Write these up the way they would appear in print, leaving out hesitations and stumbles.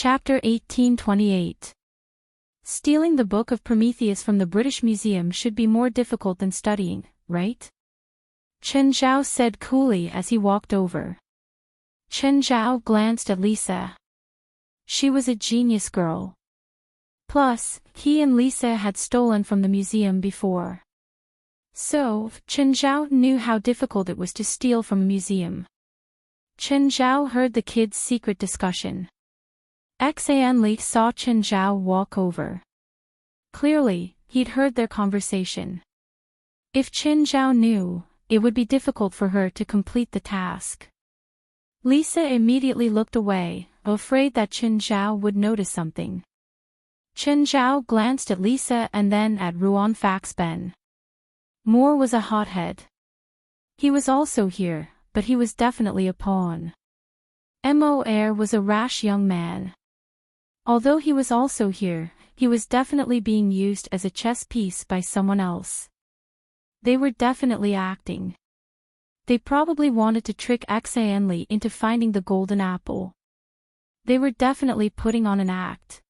Chapter 1828. Stealing the Book of Prometheus from the British Museum should be more difficult than studying, right? Chen Zhao said coolly as he walked over. Chen Zhao glanced at Lisa. She was a genius girl. Plus, he and Lisa had stolen from the museum before. So, Chen Zhao knew how difficult it was to steal from a museum. Chen Zhao heard the kids' secret discussion. Li saw Chen Zhao walk over. Clearly, he'd heard their conversation. If Chen Zhao knew, it would be difficult for her to complete the task. Lisa immediately looked away, afraid that Chen Zhao would notice something. Chen Zhao glanced at Lisa and then at Ruan Faxben. Moore was a hothead. He was also here, but he was definitely a pawn. Moore was a rash young man. Although he was also here, he was definitely being used as a chess piece by someone else. They were definitely acting. They probably wanted to trick Li into finding the golden apple. They were definitely putting on an act.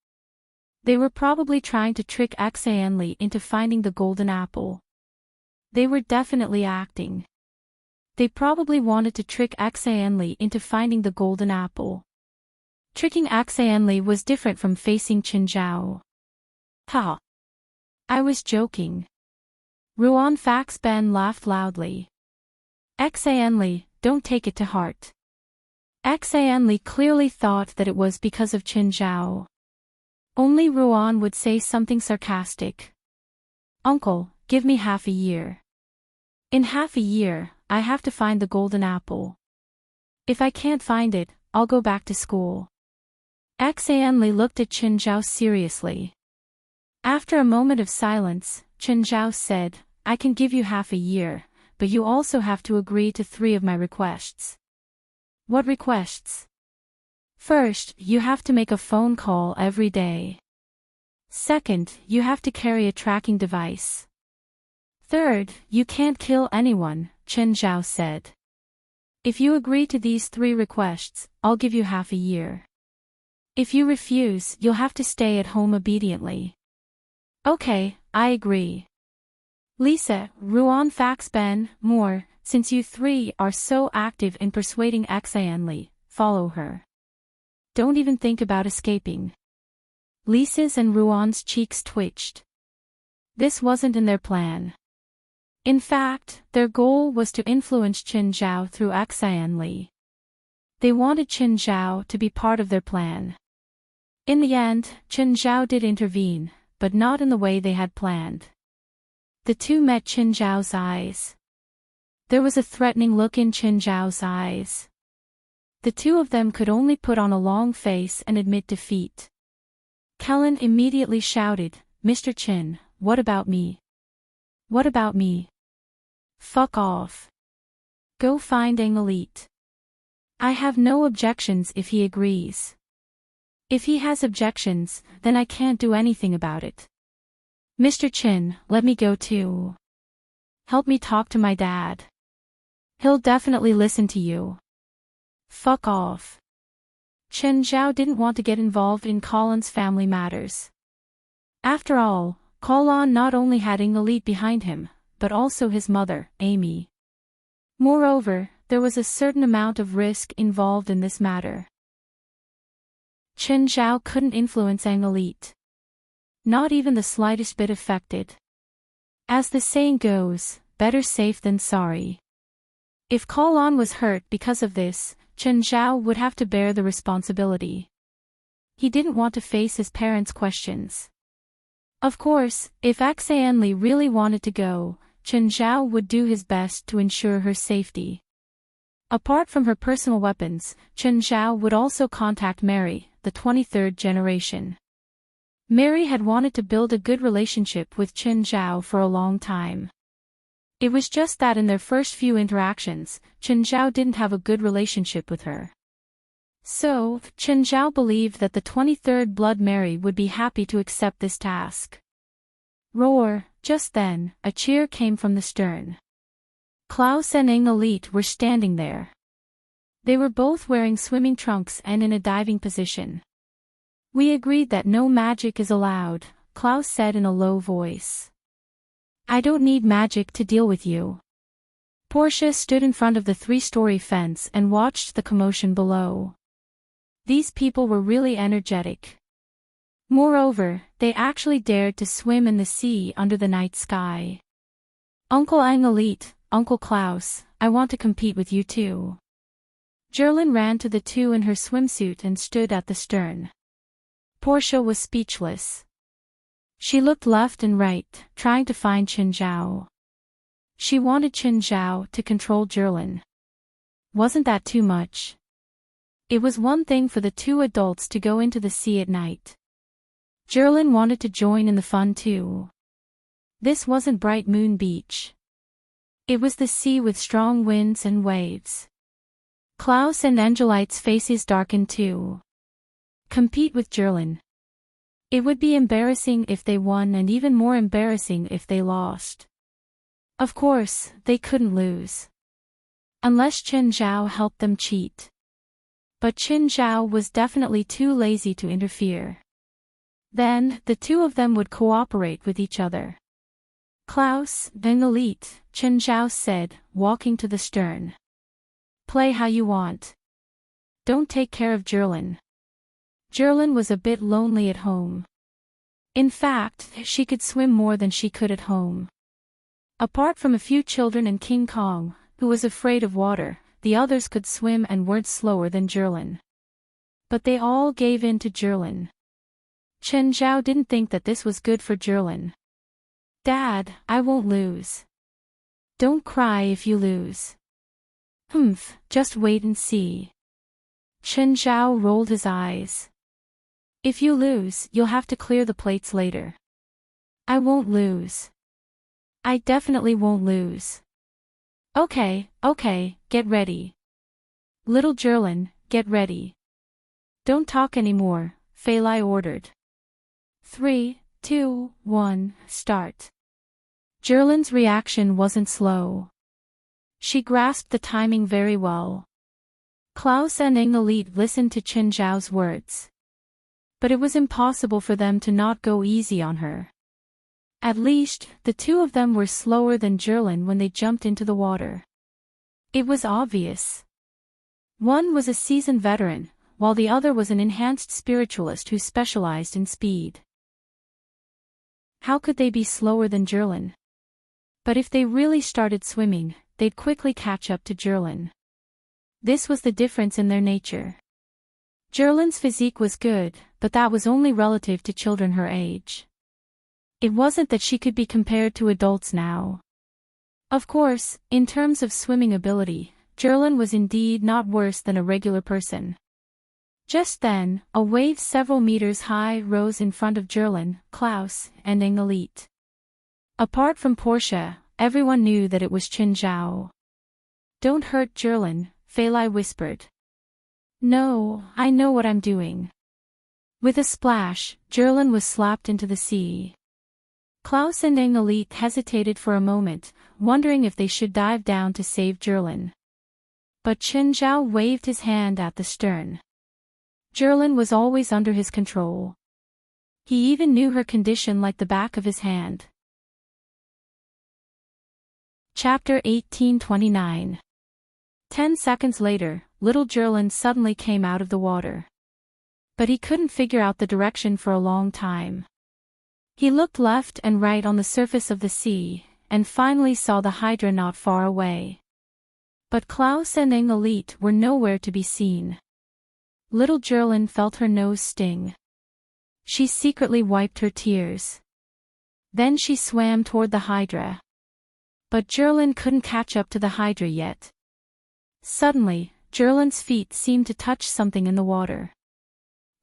They were probably trying to trick Li into finding the golden apple. They were definitely acting. They probably wanted to trick Li into finding the golden apple. Tricking Li was different from facing Chen Zhao. Ha! I was joking. Ruan Faxben laughed loudly. Li, don't take it to heart. Li clearly thought that it was because of Chen Zhao. Only Ruan would say something sarcastic. Uncle, give me half a year. In half a year, I have to find the golden apple. If I can't find it, I'll go back to school. Li looked at Chen Zhao seriously. After a moment of silence, Chen Zhao said, I can give you half a year, but you also have to agree to 3 of my requests. What requests? First, you have to make a phone call every day. Second, you have to carry a tracking device. Third, you can't kill anyone, Chen Zhao said. If you agree to these 3 requests, I'll give you half a year. If you refuse, you'll have to stay at home obediently. Okay, I agree. Lisa, Ruan Faxben, Moore, since you 3 are so active in persuading Li, follow her. Don't even think about escaping. Lisa's and Ruan's cheeks twitched. This wasn't in their plan. In fact, their goal was to influence Chen Zhao through Li. They wanted Chen Zhao to be part of their plan. In the end, Chen Zhao did intervene, but not in the way they had planned. The two met Chen Zhao's eyes. There was a threatening look in Chen Zhao's eyes. The two of them could only put on a long face and admit defeat. Kellen immediately shouted, Mr. Chen, what about me? What about me? Fuck off. Go find Elite. I have no objections if he agrees. If he has objections, then I can't do anything about it. Mr. Chen, let me go too. Help me talk to my dad. He'll definitely listen to you. Fuck off. Chen Zhao didn't want to get involved in Colin's family matters. After all, Colin not only had Elite behind him, but also his mother, Amy. Moreover, there was a certain amount of risk involved in this matter. Chen Zhao couldn't influence Elite. Not even the slightest bit affected. As the saying goes, better safe than sorry. If Colin was hurt because of this, Chen Zhao would have to bear the responsibility. He didn't want to face his parents' questions. Of course, if Li really wanted to go, Chen Zhao would do his best to ensure her safety. Apart from her personal weapons, Chen Zhao would also contact Mary, the 23rd generation. Mary had wanted to build a good relationship with Chen Zhao for a long time. It was just that in their first few interactions, Chen Zhao didn't have a good relationship with her. So, Chen Zhao believed that the 23rd Blood Mary would be happy to accept this task. Roar! Just then, a cheer came from the stern. Klaus and Elite were standing there. They were both wearing swimming trunks and in a diving position. We agreed that no magic is allowed, Klaus said in a low voice. I don't need magic to deal with you. Portia stood in front of the 3-story fence and watched the commotion below. These people were really energetic. Moreover, they actually dared to swim in the sea under the night sky. Uncle Angelit, Uncle Klaus, I want to compete with you too. Gerlin ran to the two in her swimsuit and stood at the stern. Portia was speechless. She looked left and right, trying to find Qin Zhao. She wanted Qin Zhao to control Gerlin. Wasn't that too much? It was one thing for the two adults to go into the sea at night. Gerlin wanted to join in the fun too. This wasn't Bright Moon Beach. It was the sea with strong winds and waves. Klaus and Angelite's faces darkened too. Compete with Gerlin. It would be embarrassing if they won and even more embarrassing if they lost. Of course, they couldn't lose. Unless Qin Zhao helped them cheat. But Qin Zhao was definitely too lazy to interfere. Then, the two of them would cooperate with each other. Klaus, Angelit, Qin Zhao said, walking to the stern. Play how you want. Don't take care of Gerlin. Gerlin was a bit lonely at home. In fact, she could swim more than she could at home. Apart from a few children and King Kong, who was afraid of water, the others could swim and weren't slower than Gerlin. But they all gave in to Gerlin. Qin Zhao didn't think that this was good for Gerlin. Dad, I won't lose. Don't cry if you lose. Humph, just wait and see. Qin Zhao rolled his eyes. If you lose, you'll have to clear the plates later. I won't lose. I definitely won't lose. Okay, get ready. Little Gerlin, get ready. Don't talk anymore, Fei Lai ordered. 3, 2, 1, start. Gerlin's reaction wasn't slow. She grasped the timing very well. Klaus and Angelit listened to Qin Zhao's words. But it was impossible for them to not go easy on her. At least, the two of them were slower than Gerlin when they jumped into the water. It was obvious. One was a seasoned veteran, while the other was an enhanced spiritualist who specialized in speed. How could they be slower than Gerlin? But if they really started swimming, they'd quickly catch up to Gerlin. This was the difference in their nature. Gerlin's physique was good, but that was only relative to children her age. It wasn't that she could be compared to adults now. Of course, in terms of swimming ability, Gerlin was indeed not worse than a regular person. Just then, a wave several meters high rose in front of Gerlin, Klaus, and Angelit. Apart from Portia, everyone knew that it was Qin Zhao. Don't hurt Gerlin, Fei Lai whispered. No, I know what I'm doing. With a splash, Gerlin was slapped into the sea. Klaus and Angelit hesitated for a moment, wondering if they should dive down to save Gerlin. But Qin Zhao waved his hand at the stern. Gerlin was always under his control. He even knew her condition like the back of his hand. Chapter 1829. 10 seconds later, little Gerlin suddenly came out of the water. But he couldn't figure out the direction for a long time. He looked left and right on the surface of the sea, and finally saw the Hydra not far away. But Klaus and Angelit were nowhere to be seen. Little Gerlin felt her nose sting. She secretly wiped her tears. Then she swam toward the Hydra. But Gerlin couldn't catch up to the Hydra yet. Suddenly, Gerlin's feet seemed to touch something in the water.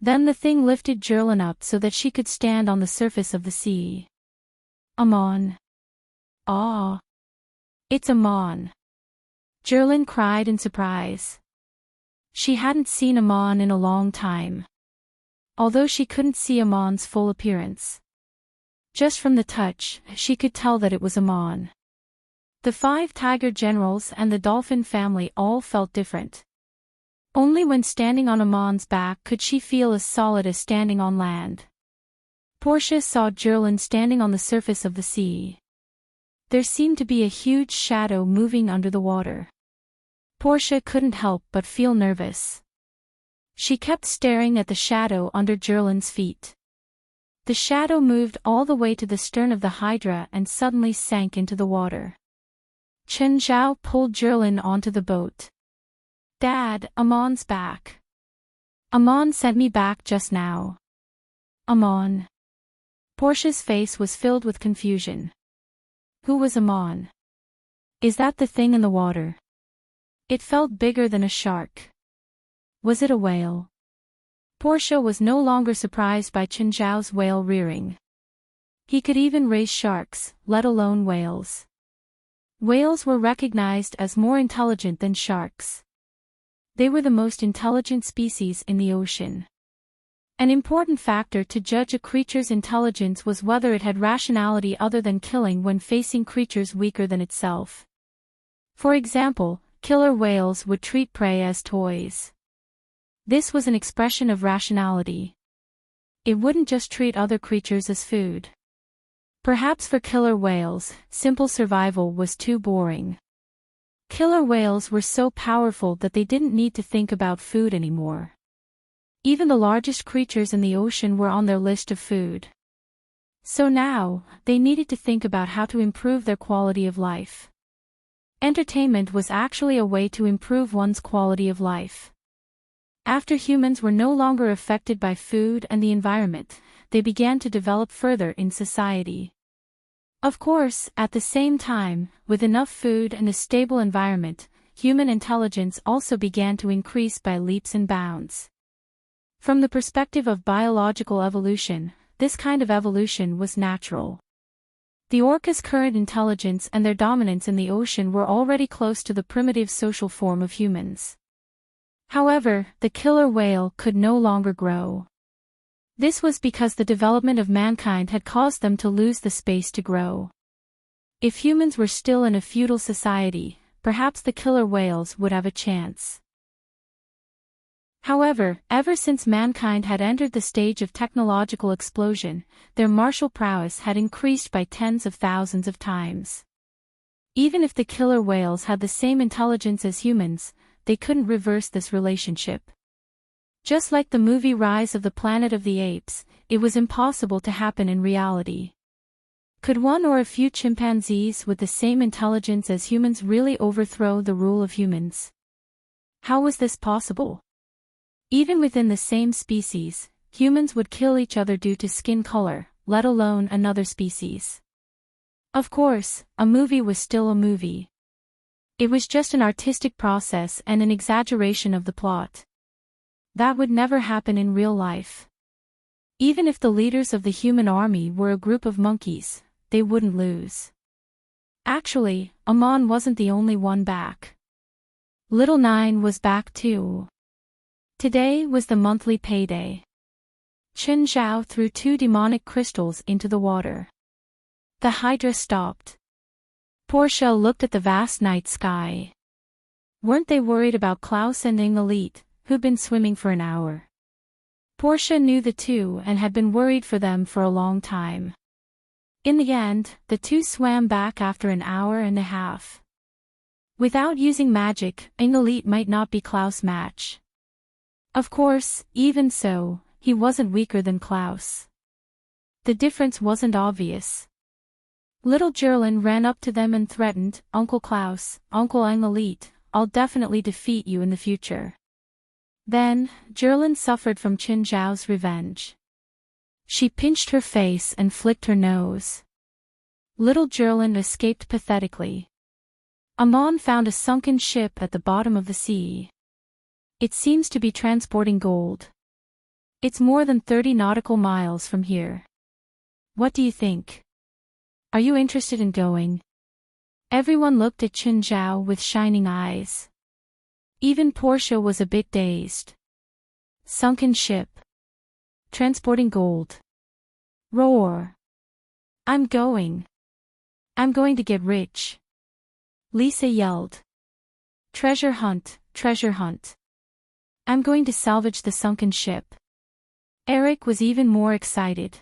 Then the thing lifted Gerlin up so that she could stand on the surface of the sea. Amon. Ah! It's Amon. Gerlin cried in surprise. She hadn't seen Amon in a long time. Although she couldn't see Amon's full appearance. Just from the touch, she could tell that it was Amon. The 5 tiger generals and the dolphin family all felt different. Only when standing on Amon's back could she feel as solid as standing on land. Portia saw Gerlin standing on the surface of the sea. There seemed to be a huge shadow moving under the water. Portia couldn't help but feel nervous. She kept staring at the shadow under Gerlin's feet. The shadow moved all the way to the stern of the Hydra and suddenly sank into the water. Chen Zhao pulled Gerlin onto the boat. "Dad, Amon's back. Amon sent me back just now." "Amon?" Portia's face was filled with confusion. Who was Amon? Is that the thing in the water? It felt bigger than a shark. Was it a whale? Portia was no longer surprised by Chen Zhao's whale rearing. He could even raise sharks, let alone whales. Whales were recognized as more intelligent than sharks. They were the most intelligent species in the ocean. An important factor to judge a creature's intelligence was whether it had rationality other than killing when facing creatures weaker than itself. For example, killer whales would treat prey as toys. This was an expression of rationality. It wouldn't just treat other creatures as food. Perhaps for killer whales, simple survival was too boring. Killer whales were so powerful that they didn't need to think about food anymore. Even the largest creatures in the ocean were on their list of food. So now, they needed to think about how to improve their quality of life. Entertainment was actually a way to improve one's quality of life. After humans were no longer affected by food and the environment, they began to develop further in society. Of course, at the same time, with enough food and a stable environment, human intelligence also began to increase by leaps and bounds. From the perspective of biological evolution, this kind of evolution was natural. The orca's current intelligence and their dominance in the ocean were already close to the primitive social form of humans. However, the killer whale could no longer grow. This was because the development of mankind had caused them to lose the space to grow. If humans were still in a feudal society, perhaps the killer whales would have a chance. However, ever since mankind had entered the stage of technological explosion, their martial prowess had increased by tens of thousands of times. Even if the killer whales had the same intelligence as humans, they couldn't reverse this relationship. Just like the movie Rise of the Planet of the Apes, it was impossible to happen in reality. Could one or a few chimpanzees with the same intelligence as humans really overthrow the rule of humans? How was this possible? Even within the same species, humans would kill each other due to skin color, let alone another species. Of course, a movie was still a movie. It was just an artistic process and an exaggeration of the plot. That would never happen in real life. Even if the leaders of the human army were a group of monkeys, they wouldn't lose. Actually, Amon wasn't the only one back. Little Nine was back too. Today was the monthly payday. Chen Zhao threw 2 demonic crystals into the water. The Hydra stopped. Portia looked at the vast night sky. Weren't they worried about Klaus and Elite, who'd been swimming for an hour? Portia knew the two and had been worried for them for a long time. In the end, the two swam back after an hour and a half. Without using magic, Elite might not be Klaus' match. Of course, even so, he wasn't weaker than Klaus. The difference wasn't obvious. Little Gerlin ran up to them and threatened, "Uncle Klaus, Uncle Elite, I'll definitely defeat you in the future." Then, Gerlin suffered from Chen Zhao's revenge. She pinched her face and flicked her nose. Little Gerlin escaped pathetically. Amon found a sunken ship at the bottom of the sea. It seems to be transporting gold. It's more than 30 nautical miles from here. What do you think? Are you interested in going? Everyone looked at Chen Zhao with shining eyes. Even Portia was a bit dazed. Sunken ship. Transporting gold. Roar. I'm going. I'm going to get rich. Lisa yelled. Treasure hunt, treasure hunt. I'm going to salvage the sunken ship. Eric was even more excited.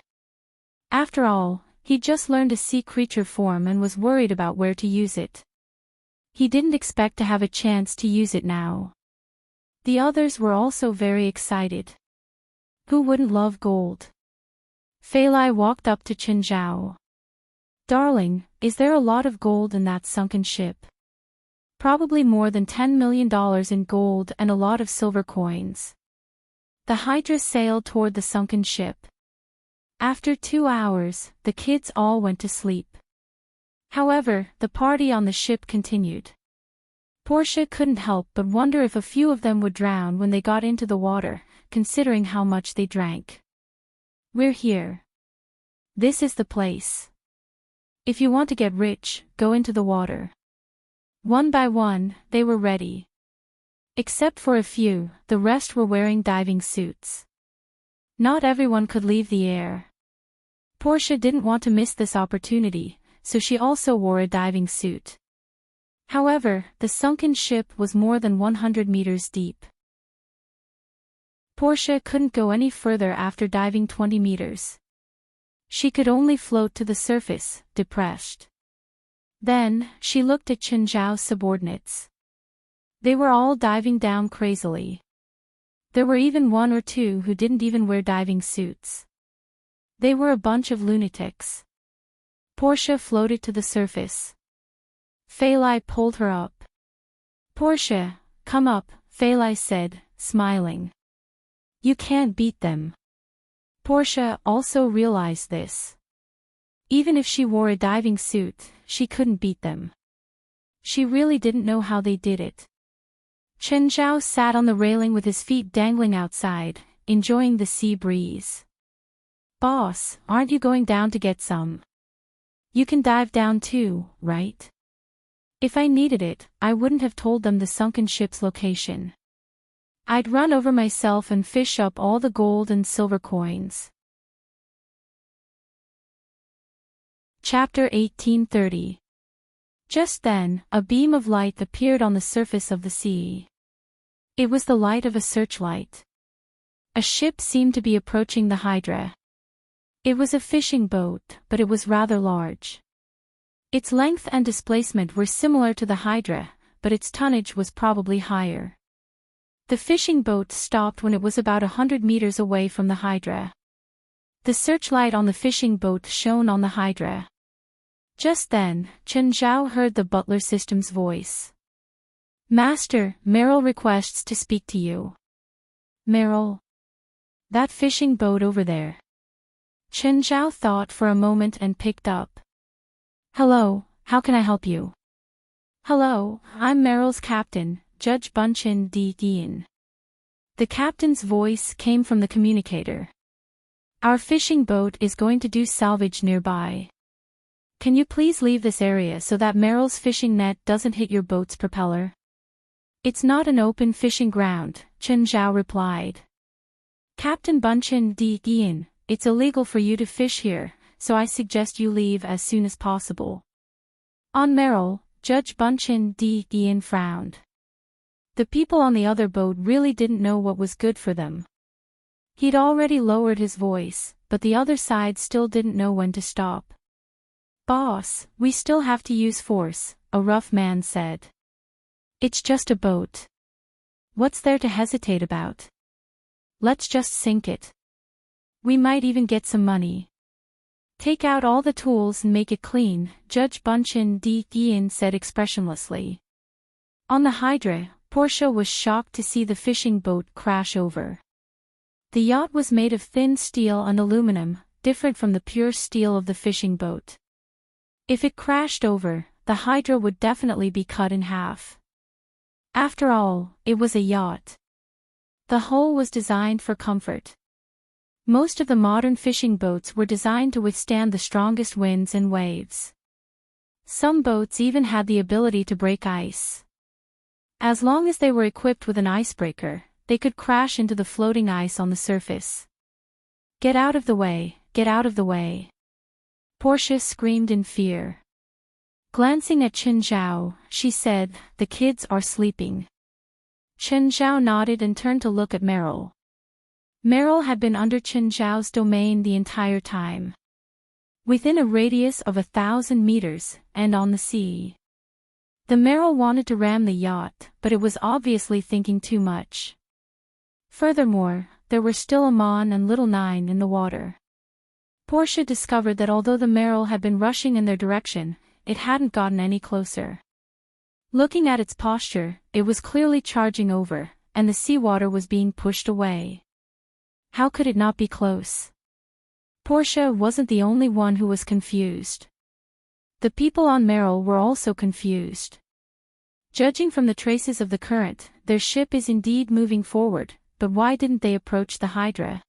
After all, he'd just learned a sea creature form and was worried about where to use it. He didn't expect to have a chance to use it now. The others were also very excited. Who wouldn't love gold? Feilai walked up to Chenzhao. Darling, is there a lot of gold in that sunken ship? Probably more than $10 million in gold and a lot of silver coins. The Hydra sailed toward the sunken ship. After 2 hours, the kids all went to sleep. However, the party on the ship continued. Portia couldn't help but wonder if a few of them would drown when they got into the water, considering how much they drank. We're here. This is the place. If you want to get rich, go into the water. One by one, they were ready. Except for a few, the rest were wearing diving suits. Not everyone could leave the air. Portia didn't want to miss this opportunity, so she also wore a diving suit. However, the sunken ship was more than 100 meters deep. Portia couldn't go any further after diving 20 meters. She could only float to the surface, depressed. Then, she looked at Chenzhao's subordinates. They were all diving down crazily. There were even 1 or 2 who didn't even wear diving suits. They were a bunch of lunatics. Portia floated to the surface. Feilai pulled her up. Portia, come up, Feilai said, smiling. You can't beat them. Portia also realized this. Even if she wore a diving suit, she couldn't beat them. She really didn't know how they did it. Chenzhao sat on the railing with his feet dangling outside, enjoying the sea breeze. Boss, aren't you going down to get some? You can dive down too, right? If I needed it, I wouldn't have told them the sunken ship's location. I'd run over myself and fish up all the gold and silver coins. Chapter 1830. Just then, a beam of light appeared on the surface of the sea. It was the light of a searchlight. A ship seemed to be approaching the Hydra. It was a fishing boat, but it was rather large. Its length and displacement were similar to the Hydra, but its tonnage was probably higher. The fishing boat stopped when it was about 100 meters away from the Hydra. The searchlight on the fishing boat shone on the Hydra. Just then, Chenzhao heard the butler system's voice. Master, Meryl requests to speak to you. Meryl? That fishing boat over there. Chenzhao thought for a moment and picked up. Hello, how can I help you? Hello, I'm Meryl's captain, Judge Bunchin D. Guillen. The captain's voice came from the communicator. Our fishing boat is going to do salvage nearby. Can you please leave this area so that Meryl's fishing net doesn't hit your boat's propeller? It's not an open fishing ground, Chenzhao replied. Captain Bunchin D. Guillen, it's illegal for you to fish here, so I suggest you leave as soon as possible. On Meryl, Judge Bunchin D. Guillen frowned. The people on the other boat really didn't know what was good for them. He'd already lowered his voice, but the other side still didn't know when to stop. Boss, we still have to use force, a rough man said. It's just a boat. What's there to hesitate about? Let's just sink it. We might even get some money. Take out all the tools and make it clean, Judge Bunchin D. Guillen said expressionlessly. On the Hydra, Portia was shocked to see the fishing boat crash over. The yacht was made of thin steel and aluminum, different from the pure steel of the fishing boat. If it crashed over, the Hydra would definitely be cut in half. After all, it was a yacht. The hull was designed for comfort. Most of the modern fishing boats were designed to withstand the strongest winds and waves. Some boats even had the ability to break ice. As long as they were equipped with an icebreaker, they could crash into the floating ice on the surface. Get out of the way, get out of the way. Portia screamed in fear. Glancing at Chenzhao, she said, the kids are sleeping. Chen Zhao nodded and turned to look at Meryl. Meryl had been under Chen Zhao's domain the entire time. Within a radius of 1,000 meters, and on the sea. The Meryl wanted to ram the yacht, but it was obviously thinking too much. Furthermore, there were still Amon and Little Nine in the water. Portia discovered that although the Meryl had been rushing in their direction, it hadn't gotten any closer. Looking at its posture, it was clearly charging over, and the seawater was being pushed away. How could it not be close? Portia wasn't the only one who was confused. The people on Meryl were also confused. Judging from the traces of the current, their ship is indeed moving forward, but why didn't they approach the Hydra?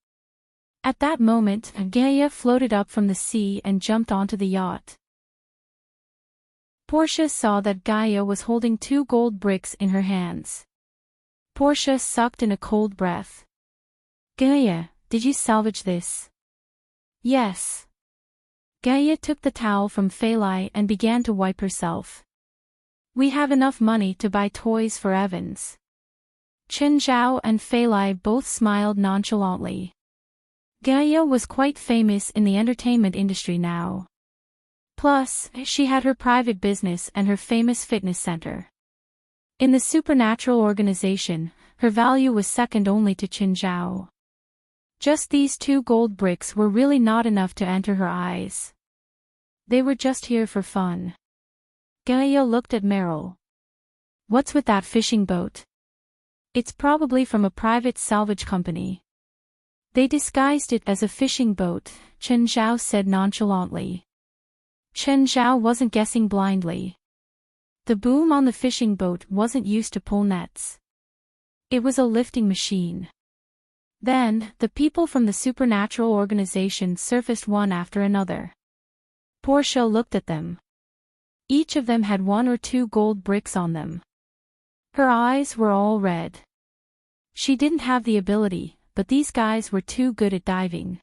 At that moment, Gaia floated up from the sea and jumped onto the yacht. Portia saw that Gaia was holding 2 gold bricks in her hands. Portia sucked in a cold breath. Gaia, did you salvage this? Yes. Gaia took the towel from Phalai and began to wipe herself. We have enough money to buy toys for Evans. Chen Zhao and Phalai both smiled nonchalantly. Gaia was quite famous in the entertainment industry now. Plus, she had her private business and her famous fitness center. In the supernatural organization, her value was second only to Chen Zhao. Just these 2 gold bricks were really not enough to enter her eyes. They were just here for fun. Gaia looked at Meryl. What's with that fishing boat? It's probably from a private salvage company. They disguised it as a fishing boat, Chen Zhao said nonchalantly. Chen Zhao wasn't guessing blindly. The boom on the fishing boat wasn't used to pull nets. It was a lifting machine. Then, the people from the supernatural organization surfaced one after another. Portia looked at them. Each of them had 1 or 2 gold bricks on them. Her eyes were all red. She didn't have the ability, but these guys were too good at diving.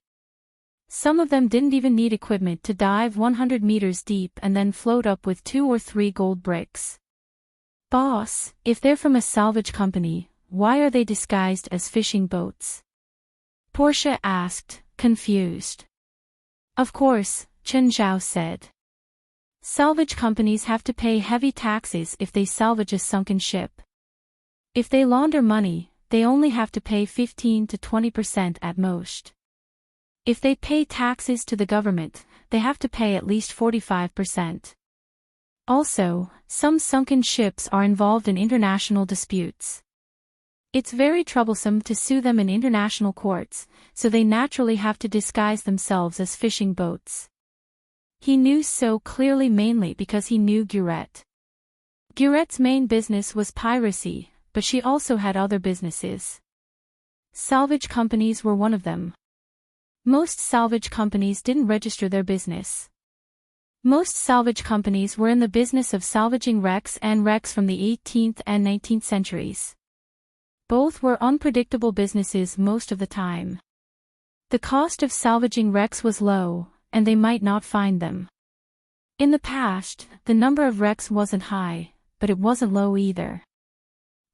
Some of them didn't even need equipment to dive 100 meters deep and then float up with 2 or 3 gold bricks. Boss, if they're from a salvage company, why are they disguised as fishing boats? Portia asked, confused. Of course, Chen Zhao said. Salvage companies have to pay heavy taxes if they salvage a sunken ship. If they launder money, they only have to pay 15 to 20% at most. If they pay taxes to the government, they have to pay at least 45%. Also, some sunken ships are involved in international disputes. It's very troublesome to sue them in international courts, so they naturally have to disguise themselves as fishing boats. He knew so clearly mainly because he knew Gurette. Gurette's main business was piracy, but she also had other businesses. Salvage companies were one of them. Most salvage companies didn't register their business. Most salvage companies were in the business of salvaging wrecks and wrecks from the 18th and 19th centuries. Both were unpredictable businesses most of the time. The cost of salvaging wrecks was low, and they might not find them. In the past, the number of wrecks wasn't high, but it wasn't low either.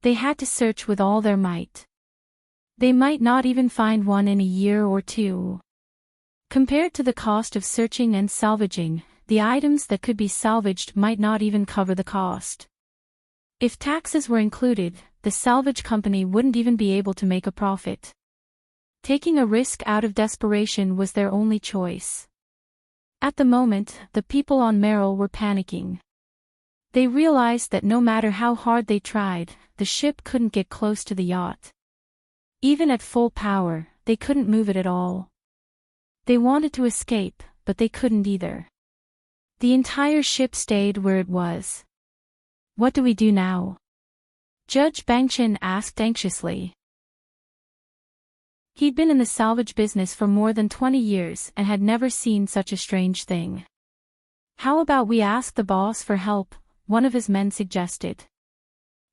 They had to search with all their might. They might not even find one in a year or 2. Compared to the cost of searching and salvaging, the items that could be salvaged might not even cover the cost. If taxes were included, the salvage company wouldn't even be able to make a profit. Taking a risk out of desperation was their only choice. At the moment, the people on Meryl were panicking. They realized that no matter how hard they tried, the ship couldn't get close to the yacht. Even at full power, they couldn't move it at all. They wanted to escape, but they couldn't either. The entire ship stayed where it was. What do we do now? Judge Bangchen asked anxiously. He'd been in the salvage business for more than 20 years and had never seen such a strange thing. How about we ask the boss for help, one of his men suggested.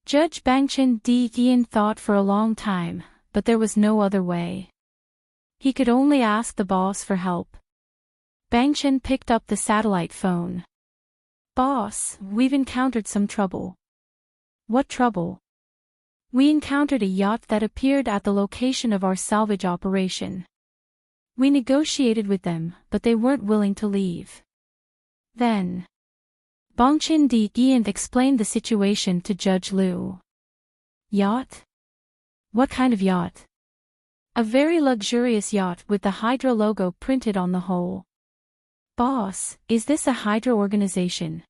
Judge Bangchen Dian thought for a long time, but there was no other way. He could only ask the boss for help. Bangchen picked up the satellite phone. Boss, we've encountered some trouble. What trouble? We encountered a yacht that appeared at the location of our salvage operation. We negotiated with them, but they weren't willing to leave. Then Bongchin Di Ian explained the situation to Judge Liu. Yacht? What kind of yacht? A very luxurious yacht with the Hydra logo printed on the hull. Boss, is this a Hydra organization?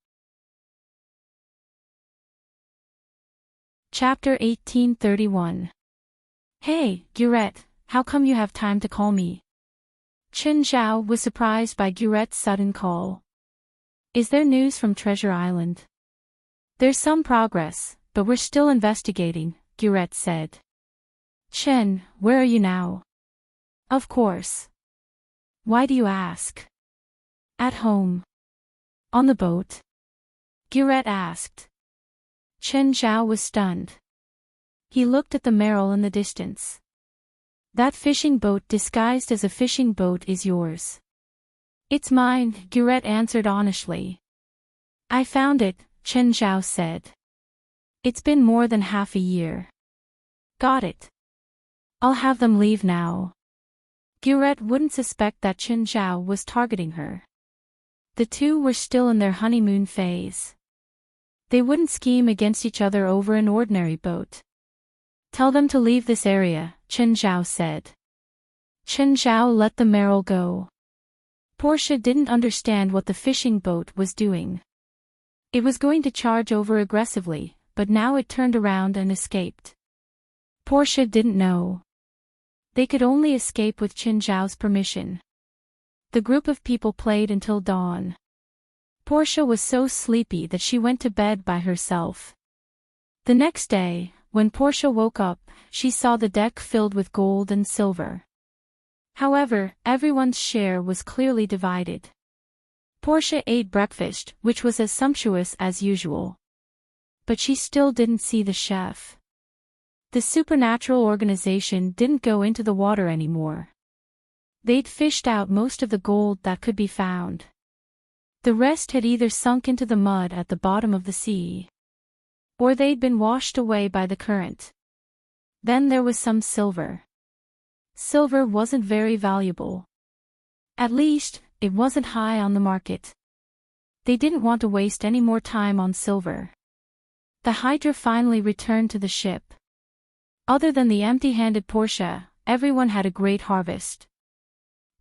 Chapter 1831. Hey, Gurette, how come you have time to call me? Chen Zhao was surprised by Gurette's sudden call. Is there news from Treasure Island? There's some progress, but we're still investigating, Gurette said. Chen, where are you now? Of course. Why do you ask? At home. On the boat? Gurette asked. Chen Zhao was stunned. He looked at the Merrill in the distance. That fishing boat disguised as a fishing boat is yours. It's mine, Gurette answered honestly. I found it, Chen Zhao said. It's been more than half a year. Got it. I'll have them leave now. Gurette wouldn't suspect that Chen Zhao was targeting her. The two were still in their honeymoon phase. They wouldn't scheme against each other over an ordinary boat. Tell them to leave this area, Chen Zhao said. Chen Zhao let the Merrill go. Portia didn't understand what the fishing boat was doing. It was going to charge over aggressively, but now it turned around and escaped. Portia didn't know. They could only escape with Chen Zhao's permission. The group of people played until dawn. Portia was so sleepy that she went to bed by herself. The next day, when Portia woke up, she saw the deck filled with gold and silver. However, everyone's share was clearly divided. Portia ate breakfast, which was as sumptuous as usual. But she still didn't see the chef. The supernatural organization didn't go into the water anymore. They'd fished out most of the gold that could be found. The rest had either sunk into the mud at the bottom of the sea, or they'd been washed away by the current. Then there was some silver. Silver wasn't very valuable. At least, it wasn't high on the market. They didn't want to waste any more time on silver. The Hydra finally returned to the ship. Other than the empty-handed Portia, everyone had a great harvest.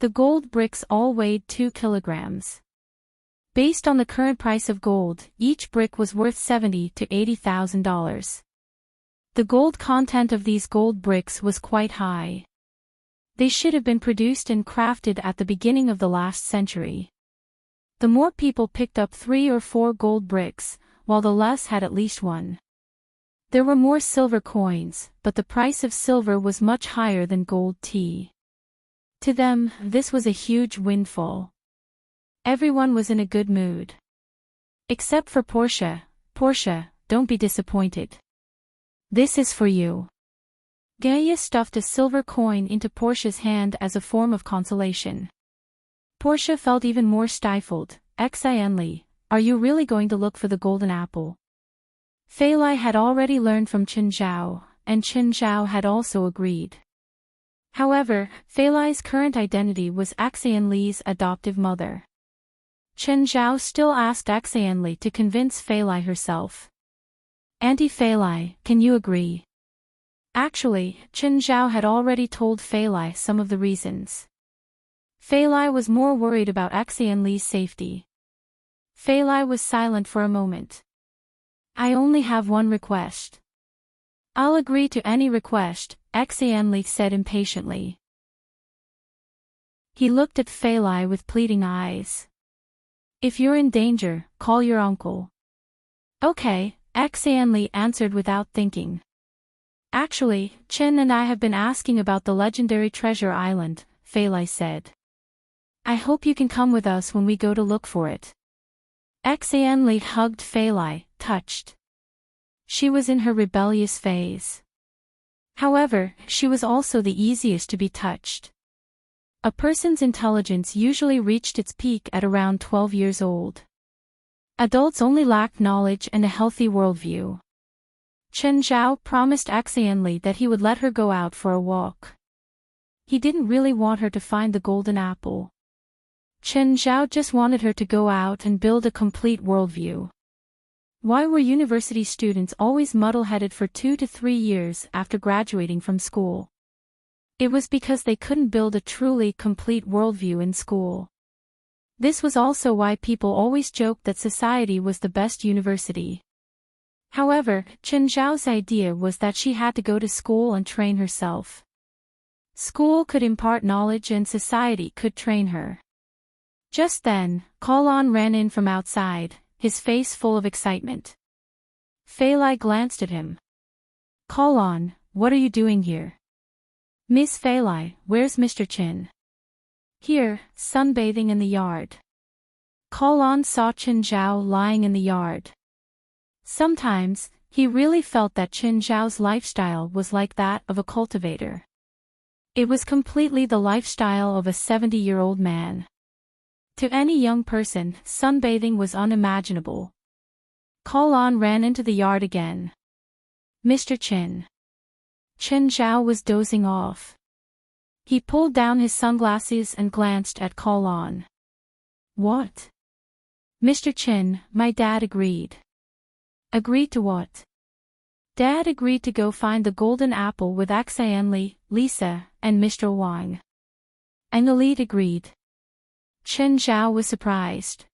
The gold bricks all weighed 2 kilograms. Based on the current price of gold, each brick was worth $70,000 to $80,000. The gold content of these gold bricks was quite high. They should have been produced and crafted at the beginning of the last century. The more people picked up 3 or 4 gold bricks, while the less had at least 1. There were more silver coins, but the price of silver was much higher than gold tea. To them, this was a huge windfall. Everyone was in a good mood. Except for Portia. Portia, don't be disappointed. This is for you. Gaia stuffed a silver coin into Portia's hand as a form of consolation. Portia felt even more stifled. Xianli, are you really going to look for the golden apple? Fei Lai had already learned from Chen Zhao, and Chen Zhao had also agreed. However, Fei Lai's current identity was Xianli's adoptive mother. Chen Zhao still asked Xianli to convince Fei Lai herself. Auntie Fei Lai, can you agree? Actually, Chen Zhao had already told Fei Lai some of the reasons. Fei Lai was more worried about Xianli's safety. Fei Lai was silent for a moment. I only have one request. I'll agree to any request, Xianli said impatiently. He looked at Fei Lai with pleading eyes. If you're in danger, call your uncle. Okay, Xianli answered without thinking. Actually, Chen and I have been asking about the legendary treasure island, Fei Lai said. I hope you can come with us when we go to look for it. Xianli hugged Fei Lai, touched. She was in her rebellious phase. However, she was also the easiest to be touched. A person's intelligence usually reached its peak at around 12 years old. Adults only lacked knowledge and a healthy worldview. Chen Zhao promised accidentally that he would let her go out for a walk. He didn't really want her to find the golden apple. Chen Zhao just wanted her to go out and build a complete worldview. Why were university students always muddle-headed for 2 to 3 years after graduating from school? It was because they couldn't build a truly complete worldview in school. This was also why people always joked that society was the best university. However, Chen Zhao's idea was that she had to go to school and train herself. School could impart knowledge and society could train her. Just then, Colin ran in from outside, his face full of excitement. Fei Lai glanced at him. Colin, what are you doing here? Miss Fei Lai, where's Mr. Chen? Here, sunbathing in the yard. Colin saw Chen Zhao lying in the yard. Sometimes, he really felt that Chen Zhao's lifestyle was like that of a cultivator. It was completely the lifestyle of a 70-year-old man. To any young person, sunbathing was unimaginable. Colin ran into the yard again. Mr. Chen. Chen Zhao was dozing off. He pulled down his sunglasses and glanced at Colin. What? Mr. Chen, my dad agreed. Agreed to what? Dad agreed to go find the golden apple with Xianli, Lisa, and Mr. Wang. Elite agreed. Chen Zhao was surprised.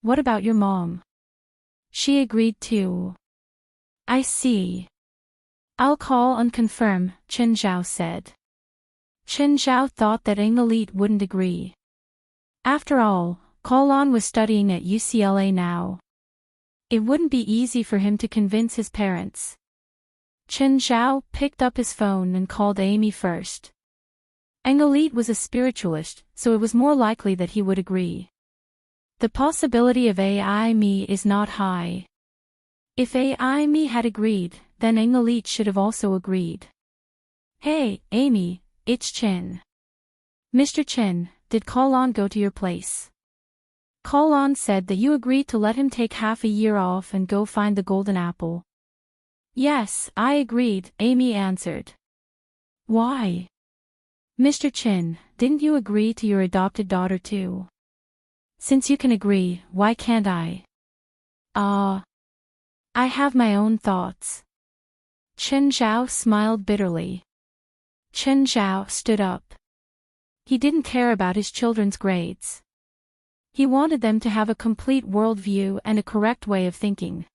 What about your mom? She agreed too. I see. I'll call and confirm, Chen Zhao said. Chen Zhao thought that Elite wouldn't agree. After all, Colin was studying at UCLA now. It wouldn't be easy for him to convince his parents. Chen Zhao picked up his phone and called Amy first. Elite was a spiritualist, so it was more likely that he would agree. The possibility of Amy is not high. If Amy had agreed, then Elite should have also agreed. Hey, Amy, it's Chen. Mr. Chen, did Colin go to your place? Colin said that you agreed to let him take half a year off and go find the golden apple. Yes, I agreed, Amy answered. Why? Mr. Chen, didn't you agree to your adopted daughter too? Since you can agree, why can't I? I have my own thoughts. Chen Zhao smiled bitterly. Chen Zhao stood up. He didn't care about his children's grades. He wanted them to have a complete worldview and a correct way of thinking.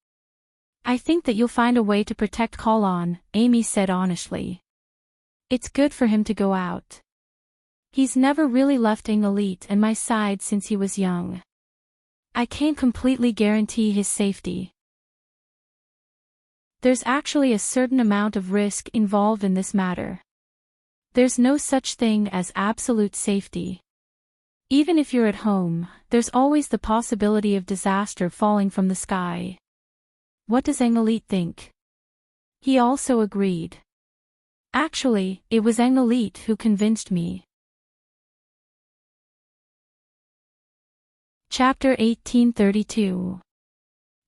I think that you'll find a way to protect Colin, Amy said honestly. It's good for him to go out. He's never really left Elite and my side since he was young. I can't completely guarantee his safety. There's actually a certain amount of risk involved in this matter. There's no such thing as absolute safety. Even if you're at home, there's always the possibility of disaster falling from the sky. What does Elite think? He also agreed. Actually, it was Elite who convinced me. Chapter 1832.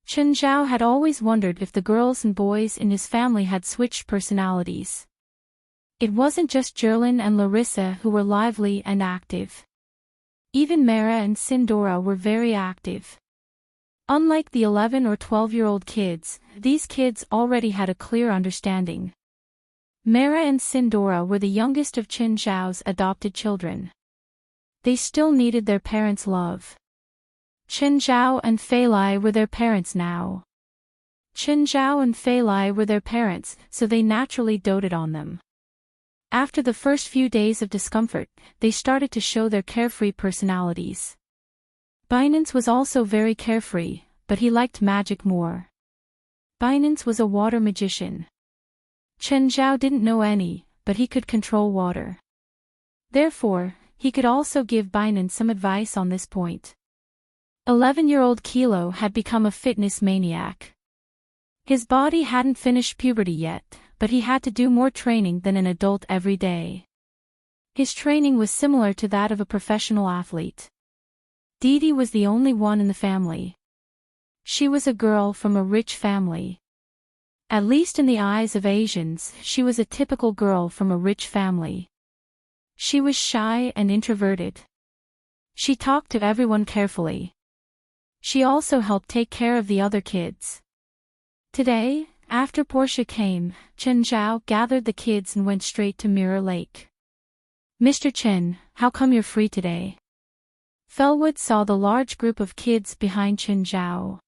Chen Zhao had always wondered if the girls and boys in his family had switched personalities. It wasn't just Jerlin and Larissa who were lively and active. Even Mara and Sindora were very active. Unlike the 11 or 12-year-old kids, these kids already had a clear understanding. Mara and Sindora were the youngest of Chen Zhao's adopted children. They still needed their parents' love. Chen Zhao and Fei Lai were their parents now. Chen Zhao and Fei Lai were their parents, so they naturally doted on them. After the first few days of discomfort, they started to show their carefree personalities. Binance was also very carefree, but he liked magic more. Binance was a water magician. Chen Zhao didn't know any, but he could control water. Therefore, he could also give Binance some advice on this point. 11-year-old Kilo had become a fitness maniac. His body hadn't finished puberty yet, but he had to do more training than an adult every day. His training was similar to that of a professional athlete. Didi was the only one in the family. She was a girl from a rich family. At least in the eyes of Asians, she was a typical girl from a rich family. She was shy and introverted. She talked to everyone carefully. She also helped take care of the other kids. Today, after Portia came, Chen Zhao gathered the kids and went straight to Mirror Lake. "Mr. Chen, how come you're free today?" Felwood saw the large group of kids behind Chen Zhao.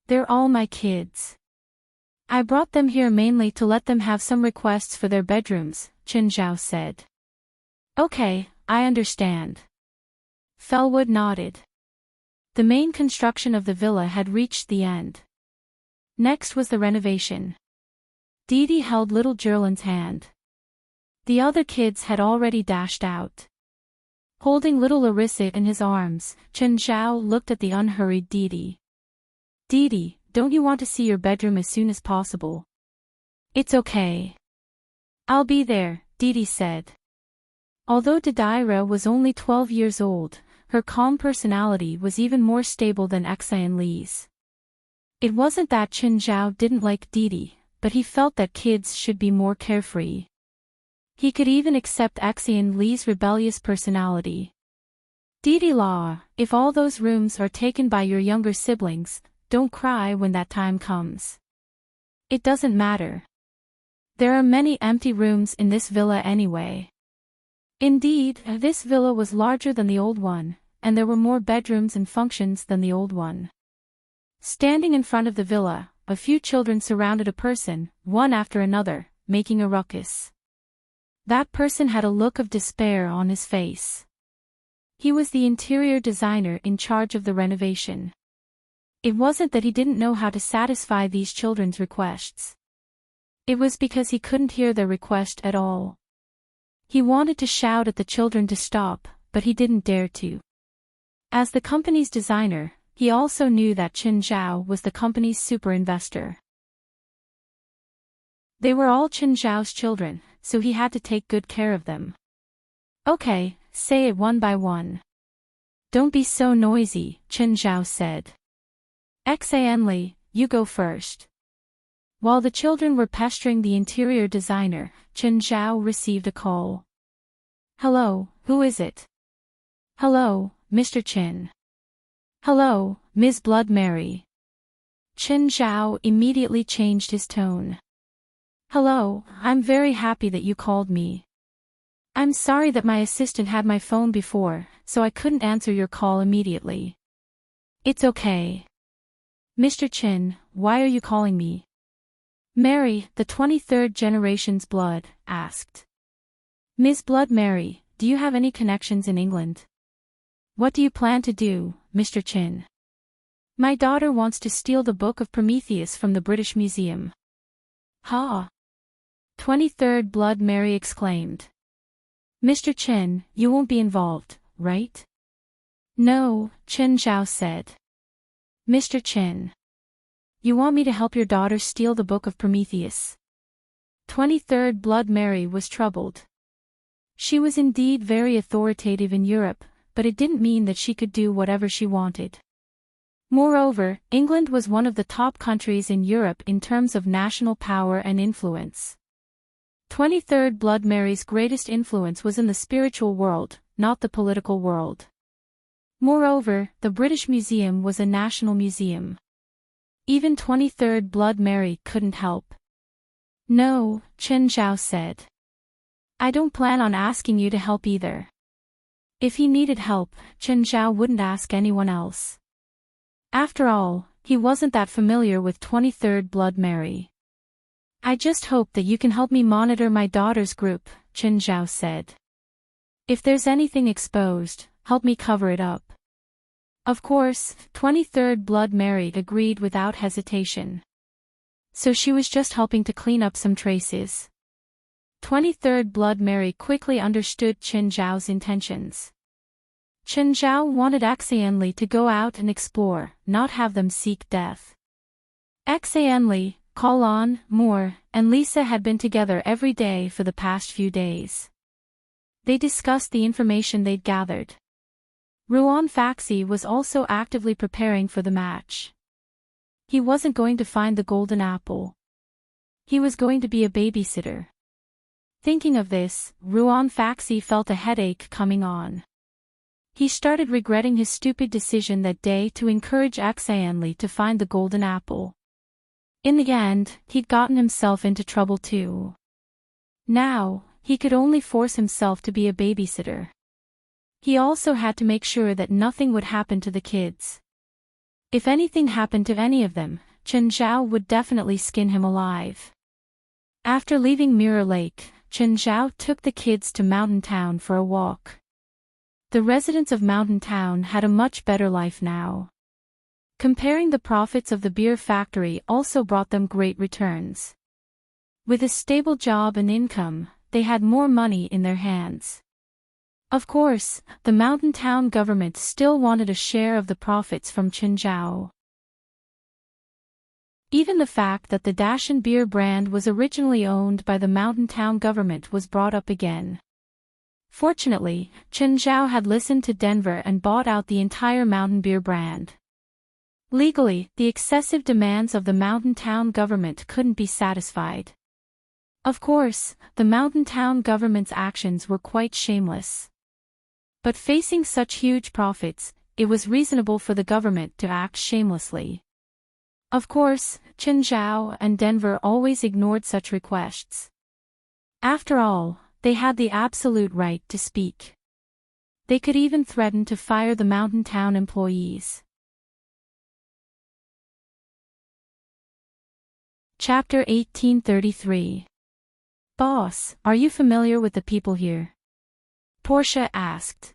"They're all my kids. I brought them here mainly to let them have some requests for their bedrooms," Chen Zhao said. "Okay, I understand." Felwood nodded. The main construction of the villa had reached the end. Next was the renovation. Dee Dee held little Jerlin's hand. The other kids had already dashed out. Holding little Larissa in his arms, Chen Zhao looked at the unhurried Dee Dee. "Dee Dee, don't you want to see your bedroom as soon as possible?" "It's okay. I'll be there," Dee Dee said. Although Dadaira was only 12 years old, her calm personality was even more stable than Xian Li's. It wasn't that Chen Zhao didn't like Dee Dee, but he felt that kids should be more carefree. He could even accept Xian Li's rebellious personality. "Dee Dee La, if all those rooms are taken by your younger siblings, don't cry when that time comes. It doesn't matter. There are many empty rooms in this villa anyway." Indeed, this villa was larger than the old one, and there were more bedrooms and functions than the old one. Standing in front of the villa, a few children surrounded a person, one after another, making a ruckus. That person had a look of despair on his face. He was the interior designer in charge of the renovation. It wasn't that he didn't know how to satisfy these children's requests. It was because he couldn't hear their request at all. He wanted to shout at the children to stop, but he didn't dare to. As the company's designer, he also knew that Chen Zhao was the company's super investor. They were all Chen Zhao's children, so he had to take good care of them. "Okay, say it one by one." "Don't be so noisy," Chen Zhao said. "Xian Li, you go first." While the children were pestering the interior designer, Chen Zhao received a call. "Hello, who is it?" "Hello, Mr. Chen." "Hello, Ms. Blood Mary." Chen Zhao immediately changed his tone. "Hello, I'm very happy that you called me. I'm sorry that my assistant had my phone before, so I couldn't answer your call immediately." "It's okay." "Mr. Chen, why are you calling me?" Mary, the 23rd generation's blood, asked. "Ms. Blood Mary, do you have any connections in England?" "What do you plan to do, Mr. Chen?" "My daughter wants to steal the Book of Prometheus from the British Museum." "Ha!" 23rd Blood Mary exclaimed. "Mr. Chen, you won't be involved, right?" "No," Chen Zhao said. "Mr. Chen, you want me to help your daughter steal the Book of Prometheus?" 23rd Blood Mary was troubled. She was indeed very authoritative in Europe, but it didn't mean that she could do whatever she wanted. Moreover, England was one of the top countries in Europe in terms of national power and influence. 23rd Blood Mary's greatest influence was in the spiritual world, not the political world. Moreover, the British Museum was a national museum. Even 23rd Blood Mary couldn't help. "No," Chen Zhao said. "I don't plan on asking you to help either." If he needed help, Chen Zhao wouldn't ask anyone else. After all, he wasn't that familiar with 23rd Blood Mary. "I just hope that you can help me monitor my daughter's group," Chen Zhao said. "If there's anything exposed, help me cover it up." Of course, 23rd Blood Mary agreed without hesitation. So she was just helping to clean up some traces. 23rd Blood Mary quickly understood Chen Zhao's intentions. Chen Zhao wanted Xian Li to go out and explore, not have them seek death. Xian Li, Kalon, Moore, and Lisa had been together every day for the past few days. They discussed the information they'd gathered. Ruan Faxi was also actively preparing for the match. He wasn't going to find the golden apple. He was going to be a babysitter. Thinking of this, Ruan Faxi felt a headache coming on. He started regretting his stupid decision that day to encourage Axayanli to find the golden apple. In the end, he'd gotten himself into trouble too. Now, he could only force himself to be a babysitter. He also had to make sure that nothing would happen to the kids. If anything happened to any of them, Chen Zhao would definitely skin him alive. After leaving Mirror Lake, Chen Zhao took the kids to Mountain Town for a walk. The residents of Mountain Town had a much better life now. Comparing the profits of the beer factory also brought them great returns. With a stable job and income, they had more money in their hands. Of course, the Mountain Town government still wanted a share of the profits from Qinzhao. Even the fact that the Dashan beer brand was originally owned by the Mountain Town government was brought up again. Fortunately, Qinzhao had listened to Denver and bought out the entire Mountain Beer brand. Legally, the excessive demands of the Mountain Town government couldn't be satisfied. Of course, the Mountain Town government's actions were quite shameless. But facing such huge profits, it was reasonable for the government to act shamelessly. Of course, Qinzhao and Denver always ignored such requests. After all, they had the absolute right to speak. They could even threaten to fire the Mountain Town employees. Chapter 1833. Boss, are you familiar with the people here? Portia asked.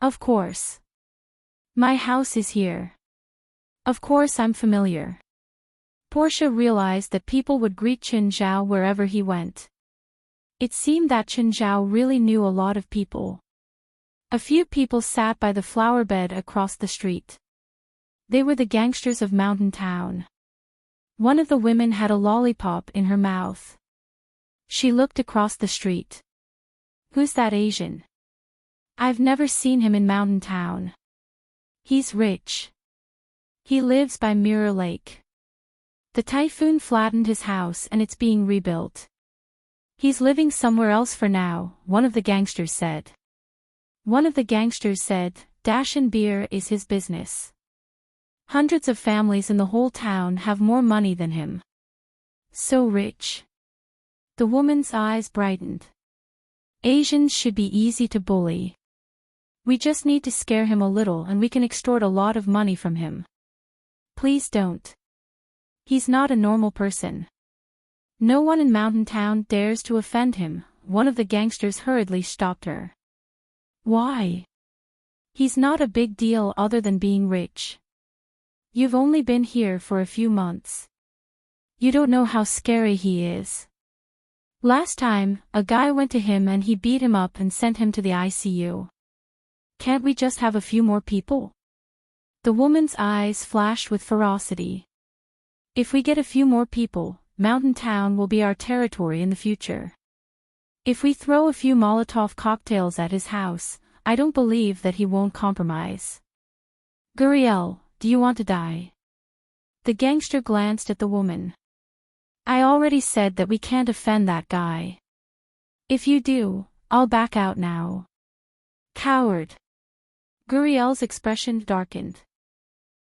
Of course. My house is here. Of course I'm familiar. Portia realized that people would greet Qinzhao wherever he went. It seemed that Qinzhao really knew a lot of people. A few people sat by the flower bed across the street. They were the gangsters of Mountain Town. One of the women had a lollipop in her mouth. She looked across the street. Who's that Asian? I've never seen him in Mountain Town. He's rich. He lives by Mirror Lake. The typhoon flattened his house and it's being rebuilt. He's living somewhere else for now, one of the gangsters said. One of the gangsters said, Dashan beer is his business. Hundreds of families in the whole town have more money than him. So rich. The woman's eyes brightened. Asians should be easy to bully. We just need to scare him a little and we can extort a lot of money from him. Please don't. He's not a normal person. No one in Mountain Town dares to offend him, one of the gangsters hurriedly stopped her. Why? He's not a big deal other than being rich. You've only been here for a few months. You don't know how scary he is. Last time, a guy went to him and he beat him up and sent him to the ICU. Can't we just have a few more people? The woman's eyes flashed with ferocity. If we get a few more people, Mountain Town will be our territory in the future. If we throw a few Molotov cocktails at his house, I don't believe that he won't compromise. Guriel, do you want to die? The gangster glanced at the woman. I already said that we can't offend that guy. If you do, I'll back out now. Coward. Guriel's expression darkened.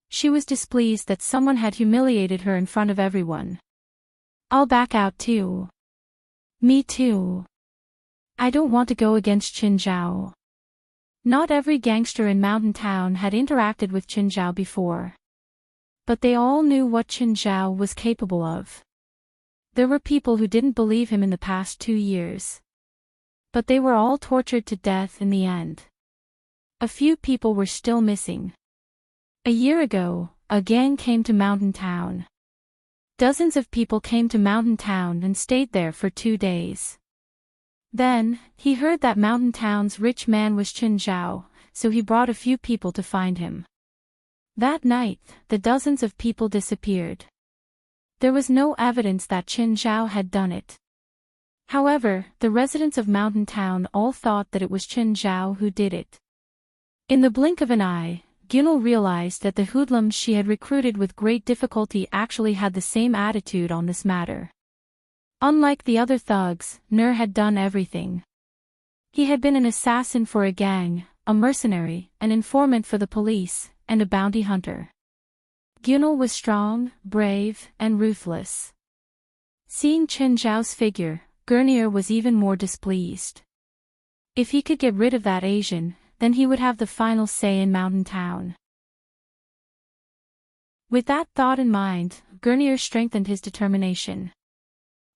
She was displeased that someone had humiliated her in front of everyone. I'll back out too. Me too. I don't want to go against Qinzhao. Not every gangster in Mountain Town had interacted with Qinzhao before. But they all knew what Qinzhao was capable of. There were people who didn't believe him in the past 2 years. But they were all tortured to death in the end. A few people were still missing. A year ago, a gang came to Mountain Town. Dozens of people came to Mountain Town and stayed there for 2 days. Then, he heard that Mountain Town's rich man was Qinzhao, so he brought a few people to find him. That night, the dozens of people disappeared. There was no evidence that Qinzhao had done it. However, the residents of Mountain Town all thought that it was Qinzhao who did it. In the blink of an eye, Gunal realized that the hoodlums she had recruited with great difficulty actually had the same attitude on this matter. Unlike the other thugs, Nur had done everything. He had been an assassin for a gang, a mercenary, an informant for the police, and a bounty hunter. Gunal was strong, brave, and ruthless. Seeing Chen Zhao's figure, Gurnier was even more displeased. If he could get rid of that Asian, then he would have the final say in Mountain Town. With that thought in mind, Gurnier strengthened his determination.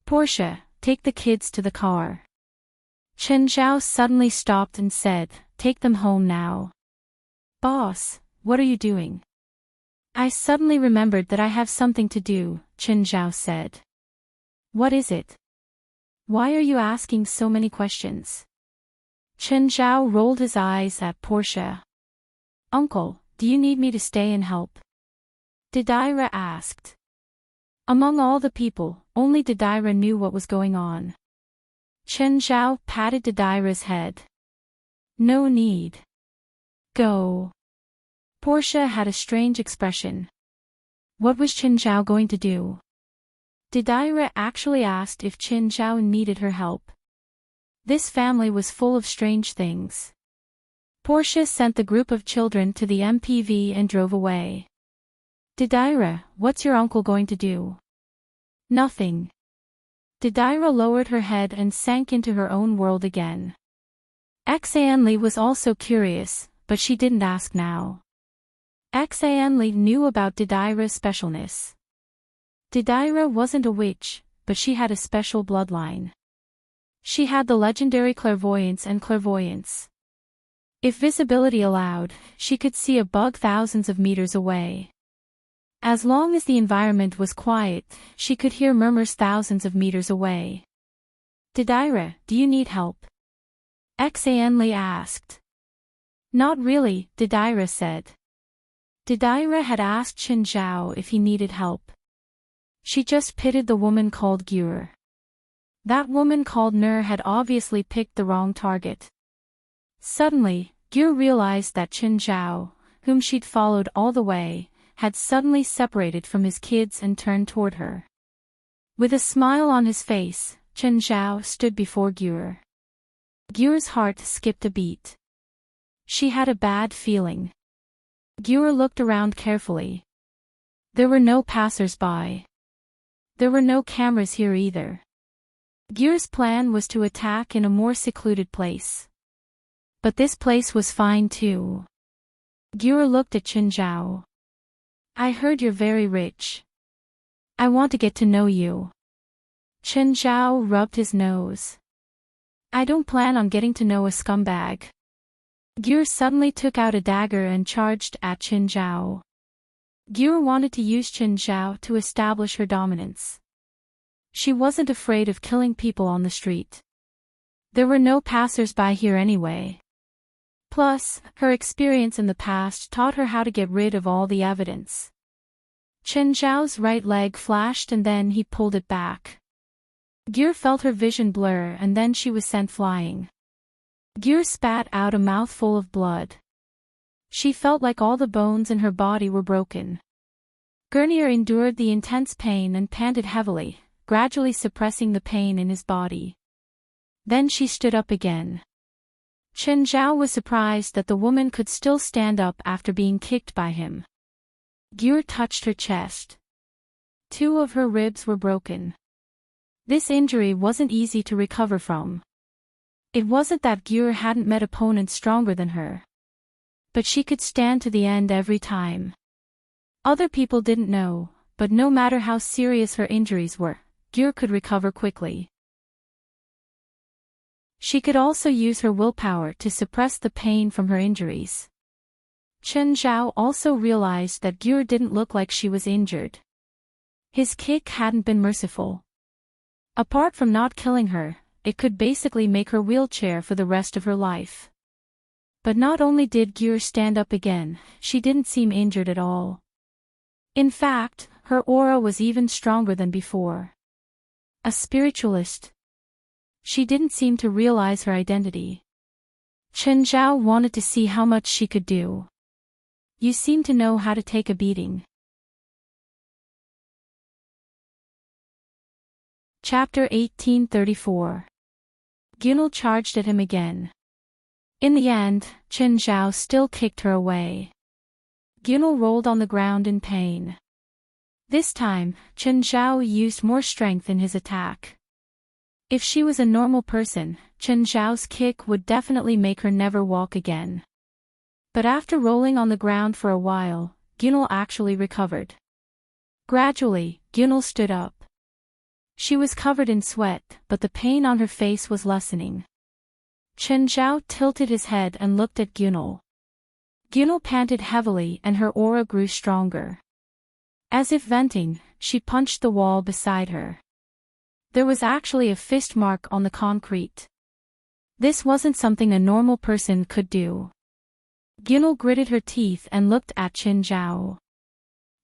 Portia, take the kids to the car. Chen Zhao suddenly stopped and said, take them home now. Boss, what are you doing? I suddenly remembered that I have something to do, Chen Zhao said. What is it? Why are you asking so many questions? Chen Zhao rolled his eyes at Portia. Uncle, do you need me to stay and help? Didira asked. Among all the people, only Didira knew what was going on. Chen Zhao patted Didira's head. No need. Go. Portia had a strange expression. What was Chen Zhao going to do? Didira actually asked if Chen Zhao needed her help. This family was full of strange things. Portia sent the group of children to the MPV and drove away. Didira, what's your uncle going to do? Nothing. Didira lowered her head and sank into her own world again. Xanli was also curious, but she didn't ask now. Xanli knew about Didira's specialness. Didira wasn't a witch, but she had a special bloodline. She had the legendary clairvoyance and clairvoyance. If visibility allowed, she could see a bug thousands of meters away. As long as the environment was quiet, she could hear murmurs thousands of meters away. Didira, do you need help? Xanli asked. Not really, Didira said. Didira had asked Chen Zhao if he needed help. She just pitied the woman called Gyur. That woman called Nur had obviously picked the wrong target. Suddenly, Gyur realized that Chen Zhao, whom she'd followed all the way, had suddenly separated from his kids and turned toward her. With a smile on his face, Chen Zhao stood before Gyur. Gyur's heart skipped a beat. She had a bad feeling. Gyur looked around carefully. There were no passers-by. There were no cameras here either. Gyur's plan was to attack in a more secluded place. But this place was fine too. Gyur looked at Chen Zhao. I heard you're very rich. I want to get to know you. Chen Zhao rubbed his nose. I don't plan on getting to know a scumbag. Gyur suddenly took out a dagger and charged at Chen Zhao. Gyur wanted to use Chen Zhao to establish her dominance. She wasn't afraid of killing people on the street. There were no passers-by here anyway. Plus, her experience in the past taught her how to get rid of all the evidence. Chen Zhao's right leg flashed and then he pulled it back. Gyur felt her vision blur and then she was sent flying. Gyur spat out a mouthful of blood. She felt like all the bones in her body were broken. Gurnier endured the intense pain and panted heavily, gradually suppressing the pain in his body. Then she stood up again. Chen Zhao was surprised that the woman could still stand up after being kicked by him. Gyur touched her chest. 2 of her ribs were broken. This injury wasn't easy to recover from. It wasn't that Gyur hadn't met opponents stronger than her. But she could stand to the end every time. Other people didn't know, but no matter how serious her injuries were, Gyur could recover quickly. She could also use her willpower to suppress the pain from her injuries. Chen Zhao also realized that Gyur didn't look like she was injured. His kick hadn't been merciful. Apart from not killing her, it could basically make her wheelchair for the rest of her life. But not only did Gyur stand up again, she didn't seem injured at all. In fact, her aura was even stronger than before. A spiritualist. She didn't seem to realize her identity. Chen Zhao wanted to see how much she could do. You seem to know how to take a beating. Chapter 1834. Gunil charged at him again. In the end, Chen Zhao still kicked her away. Gunil rolled on the ground in pain. This time, Chen Zhao used more strength in his attack. If she was a normal person, Chen Zhao's kick would definitely make her never walk again. But after rolling on the ground for a while, Gunil actually recovered. Gradually, Gunil stood up. She was covered in sweat, but the pain on her face was lessening. Chen Zhao tilted his head and looked at Gunil. Gunil panted heavily and her aura grew stronger. As if venting, she punched the wall beside her. There was actually a fist mark on the concrete. This wasn't something a normal person could do. Gunil gritted her teeth and looked at Chen Zhao.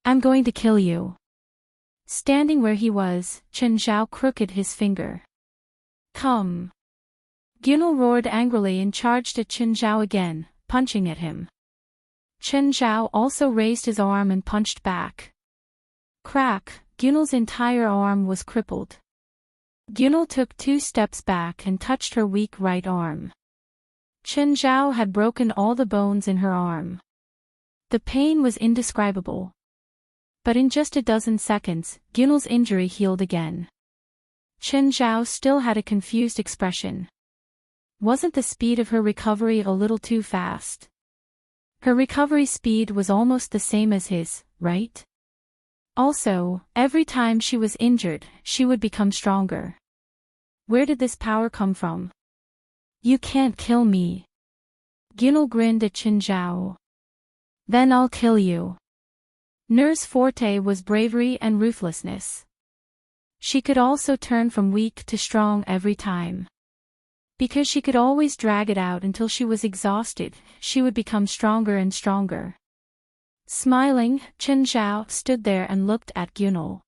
I'm going to kill you. Standing where he was, Chen Zhao crooked his finger. Come. Gunil roared angrily and charged at Chen Zhao again, punching at him. Chen Zhao also raised his arm and punched back. Crack, Gunil's entire arm was crippled. Gunil took 2 steps back and touched her weak right arm. Chen Zhao had broken all the bones in her arm. The pain was indescribable. But in just a dozen seconds, Gunil's injury healed again. Chen Zhao still had a confused expression. Wasn't the speed of her recovery a little too fast? Her recovery speed was almost the same as his, right? Also, every time she was injured, she would become stronger. Where did this power come from? You can't kill me. Gunil grinned at Chen Zhao. Then I'll kill you. Nur's forte was bravery and ruthlessness. She could also turn from weak to strong every time. Because she could always drag it out until she was exhausted, she would become stronger and stronger. Smiling, Chen Zhao stood there and looked at Gunil.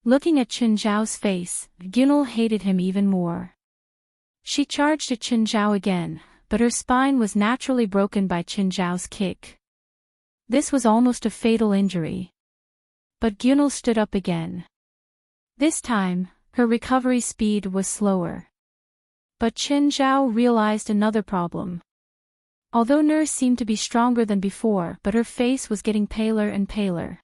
Looking at Chen Zhao's face, Gunil hated him even more. She charged at Chen Zhao again, but her spine was naturally broken by Chen Zhao's kick. This was almost a fatal injury. But Gunil stood up again. This time, her recovery speed was slower. But Chen Zhao realized another problem. Although Nurse seemed to be stronger than before, but her face was getting paler and paler.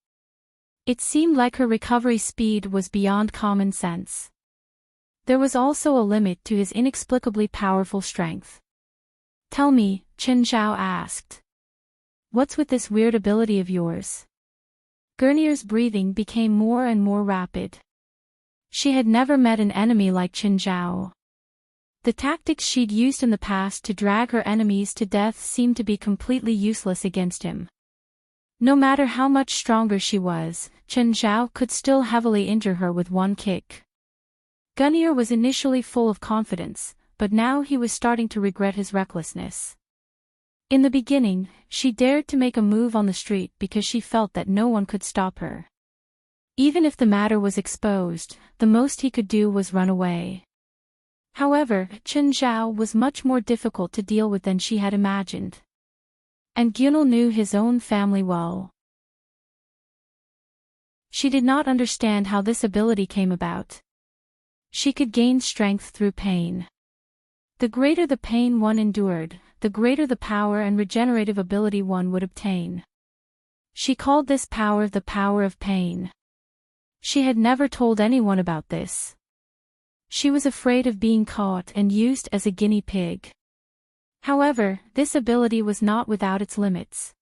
It seemed like her recovery speed was beyond common sense. There was also a limit to his inexplicably powerful strength. Tell me, Chen Zhao asked. What's with this weird ability of yours? Gurnier's breathing became more and more rapid. She had never met an enemy like Chen Zhao. The tactics she'd used in the past to drag her enemies to death seemed to be completely useless against him. No matter how much stronger she was, Chen Zhao could still heavily injure her with one kick. Gunnier was initially full of confidence, but now he was starting to regret his recklessness. In the beginning, she dared to make a move on the street because she felt that no one could stop her. Even if the matter was exposed, the most he could do was run away. However, Chen Zhao was much more difficult to deal with than she had imagined. And Gunil knew his own family well. She did not understand how this ability came about. She could gain strength through pain. The greater the pain one endured, the greater the power and regenerative ability one would obtain. She called this power the power of pain. She had never told anyone about this. She was afraid of being caught and used as a guinea pig. However, this ability was not without its limits.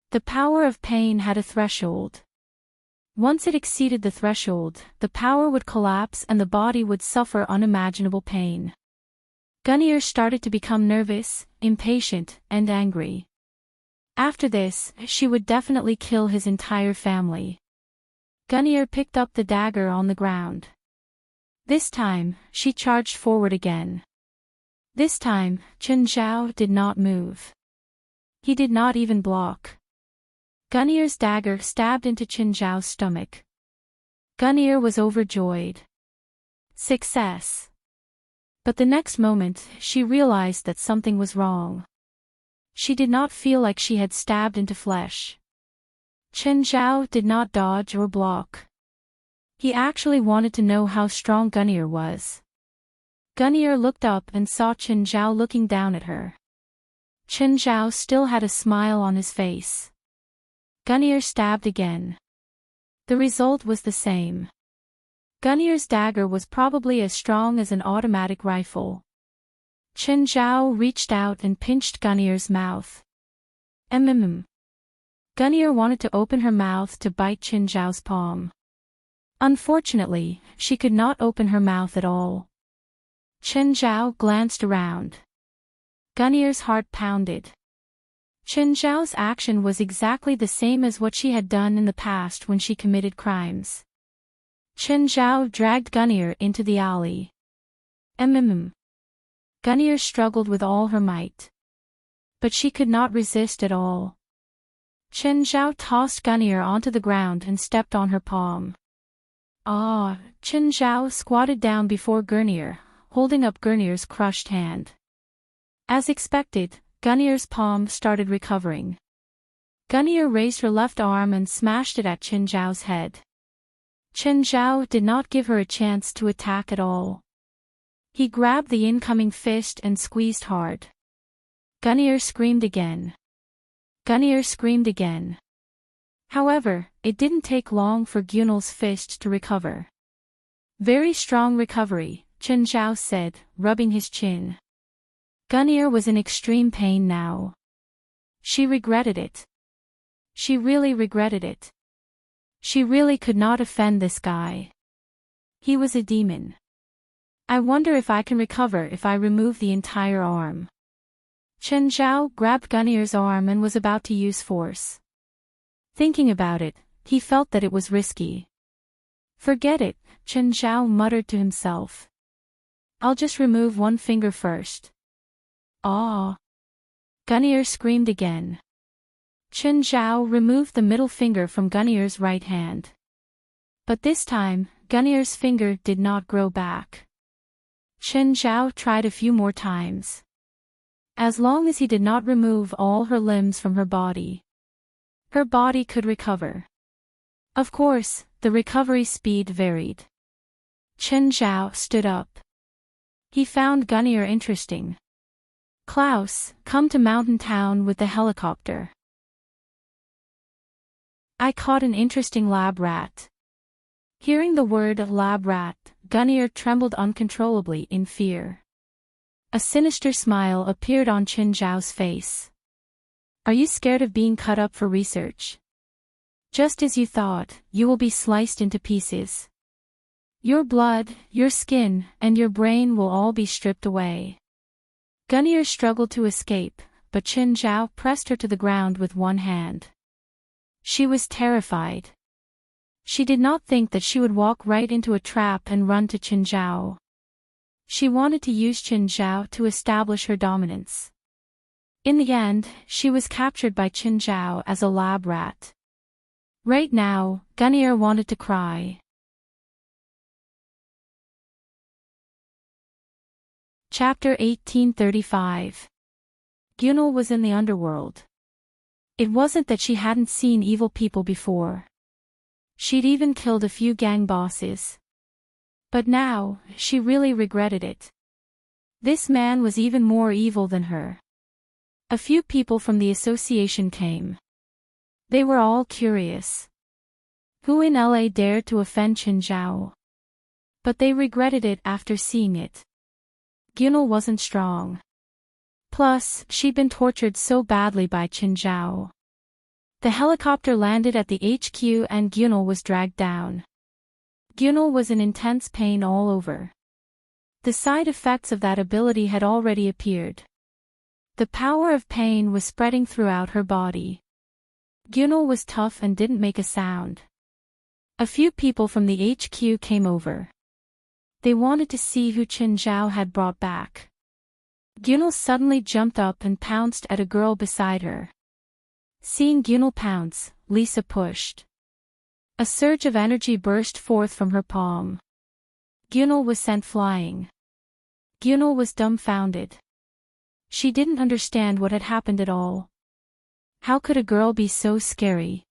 The power of pain had a threshold. Once it exceeded the threshold, the power would collapse and the body would suffer unimaginable pain. Gunnier started to become nervous, impatient, and angry. After this, she would definitely kill his entire family. Gunnier picked up the dagger on the ground. This time, she charged forward again. This time, Chen Zhao did not move. He did not even block. Gunnier's dagger stabbed into Chen Zhao's stomach. Gunnier was overjoyed. Success! But the next moment, she realized that something was wrong. She did not feel like she had stabbed into flesh. Chen Zhao did not dodge or block. He actually wanted to know how strong Gunnir was. Gunnir looked up and saw Chen Zhao looking down at her. Chen Zhao still had a smile on his face. Gunnir stabbed again. The result was the same. Gunnir's dagger was probably as strong as an automatic rifle. Chen Zhao reached out and pinched Gunnir's mouth. Gunnir wanted to open her mouth to bite Chen Zhao's palm. Unfortunately, she could not open her mouth at all. Chen Zhao glanced around. Gunnir's heart pounded. Chen Zhao's action was exactly the same as what she had done in the past when she committed crimes. Chen Zhao dragged Gunnir into the alley. Gunnir struggled with all her might. But she could not resist at all. Chen Zhao tossed Gunnir onto the ground and stepped on her palm. Chen Zhao squatted down before Gunnir, holding up Gunnir's crushed hand. As expected, Gunnir's palm started recovering. Gunnir raised her left arm and smashed it at Chen Zhao's head. Chen Zhao did not give her a chance to attack at all. He grabbed the incoming fist and squeezed hard. Gunnir screamed again. Gunnir screamed again. However, it didn't take long for Gunnir's fist to recover. Very strong recovery, Chen Zhao said, rubbing his chin. Gunnir was in extreme pain now. She regretted it. She really regretted it. She really could not offend this guy. He was a demon. I wonder if I can recover if I remove the entire arm. Chen Zhao grabbed Gunnir's arm and was about to use force. Thinking about it, he felt that it was risky. Forget it, Chen Zhao muttered to himself. I'll just remove one finger first. Gunnir screamed again. Chen Zhao removed the middle finger from Gunnir's right hand. But this time, Gunnir's finger did not grow back. Chen Zhao tried a few more times. As long as he did not remove all her limbs from her body could recover. Of course, the recovery speed varied. Chen Zhao stood up. He found Gunnir interesting. Klaus, come to Mountain Town with the helicopter. I caught an interesting lab rat. Hearing the word lab rat, Gunnir trembled uncontrollably in fear. A sinister smile appeared on Chen Zhao's face. Are you scared of being cut up for research? Just as you thought, you will be sliced into pieces. Your blood, your skin, and your brain will all be stripped away. Gunnir struggled to escape, but Chen Zhao pressed her to the ground with one hand. She was terrified. She did not think that she would walk right into a trap and run to Chen Zhao. She wanted to use Chen Zhao to establish her dominance. In the end, she was captured by Chen Zhao as a lab rat. Right now, Gunnir wanted to cry. Chapter 1835. Gunnir was in the underworld. It wasn't that she hadn't seen evil people before. She'd even killed a few gang bosses. But now, she really regretted it. This man was even more evil than her. A few people from the association came. They were all curious. Who in LA dared to offend Chen Zhao? But they regretted it after seeing it. Gunnir wasn't strong. Plus, she'd been tortured so badly by Chen Zhao. The helicopter landed at the HQ and Gunnir was dragged down. Gunnir was in intense pain all over. The side effects of that ability had already appeared. The power of pain was spreading throughout her body. Gunnir was tough and didn't make a sound. A few people from the HQ came over. They wanted to see who Chen Zhao had brought back. Gunnir suddenly jumped up and pounced at a girl beside her. Seeing Gunnir pounce, Lisa pushed. A surge of energy burst forth from her palm. Gunnir was sent flying. Gunnir was dumbfounded. She didn't understand what had happened at all. How could a girl be so scary?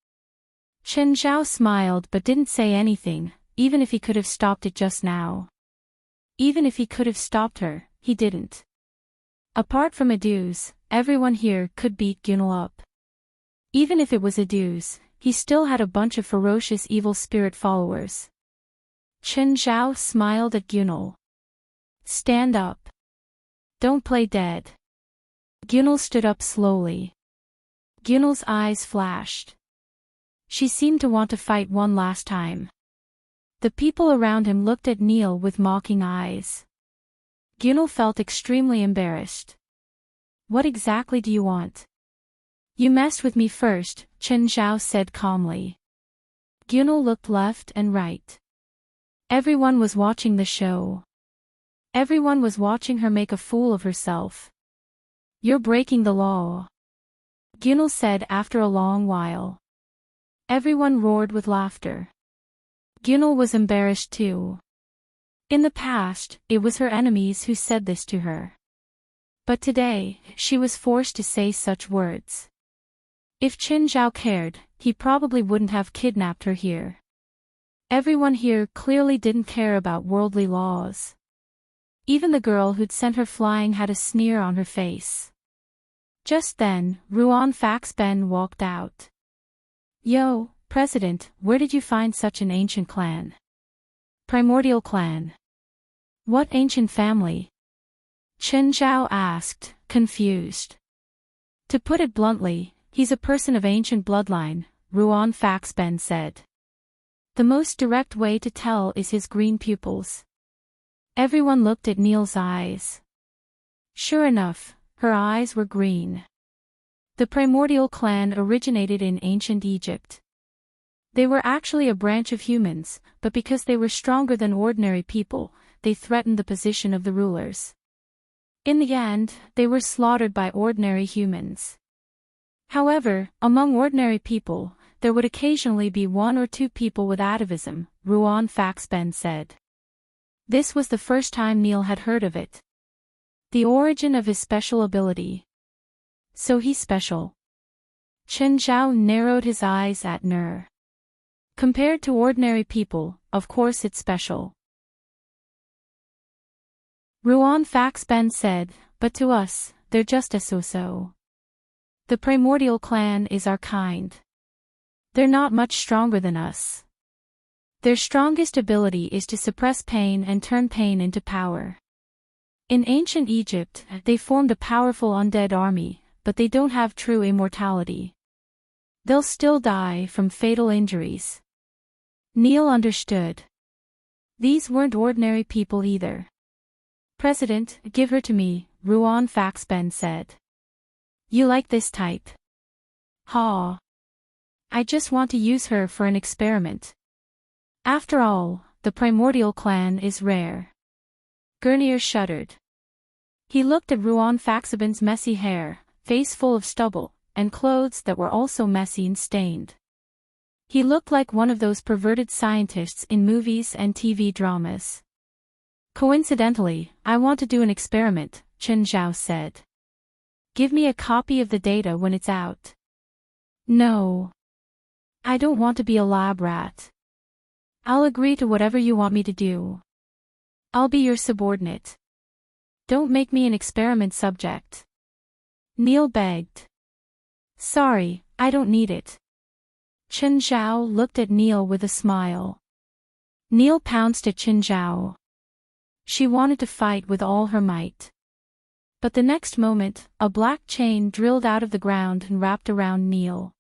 Chen Zhao smiled but didn't say anything, even if he could have stopped it just now. Even if he could have stopped her, he didn't. Apart from Aduz, everyone here could beat Gunal up. Even if it was Aduz, he still had a bunch of ferocious evil spirit followers. Chen Zhao smiled at Gunal. Stand up. Don't play dead. Gunal stood up slowly. Gunal's eyes flashed. She seemed to want to fight one last time. The people around him looked at Neil with mocking eyes. Gunal felt extremely embarrassed. What exactly do you want? You messed with me first, Chen Zhao said calmly. Gunal looked left and right. Everyone was watching the show. Everyone was watching her make a fool of herself. You're breaking the law, Gunal said after a long while. Everyone roared with laughter. Gunal was embarrassed too. In the past, it was her enemies who said this to her. But today, she was forced to say such words. If Chen Zhao cared, he probably wouldn't have kidnapped her here. Everyone here clearly didn't care about worldly laws. Even the girl who'd sent her flying had a sneer on her face. Just then, Ruan Faxben walked out. Yo, President, where did you find such an ancient clan? Primordial clan. What ancient family? Chen Zhao asked, confused. To put it bluntly, he's a person of ancient bloodline, Ruan Faxben said. The most direct way to tell is his green pupils. Everyone looked at Neil's eyes. Sure enough, her eyes were green. The primordial clan originated in ancient Egypt. They were actually a branch of humans, but because they were stronger than ordinary people, they threatened the position of the rulers. In the end, they were slaughtered by ordinary humans. However, among ordinary people, there would occasionally be one or two people with atavism, Ruan Faxben said. This was the first time Neil had heard of it. The origin of his special ability. So he's special. Chen Zhao narrowed his eyes at Nur. Compared to ordinary people, of course it's special. Ruan Faxben said, but to us, they're just a so-so. The primordial clan is our kind. They're not much stronger than us. Their strongest ability is to suppress pain and turn pain into power. In ancient Egypt, they formed a powerful undead army, but they don't have true immortality. They'll still die from fatal injuries. Neil understood. These weren't ordinary people either. President, give her to me, Ruan Faxben said. You like this type? Ha. I just want to use her for an experiment. After all, the primordial clan is rare. Gurnier shuddered. He looked at Ruan Faxben's messy hair, face full of stubble, and clothes that were also messy and stained. He looked like one of those perverted scientists in movies and TV dramas. Coincidentally, I want to do an experiment, Chen Zhao said. Give me a copy of the data when it's out. No. I don't want to be a lab rat. I'll agree to whatever you want me to do. I'll be your subordinate. Don't make me an experiment subject. Neil begged. Sorry, I don't need it. Chen Zhao looked at Neil with a smile. Neil pounced at Chen Zhao. She wanted to fight with all her might. But the next moment, a black chain drilled out of the ground and wrapped around Neil.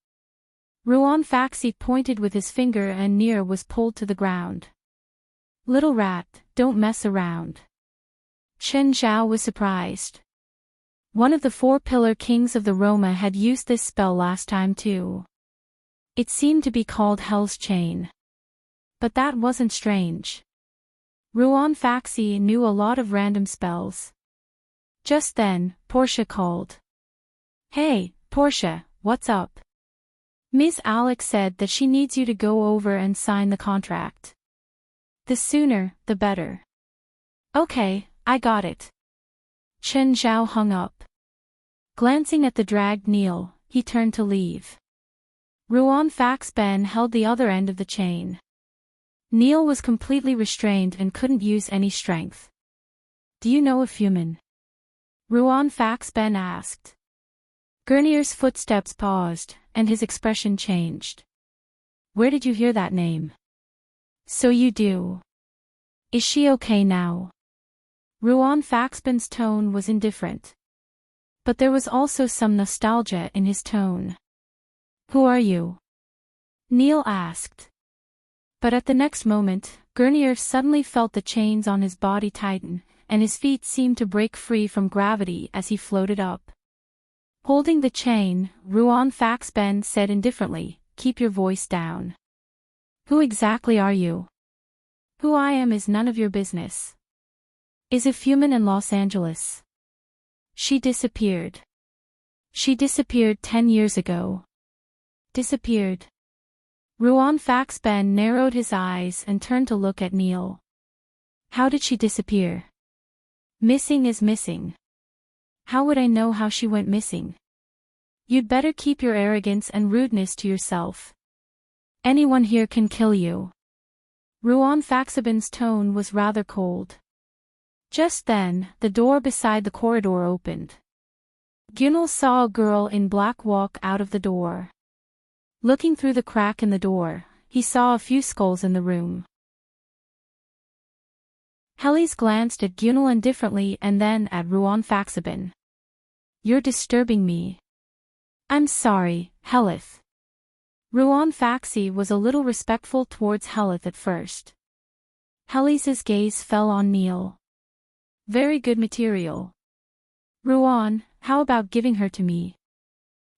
Ruan Faxi pointed with his finger and Near was pulled to the ground. Little rat, don't mess around. Chen Zhao was surprised. One of the 4 pillar kings of the Roma had used this spell last time too. It seemed to be called Hell's Chain. But that wasn't strange. Ruan Faxi knew a lot of random spells. Just then, Portia called. Hey, Portia, what's up? Ms. Alex said that she needs you to go over and sign the contract. The sooner, the better. Okay, I got it. Chen Zhao hung up. Glancing at the dragged Neil, he turned to leave. Ruan Faxben held the other end of the chain. Neil was completely restrained and couldn't use any strength. Do you know a human? Ruan Faxben asked. Gurnier's footsteps paused, and his expression changed. Where did you hear that name? So you do. Is she okay now? Ruan Faxben's tone was indifferent. But there was also some nostalgia in his tone. Who are you? Neil asked. But at the next moment, Gurnier suddenly felt the chains on his body tighten, and his feet seemed to break free from gravity as he floated up. Holding the chain, Ruan Faxben said indifferently, "Keep your voice down. Who exactly are you?" Who I am is none of your business. Is a human in Los Angeles. She disappeared. She disappeared 10 years ago. Disappeared. Ruan Faxben narrowed his eyes and turned to look at Neil. How did she disappear? Missing is missing. How would I know how she went missing? You'd better keep your arrogance and rudeness to yourself. Anyone here can kill you. Ruan Faxben's tone was rather cold. Just then, the door beside the corridor opened. Gunal saw a girl in black walk out of the door. Looking through the crack in the door, he saw a few skulls in the room. Hellis glanced at Gunal indifferently and then at Ruan Faxben. You're disturbing me. I'm sorry, Helith. Ruan Faxi was a little respectful towards Helith at first. Hellis's gaze fell on Neil. Very good material. Ruan, how about giving her to me?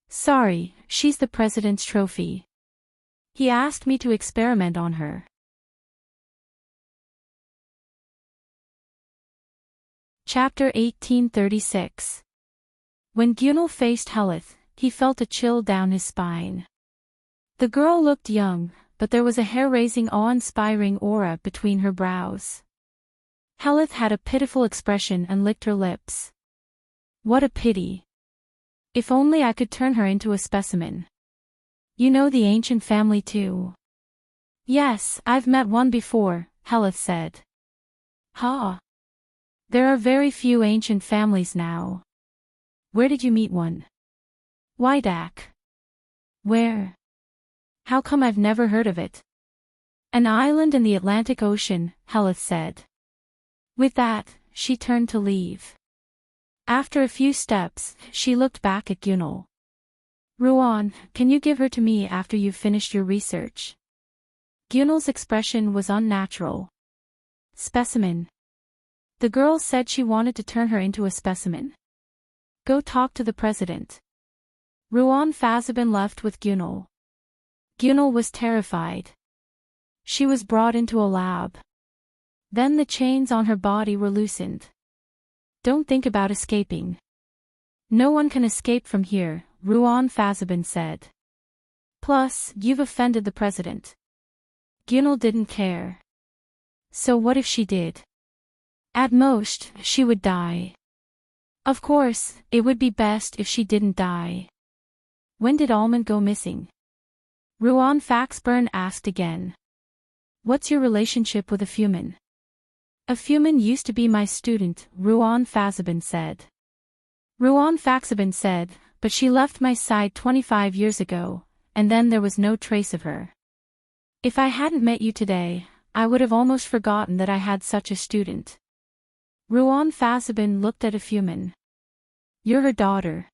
Sorry, she's the president's trophy. He asked me to experiment on her. Chapter 1836. When Gunal faced Helith, he felt a chill down his spine. The girl looked young, but there was a hair-raising awe-inspiring aura between her brows. Helith had a pitiful expression and licked her lips. What a pity. If only I could turn her into a specimen. You know the ancient family too? Yes, I've met one before, Helith said. Ha! There are very few ancient families now. Where did you meet one? Wydak. Where? How come I've never heard of it? An island in the Atlantic Ocean, Helith said. With that, she turned to leave. After a few steps, she looked back at Gunal. Ruan, can you give her to me after you've finished your research? Gunal's expression was unnatural. Specimen. The girl said she wanted to turn her into a specimen. Go talk to the president. Ruan Faxben left with Gunal. Gunal was terrified. She was brought into a lab. Then the chains on her body were loosened. Don't think about escaping. No one can escape from here, Ruan Faxben said. Plus, you've offended the president. Gunal didn't care. So what if she did? At most, she would die. Of course, it would be best if she didn't die. When did Almond go missing? Ruan Faxben asked again. What's your relationship with a human? A human used to be my student, Ruan Faxben said. Ruan Faxben said, but she left my side 25 years ago, and then there was no trace of her. If I hadn't met you today, I would have almost forgotten that I had such a student. Ruan Faxben looked at a human. You're her daughter.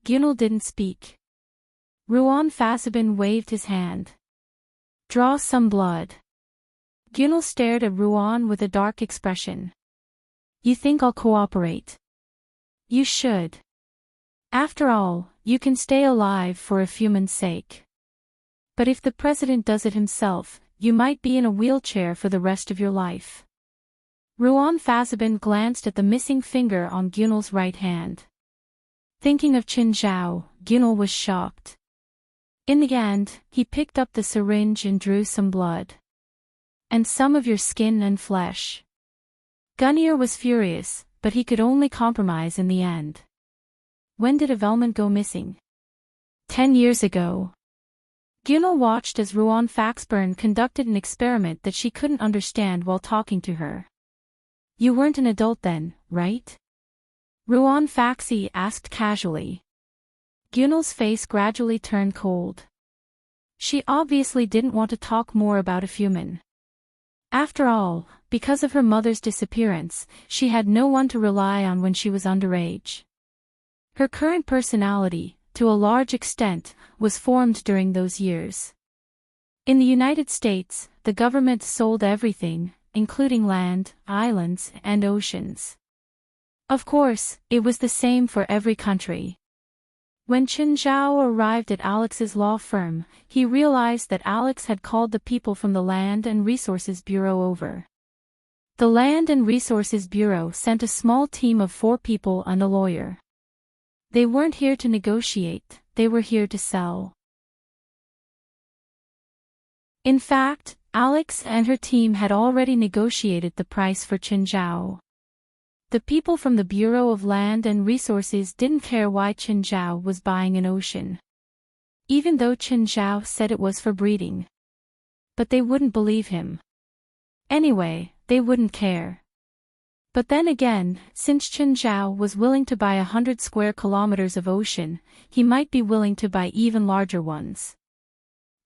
Gunal didn't speak. Ruan Faxben waved his hand. Draw some blood. Gunal stared at Ruan with a dark expression. You think I'll cooperate? You should. After all, you can stay alive for a human's sake. But if the president does it himself, you might be in a wheelchair for the rest of your life. Ruan Faxben glanced at the missing finger on Gunal's right hand. Thinking of Qin Zhao, Gunal was shocked. In the end, he picked up the syringe and drew some blood. And some of your skin and flesh. Gunnier was furious, but he could only compromise in the end. When did Evelman go missing? 10 years ago. Gunal watched as Ruan Faxburn conducted an experiment that she couldn't understand while talking to her. You weren't an adult then, right? Ruan Faxi asked casually. Gunal's face gradually turned cold. She obviously didn't want to talk more about a human. After all, because of her mother's disappearance, she had no one to rely on when she was underage. Her current personality, to a large extent, was formed during those years. In the United States, the government sold everything, including land, islands, and oceans. Of course, it was the same for every country. When Chen Zhao arrived at Alex's law firm, he realized that Alex had called the people from the Land and Resources Bureau over. The Land and Resources Bureau sent a small team of 4 people and a lawyer. They weren't here to negotiate, they were here to sell. In fact, Alex and her team had already negotiated the price for Chen Zhao. The people from the Bureau of Land and Resources didn't care why Chen Zhao was buying an ocean. Even though Chen Zhao said it was for breeding. But they wouldn't believe him. Anyway, they wouldn't care. But then again, since Chen Zhao was willing to buy 100 square kilometers of ocean, he might be willing to buy even larger ones.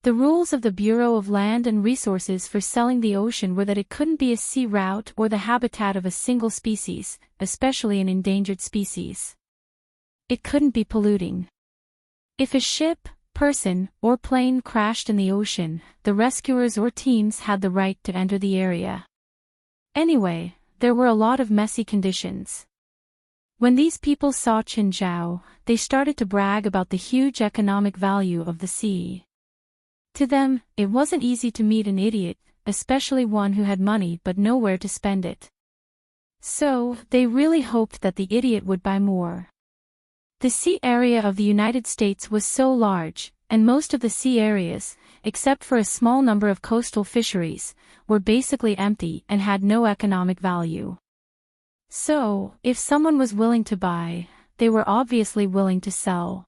The rules of the Bureau of Land and Resources for selling the ocean were that it couldn't be a sea route or the habitat of a single species, especially an endangered species. It couldn't be polluting. If a ship, person, or plane crashed in the ocean, the rescuers or teams had the right to enter the area. Anyway, there were a lot of messy conditions. When these people saw Chen Zhao, they started to brag about the huge economic value of the sea. To them, it wasn't easy to meet an idiot, especially one who had money but nowhere to spend it. So, they really hoped that the idiot would buy more. The sea area of the United States was so large, and most of the sea areas, except for a small number of coastal fisheries, were basically empty and had no economic value. So, if someone was willing to buy, they were obviously willing to sell.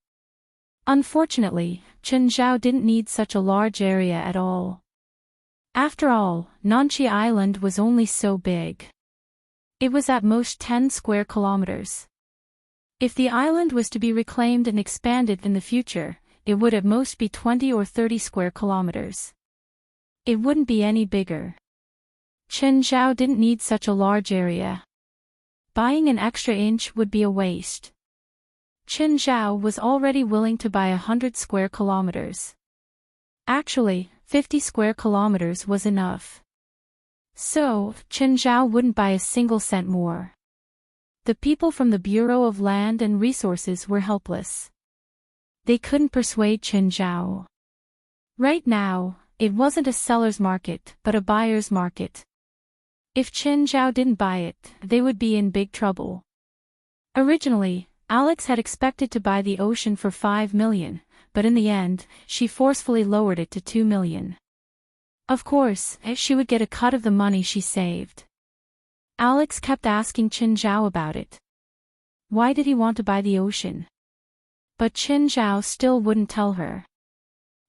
Unfortunately, Chen Zhao didn't need such a large area at all. After all, Nanchi Island was only so big. It was at most 10 square kilometers. If the island was to be reclaimed and expanded in the future, it would at most be 20 or 30 square kilometers. It wouldn't be any bigger. Chen Zhao didn't need such a large area. Buying an extra inch would be a waste. Chen Zhao was already willing to buy 100 square kilometers. Actually, 50 square kilometers was enough. So, Chen Zhao wouldn't buy a single cent more. The people from the Bureau of Land and Resources were helpless. They couldn't persuade Chen Zhao. Right now, it wasn't a seller's market but a buyer's market. If Chen Zhao didn't buy it, they would be in big trouble. Originally, Alex had expected to buy the ocean for 5 million, but in the end, she forcefully lowered it to 2 million. Of course, she would get a cut of the money she saved. Alex kept asking Chen Zhao about it. Why did he want to buy the ocean? But Chen Zhao still wouldn't tell her.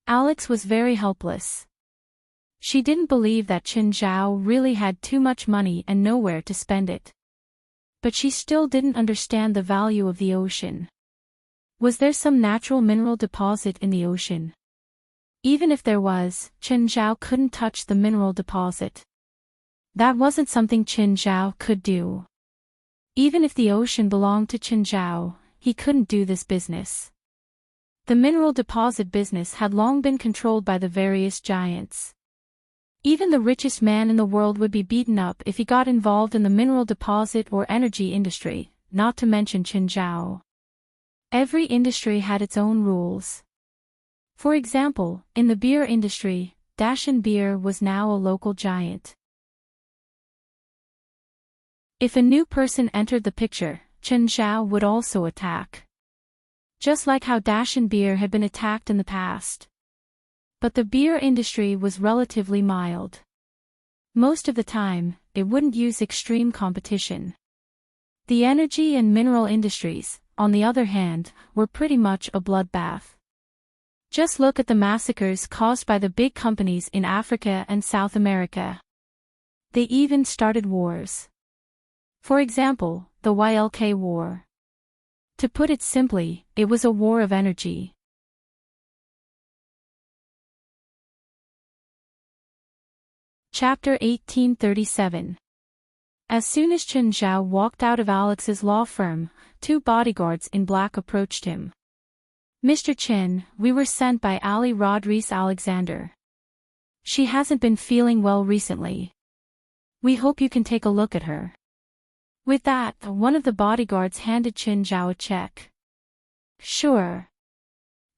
Alex was very helpless. She didn't believe that Chen Zhao really had too much money and nowhere to spend it. But she still didn't understand the value of the ocean. Was there some natural mineral deposit in the ocean? Even if there was, Chen Zhao couldn't touch the mineral deposit. That wasn't something Chen Zhao could do. Even if the ocean belonged to Chen Zhao, he couldn't do this business. The mineral deposit business had long been controlled by the various giants. Even the richest man in the world would be beaten up if he got involved in the mineral deposit or energy industry, not to mention Chen Zhao. Every industry had its own rules. For example, in the beer industry, Dashan Beer was now a local giant. If a new person entered the picture, Chen Zhao would also attack. Just like how Dashan Beer had been attacked in the past. But the beer industry was relatively mild. Most of the time, it wouldn't use extreme competition. The energy and mineral industries, on the other hand, were pretty much a bloodbath. Just look at the massacres caused by the big companies in Africa and South America. They even started wars. For example, the YLK War. To put it simply, it was a war of energy. Chapter 1837. As soon as Chen Zhao walked out of Alex's law firm, 2 bodyguards in black approached him. Mr. Chen, we were sent by Ali Rodriguez Alexander. She hasn't been feeling well recently. We hope you can take a look at her. With that, one of the bodyguards handed Chen Zhao a check. Sure.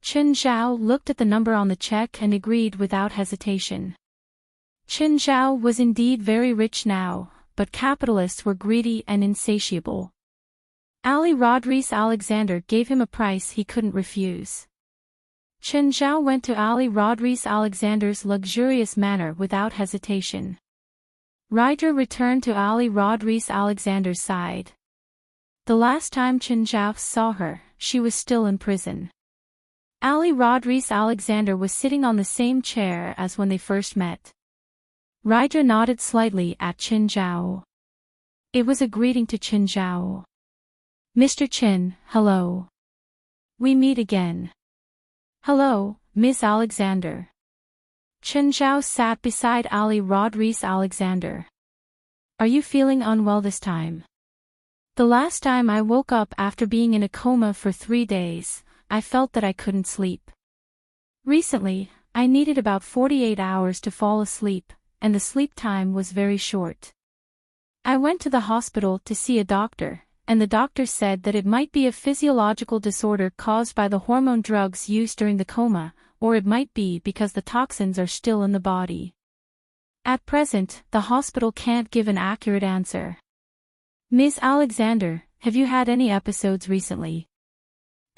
Chen Zhao looked at the number on the check and agreed without hesitation. Chen Zhao was indeed very rich now, but capitalists were greedy and insatiable. Ali Rodriguez Alexander gave him a price he couldn't refuse. Chen Zhao went to Ali Rodriguez Alexander's luxurious manor without hesitation. Ryder returned to Ali Rodriguez Alexander's side. The last time Chen Zhao saw her, she was still in prison. Ali Rodriguez Alexander was sitting on the same chair as when they first met. Ryder nodded slightly at Chen Zhao. It was a greeting to Chen Zhao. Mr. Chen, hello. We meet again. Hello, Miss Alexander. Chen Zhao sat beside Ali Rodriguez Alexander. Are you feeling unwell this time? The last time I woke up after being in a coma for 3 days, I felt that I couldn't sleep. Recently, I needed about 48 hours to fall asleep, and the sleep time was very short. I went to the hospital to see a doctor, and the doctor said that it might be a physiological disorder caused by the hormone drugs used during the coma, or it might be because the toxins are still in the body. At present, the hospital can't give an accurate answer. Ms. Alexander, have you had any episodes recently?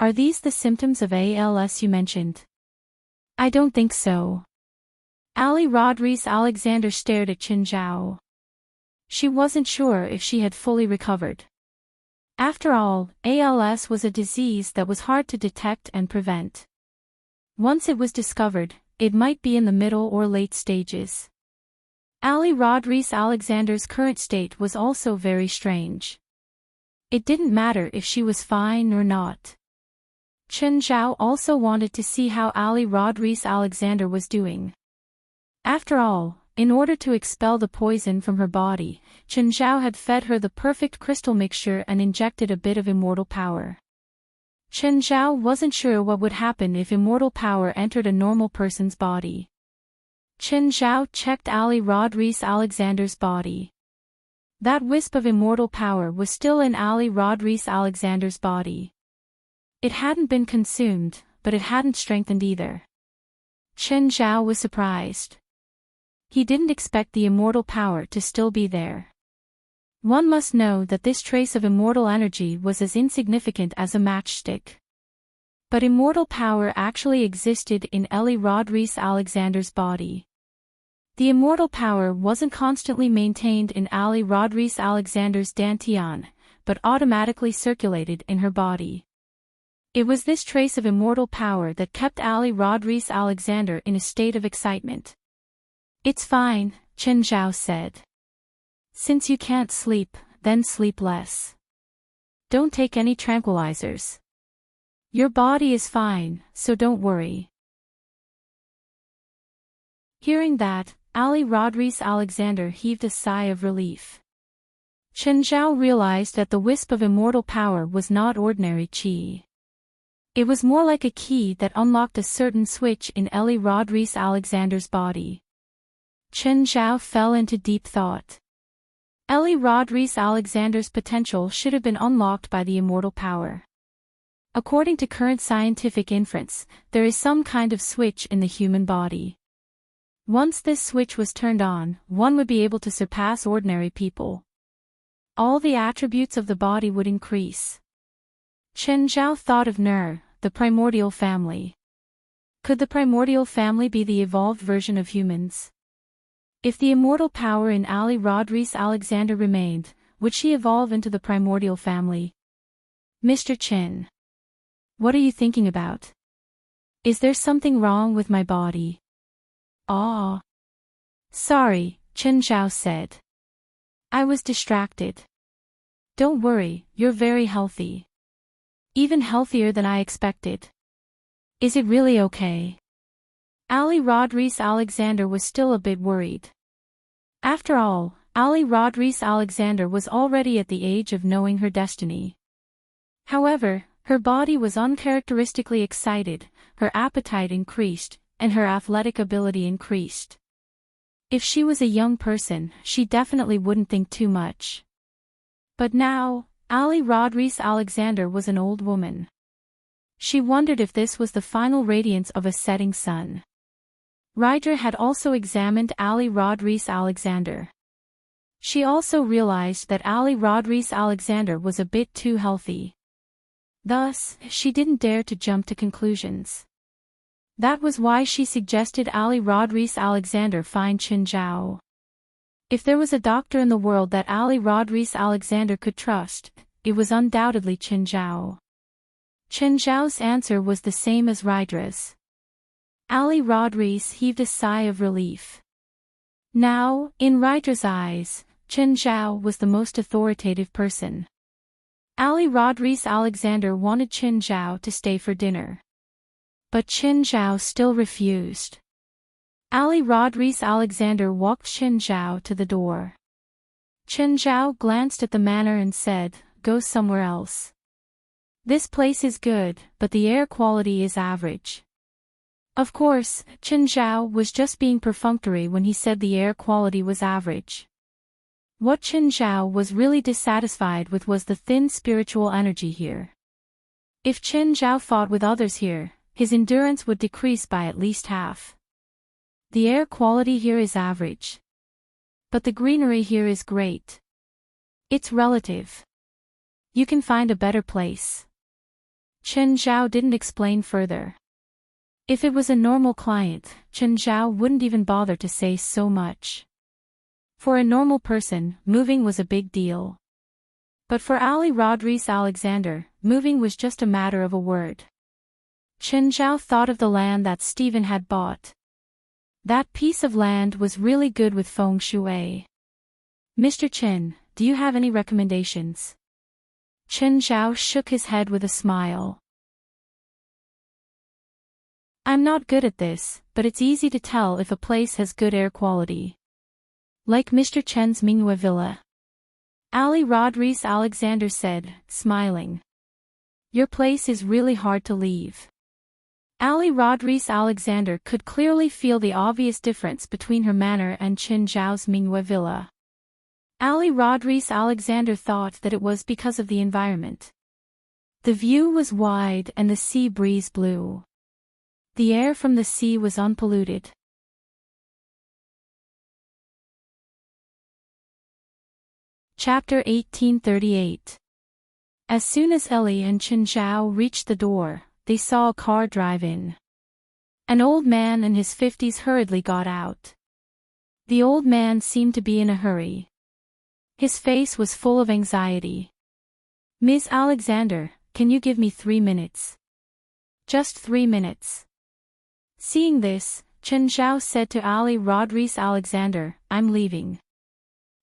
Are these the symptoms of ALS you mentioned? I don't think so. Ali Rodriguez Alexander stared at Chen Zhao. She wasn't sure if she had fully recovered. After all, ALS was a disease that was hard to detect and prevent. Once it was discovered, it might be in the middle or late stages. Ali Rodriguez Alexander's current state was also very strange. It didn't matter if she was fine or not. Chen Zhao also wanted to see how Ali Rodriguez Alexander was doing. After all, in order to expel the poison from her body, Chen Zhao had fed her the perfect crystal mixture and injected a bit of immortal power. Chen Zhao wasn't sure what would happen if immortal power entered a normal person's body. Chen Zhao checked Ali Rodriguez Alexander's body. That wisp of immortal power was still in Ali Rodriguez Alexander's body. It hadn't been consumed, but it hadn't strengthened either. Chen Zhao was surprised. He didn't expect the immortal power to still be there. One must know that this trace of immortal energy was as insignificant as a matchstick. But immortal power actually existed in Ali Rodriguez Alexander's body. The immortal power wasn't constantly maintained in Ali Rodriguez Alexander's dantian, but automatically circulated in her body. It was this trace of immortal power that kept Ali Rodriguez Alexander in a state of excitement. It's fine, Chen Zhao said. Since you can't sleep, then sleep less. Don't take any tranquilizers. Your body is fine, so don't worry. Hearing that, Ali Rodriguez Alexander heaved a sigh of relief. Chen Zhao realized that the wisp of immortal power was not ordinary qi. It was more like a key that unlocked a certain switch in Ali Rodriguez Alexander's body. Chen Zhao fell into deep thought. Ali Rodriguez Alexander's potential should have been unlocked by the immortal power. According to current scientific inference, there is some kind of switch in the human body. Once this switch was turned on, one would be able to surpass ordinary people. All the attributes of the body would increase. Chen Zhao thought of Ner, the primordial family. Could the primordial family be the evolved version of humans? If the immortal power in Ali Rodriguez Alexander remained, would she evolve into the primordial family? Mr. Chen. What are you thinking about? Is there something wrong with my body? Ah. Sorry, Chen Zhao said. I was distracted. Don't worry, you're very healthy. Even healthier than I expected. Is it really okay? Ali Rodriguez Alexander was still a bit worried. After all, Ali Rodriguez Alexander was already at the age of knowing her destiny. However, her body was uncharacteristically excited, her appetite increased, and her athletic ability increased. If she was a young person, she definitely wouldn't think too much. But now, Ali Rodriguez Alexander was an old woman. She wondered if this was the final radiance of a setting sun. Rydra had also examined Ali Rodriguez Alexander. She also realized that Ali Rodriguez Alexander was a bit too healthy. Thus, she didn't dare to jump to conclusions. That was why she suggested Ali Rodriguez Alexander find Chen Zhao. If there was a doctor in the world that Ali Rodriguez Alexander could trust, it was undoubtedly Chen Zhao. Chen Zhao's answer was the same as Rydra's. Ali Rodriguez heaved a sigh of relief. Now, in Rydra's eyes, Chen Zhao was the most authoritative person. Ali Rodriguez Alexander wanted Chen Zhao to stay for dinner. But Chen Zhao still refused. Ali Rodriguez Alexander walked Chen Zhao to the door. Chen Zhao glanced at the manor and said, "Go somewhere else. This place is good, but the air quality is average." Of course, Chen Zhao was just being perfunctory when he said the air quality was average. What Chen Zhao was really dissatisfied with was the thin spiritual energy here. If Chen Zhao fought with others here, his endurance would decrease by at least half. The air quality here is average. But the greenery here is great. It's relative. You can find a better place. Chen Zhao didn't explain further. If it was a normal client, Chen Zhao wouldn't even bother to say so much. For a normal person, moving was a big deal. But for Ali Rodriguez Alexander, moving was just a matter of a word. Chen Zhao thought of the land that Stephen had bought. That piece of land was really good with feng shui. Mr. Chen, do you have any recommendations? Chen Zhao shook his head with a smile. I'm not good at this, but it's easy to tell if a place has good air quality. Like Mr. Chen's Mingyue Villa. Ali Rodriguez Alexander said, smiling. Your place is really hard to leave. Ali Rodriguez Alexander could clearly feel the obvious difference between her manor and Chen Zhao's Mingyue Villa. Ali Rodriguez Alexander thought that it was because of the environment. The view was wide and the sea breeze blew. The air from the sea was unpolluted. Chapter 1838. As soon as Ellie and Chen Zhao reached the door, they saw a car drive in. An old man in his 50s hurriedly got out. The old man seemed to be in a hurry. His face was full of anxiety. Ms. Alexander, can you give me 3 minutes? Just 3 minutes. Seeing this, Chen Zhao said to Ali Rodriguez Alexander, I'm leaving.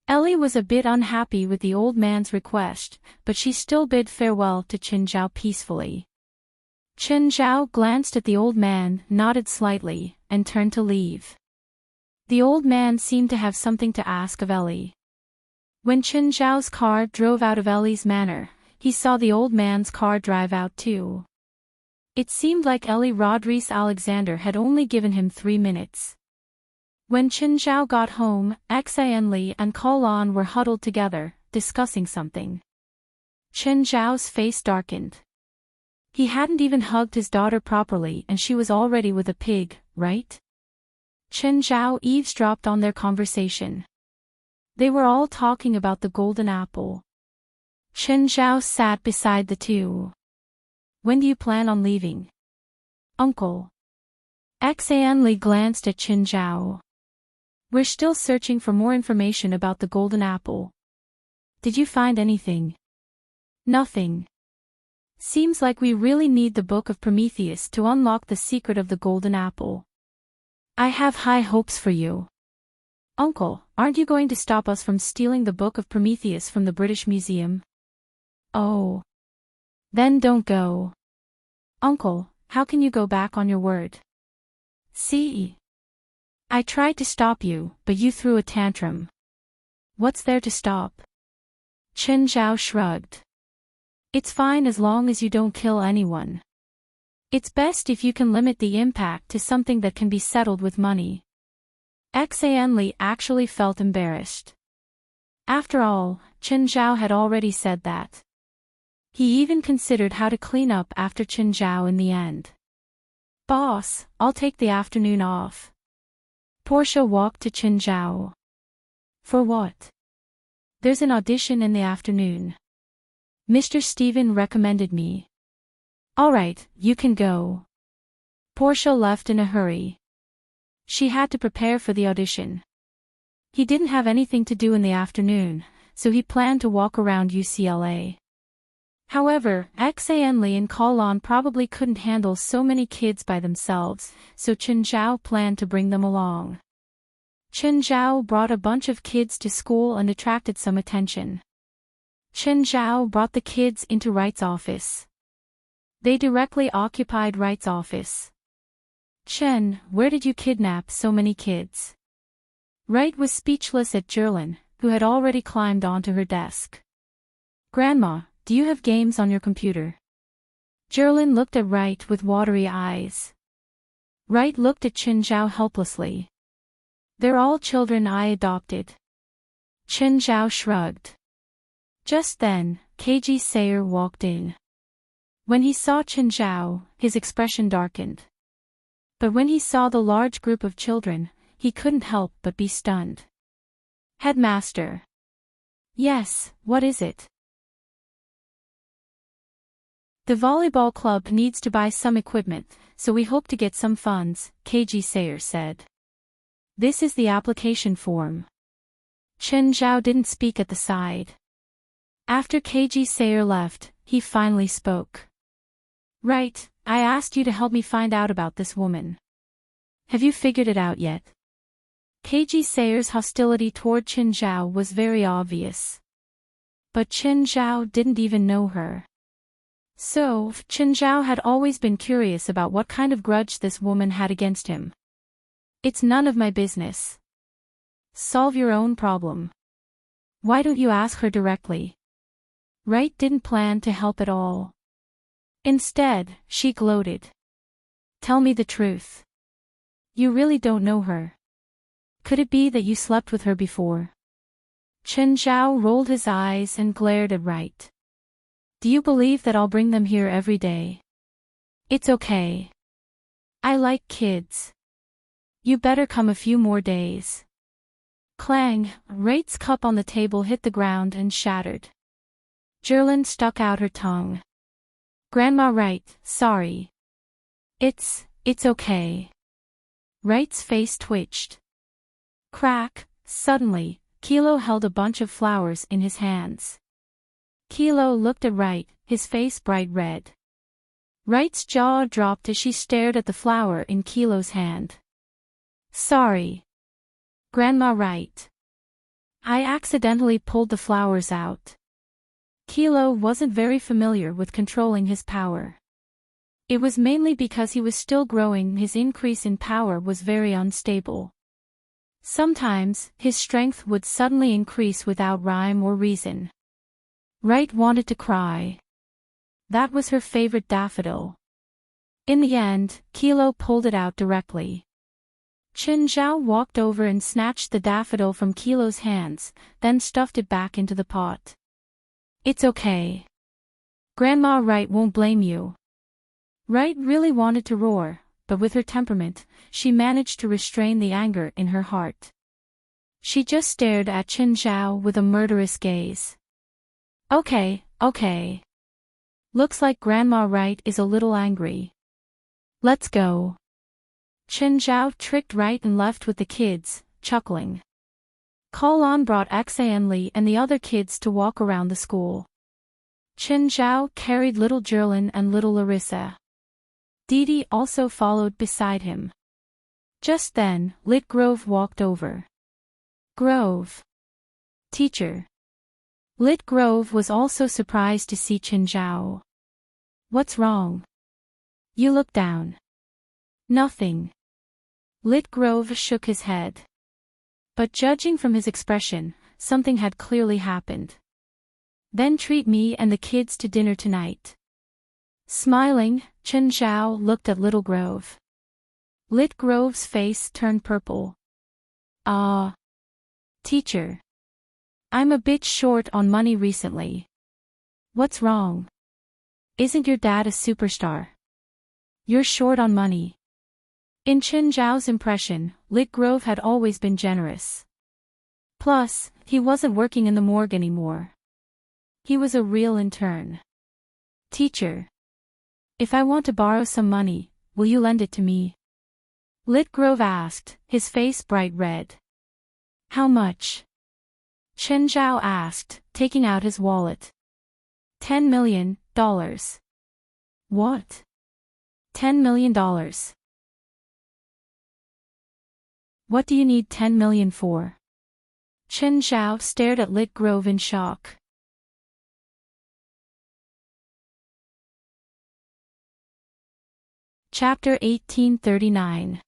Ellie was a bit unhappy with the old man's request, but she still bid farewell to Chen Zhao peacefully. Chen Zhao glanced at the old man, nodded slightly, and turned to leave. The old man seemed to have something to ask of Ellie. When Chen Zhao's car drove out of Ellie's manor, he saw the old man's car drive out too. It seemed like Ali Rodriguez Alexander had only given him 3 minutes. When Chen Zhao got home, Xianli and Lan were huddled together, discussing something. Chen Zhao's face darkened. He hadn't even hugged his daughter properly and she was already with a pig, right? Chen Zhao eavesdropped on their conversation. They were all talking about the golden apple. Chen Zhao sat beside the two. When do you plan on leaving? Uncle. Xianli glanced at Chen Zhao. We're still searching for more information about the golden apple. Did you find anything? Nothing. Seems like we really need the Book of Prometheus to unlock the secret of the golden apple. I have high hopes for you. Uncle, aren't you going to stop us from stealing the Book of Prometheus from the British Museum? Oh. Then don't go. Uncle, how can you go back on your word? See? I tried to stop you, but you threw a tantrum. What's there to stop? Chen Zhao shrugged. It's fine as long as you don't kill anyone. It's best if you can limit the impact to something that can be settled with money. Xan Li actually felt embarrassed. After all, Chen Zhao had already said that. He even considered how to clean up after Chen Zhao in the end. Boss, I'll take the afternoon off. Portia walked to Chen Zhao. For what? There's an audition in the afternoon. Mr. Stephen recommended me. Alright, you can go. Portia left in a hurry. She had to prepare for the audition. He didn't have anything to do in the afternoon, so he planned to walk around UCLA. However, Xan Li and Kalon probably couldn't handle so many kids by themselves, so Chen Zhao planned to bring them along. Chen Zhao brought a bunch of kids to school and attracted some attention. Chen Zhao brought the kids into Wright's office. They directly occupied Wright's office. Chen, where did you kidnap so many kids? Wright was speechless at Jerlin, who had already climbed onto her desk. Grandma, do you have games on your computer? Jerlin looked at Wright with watery eyes. Wright looked at Chen Zhao helplessly. They're all children I adopted. Chen Zhao shrugged. Just then, KG Sayer walked in. When he saw Chen Zhao, his expression darkened. But when he saw the large group of children, he couldn't help but be stunned. Headmaster. Yes, what is it? The volleyball club needs to buy some equipment, so we hope to get some funds, KG Sayer said. This is the application form. Chen Zhao didn't speak at the side. After KG Sayer left, he finally spoke. Right, I asked you to help me find out about this woman. Have you figured it out yet? KG Sayer's hostility toward Chen Zhao was very obvious. But Chen Zhao didn't even know her. So, Chen Zhao had always been curious about what kind of grudge this woman had against him. It's none of my business. Solve your own problem. Why don't you ask her directly? Wright didn't plan to help at all. Instead, she gloated. Tell me the truth. You really don't know her. Could it be that you slept with her before? Chen Zhao rolled his eyes and glared at Wright. Do you believe that I'll bring them here every day? It's okay. I like kids. You better come a few more days. Clang, Wright's cup on the table hit the ground and shattered. Jerlin stuck out her tongue. Grandma Wright, sorry. It's okay. Wright's face twitched. Crack, suddenly, Kilo held a bunch of flowers in his hands. Kilo looked at Wright, his face bright red. Wright's jaw dropped as she stared at the flower in Kilo's hand. Sorry. Grandma Wright. I accidentally pulled the flowers out. Kilo wasn't very familiar with controlling his power. It was mainly because he was still growing. His increase in power was very unstable. Sometimes, his strength would suddenly increase without rhyme or reason. Wright wanted to cry. That was her favorite daffodil. In the end, Kilo pulled it out directly. Chen Zhao walked over and snatched the daffodil from Kilo's hands, then stuffed it back into the pot. It's okay. Grandma Wright won't blame you. Wright really wanted to roar, but with her temperament, she managed to restrain the anger in her heart. She just stared at Chen Zhao with a murderous gaze. Okay. Looks like Grandma Wright is a little angry. Let's go. Chen Zhao tricked Wright and left with the kids, chuckling. Kalon brought Xan Li and the other kids to walk around the school. Chen Zhao carried little Jerlin and little Larissa. Dee Dee also followed beside him. Just then, Lit Grove walked over. Grove. Teacher. Lit Grove was also surprised to see Chen Zhao. What's wrong? You look down. Nothing. Lit Grove shook his head. But judging from his expression, something had clearly happened. Then treat me and the kids to dinner tonight. Smiling, Chen Zhao looked at Little Grove. Lit Grove's face turned purple. Teacher. I'm a bit short on money recently. What's wrong? Isn't your dad a superstar? You're short on money. In Chen Zhao's impression, Lit Grove had always been generous. Plus, he wasn't working in the morgue anymore. He was a real intern. Teacher. If I want to borrow some money, will you lend it to me? Lit Grove asked, his face bright red. How much? Chen Zhao asked, taking out his wallet. $10 million. What? $10 million. What do you need $10 million for? Chen Zhao stared at Lit Grove in shock. Chapter 1839.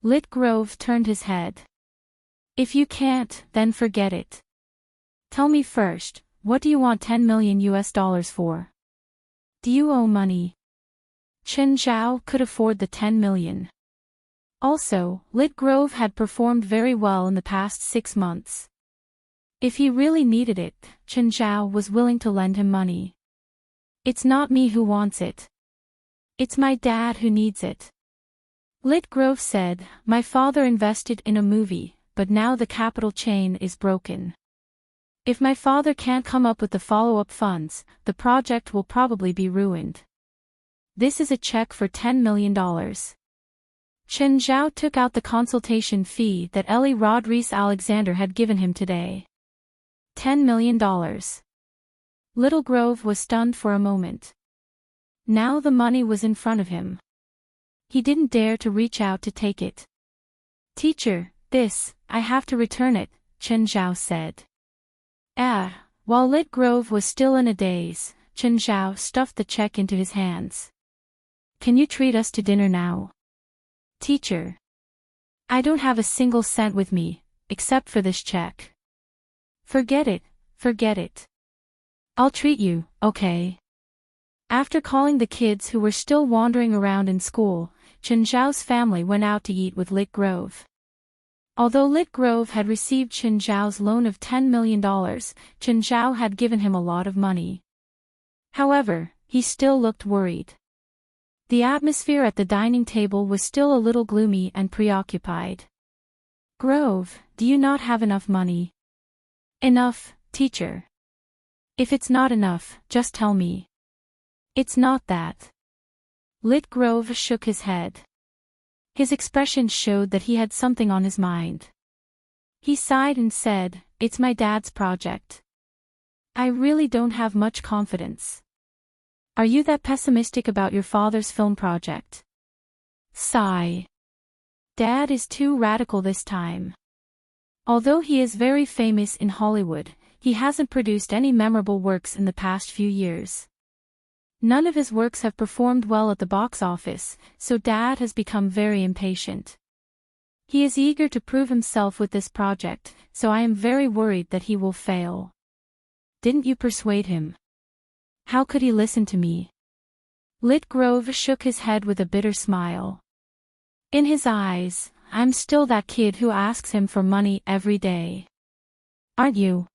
Lit Grove turned his head. If you can't, then forget it. Tell me first, what do you want $10 million for? Do you owe money? Chen Zhao could afford the $10 million. Also, Lit Grove had performed very well in the past 6 months. If he really needed it, Chen Zhao was willing to lend him money. It's not me who wants it. It's my dad who needs it. Lit Grove said, my father invested in a movie, but now the capital chain is broken. If my father can't come up with the follow-up funds, the project will probably be ruined. This is a check for $10 million. Chen Zhao took out the consultation fee that Ellie Rodriguez Alexander had given him today. $10 million. Little Grove was stunned for a moment. Now the money was in front of him. He didn't dare to reach out to take it. Teacher, I have to return it, Chen Zhao said. While Lit Grove was still in a daze, Chen Zhao stuffed the check into his hands. Can you treat us to dinner now? Teacher. I don't have a single cent with me, except for this check. Forget it. I'll treat you, okay? After calling the kids who were still wandering around in school, Chen Zhao's family went out to eat with Lit Grove. Although Lit Grove had received Chen Zhao's loan of $10 million, Chen Zhao had given him a lot of money. However, he still looked worried. The atmosphere at the dining table was still a little gloomy and preoccupied. Grove, do you not have enough money? Enough, teacher. If it's not enough, just tell me. It's not that. Lit Grove shook his head. His expression showed that he had something on his mind. He sighed and said, it's my dad's project. I really don't have much confidence. Are you that pessimistic about your father's film project? Sigh. Dad is too radical this time. Although he is very famous in Hollywood, he hasn't produced any memorable works in the past few years. None of his works have performed well at the box office, so Dad has become very impatient. He is eager to prove himself with this project, so I am very worried that he will fail. Didn't you persuade him? How could he listen to me? Lit Grove shook his head with a bitter smile. In his eyes, I'm still that kid who asks him for money every day. Aren't you?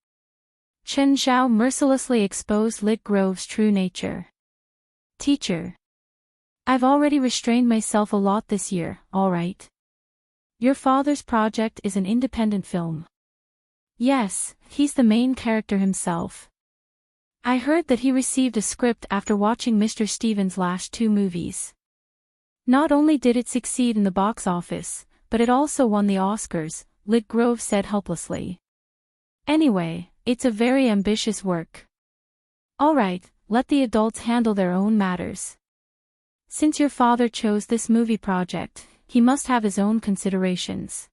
Chen Zhao mercilessly exposed Lit Grove's true nature. Teacher. I've already restrained myself a lot this year, alright? Your father's project is an independent film. Yes, he's the main character himself. I heard that he received a script after watching Mr. Stevens' last 2 movies. Not only did it succeed in the box office, but it also won the Oscars, Lit Grove said helplessly. Anyway, it's a very ambitious work. Alright, let the adults handle their own matters. Since your father chose this movie project, he must have his own considerations.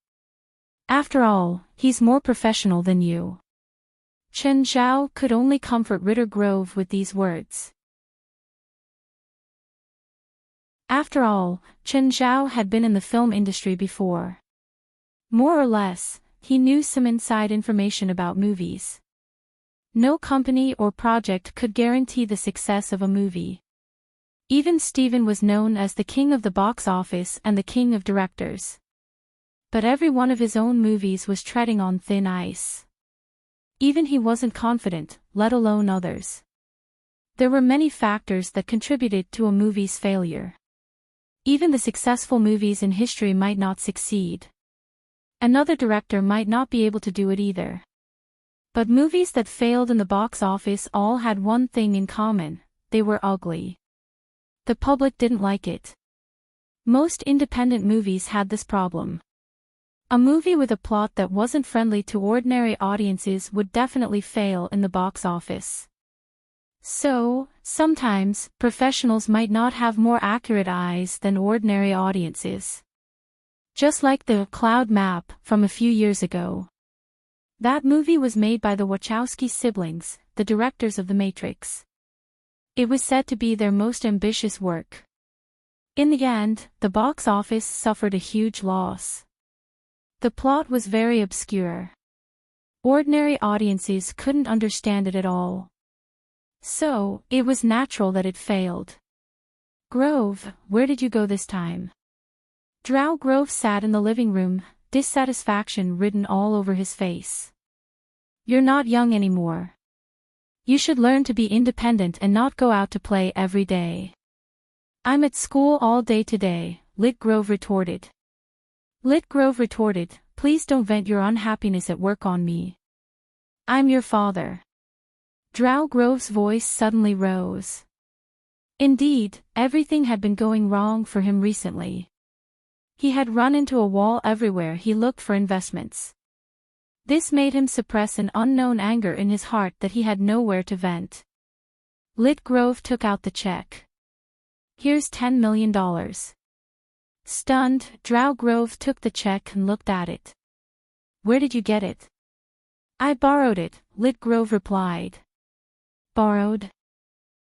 After all, he's more professional than you. Chen Zhao could only comfort Ritter Grove with these words. After all, Chen Zhao had been in the film industry before. More or less, he knew some inside information about movies. No company or project could guarantee the success of a movie. Even Steven was known as the king of the box office and the king of directors. But every one of his own movies was treading on thin ice. Even he wasn't confident, let alone others. There were many factors that contributed to a movie's failure. Even the successful movies in history might not succeed. Another director might not be able to do it either. But movies that failed in the box office all had one thing in common: they were ugly. The public didn't like it. Most independent movies had this problem. A movie with a plot that wasn't friendly to ordinary audiences would definitely fail in the box office. So, sometimes, professionals might not have more accurate eyes than ordinary audiences. Just like the Cloud Map from a few years ago. That movie was made by the Wachowski siblings, the directors of The Matrix. It was said to be their most ambitious work. In the end, the box office suffered a huge loss. The plot was very obscure. Ordinary audiences couldn't understand it at all. So, it was natural that it failed. Grove, where did you go this time? Drow Grove sat in the living room, dissatisfaction written all over his face. You're not young anymore. You should learn to be independent and not go out to play every day. I'm at school all day today, Lit Grove retorted. Lit Grove retorted, please don't vent your unhappiness at work on me. I'm your father. Drow Grove's voice suddenly rose. Indeed, everything had been going wrong for him recently. He had run into a wall everywhere he looked for investments. This made him suppress an unknown anger in his heart that he had nowhere to vent. Lit Grove took out the check. Here's $10 million. Stunned, Drow Grove took the check and looked at it. Where did you get it? I borrowed it, Lit Grove replied. Borrowed?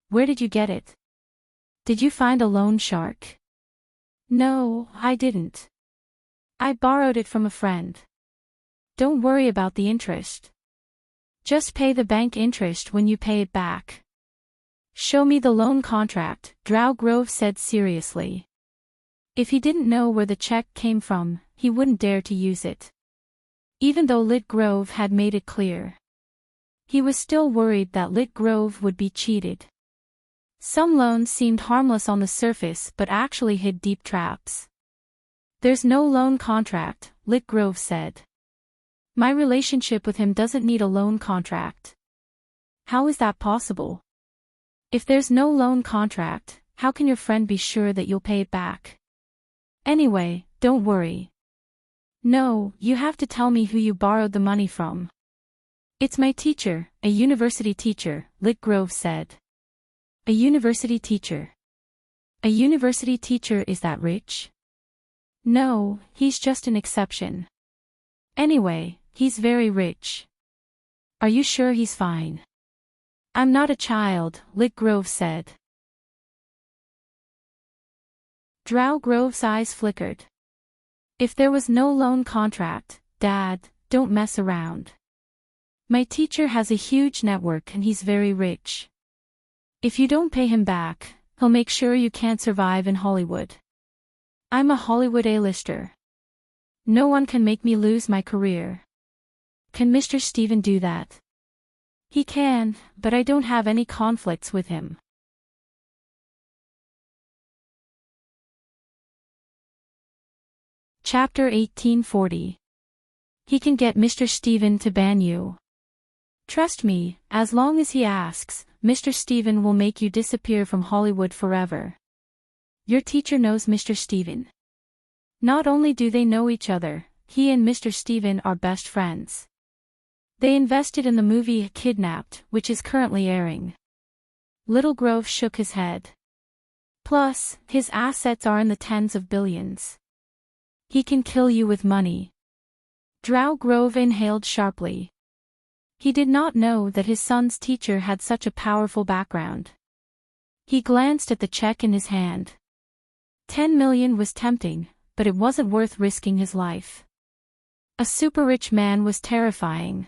Where did you get it? Did you find a loan shark? No, I didn't. I borrowed it from a friend. Don't worry about the interest. Just pay the bank interest when you pay it back. Show me the loan contract, Drow Grove said seriously. If he didn't know where the check came from, he wouldn't dare to use it. Even though Lit Grove had made it clear. He was still worried that Lit Grove would be cheated. Some loans seemed harmless on the surface but actually hid deep traps. There's no loan contract, Lit Grove said. My relationship with him doesn't need a loan contract. How is that possible? If there's no loan contract, how can your friend be sure that you'll pay it back? Anyway, don't worry. No, you have to tell me who you borrowed the money from. It's my teacher, a university teacher, Lit Grove said. A university teacher. A university teacher is that rich? No, he's just an exception. Anyway, he's very rich. Are you sure he's fine? I'm not a child, Lit Grove said. Drow Grove's eyes flickered. If there was no loan contract, Dad, don't mess around. My teacher has a huge network and he's very rich. If you don't pay him back, he'll make sure you can't survive in Hollywood. I'm a Hollywood A-lister. No one can make me lose my career. Can Mr. Steven do that? He can, but I don't have any conflicts with him. Chapter 1840. He can get Mr. Steven to ban you. Trust me, as long as he asks, Mr. Steven will make you disappear from Hollywood forever. Your teacher knows Mr. Steven. Not only do they know each other, he and Mr. Steven are best friends. They invested in the movie Kidnapped, which is currently airing. Little Grove shook his head. Plus, his assets are in the tens of billions. He can kill you with money. Drow Grove inhaled sharply. He did not know that his son's teacher had such a powerful background. He glanced at the check in his hand. 10 million was tempting, but it wasn't worth risking his life. A super-rich man was terrifying.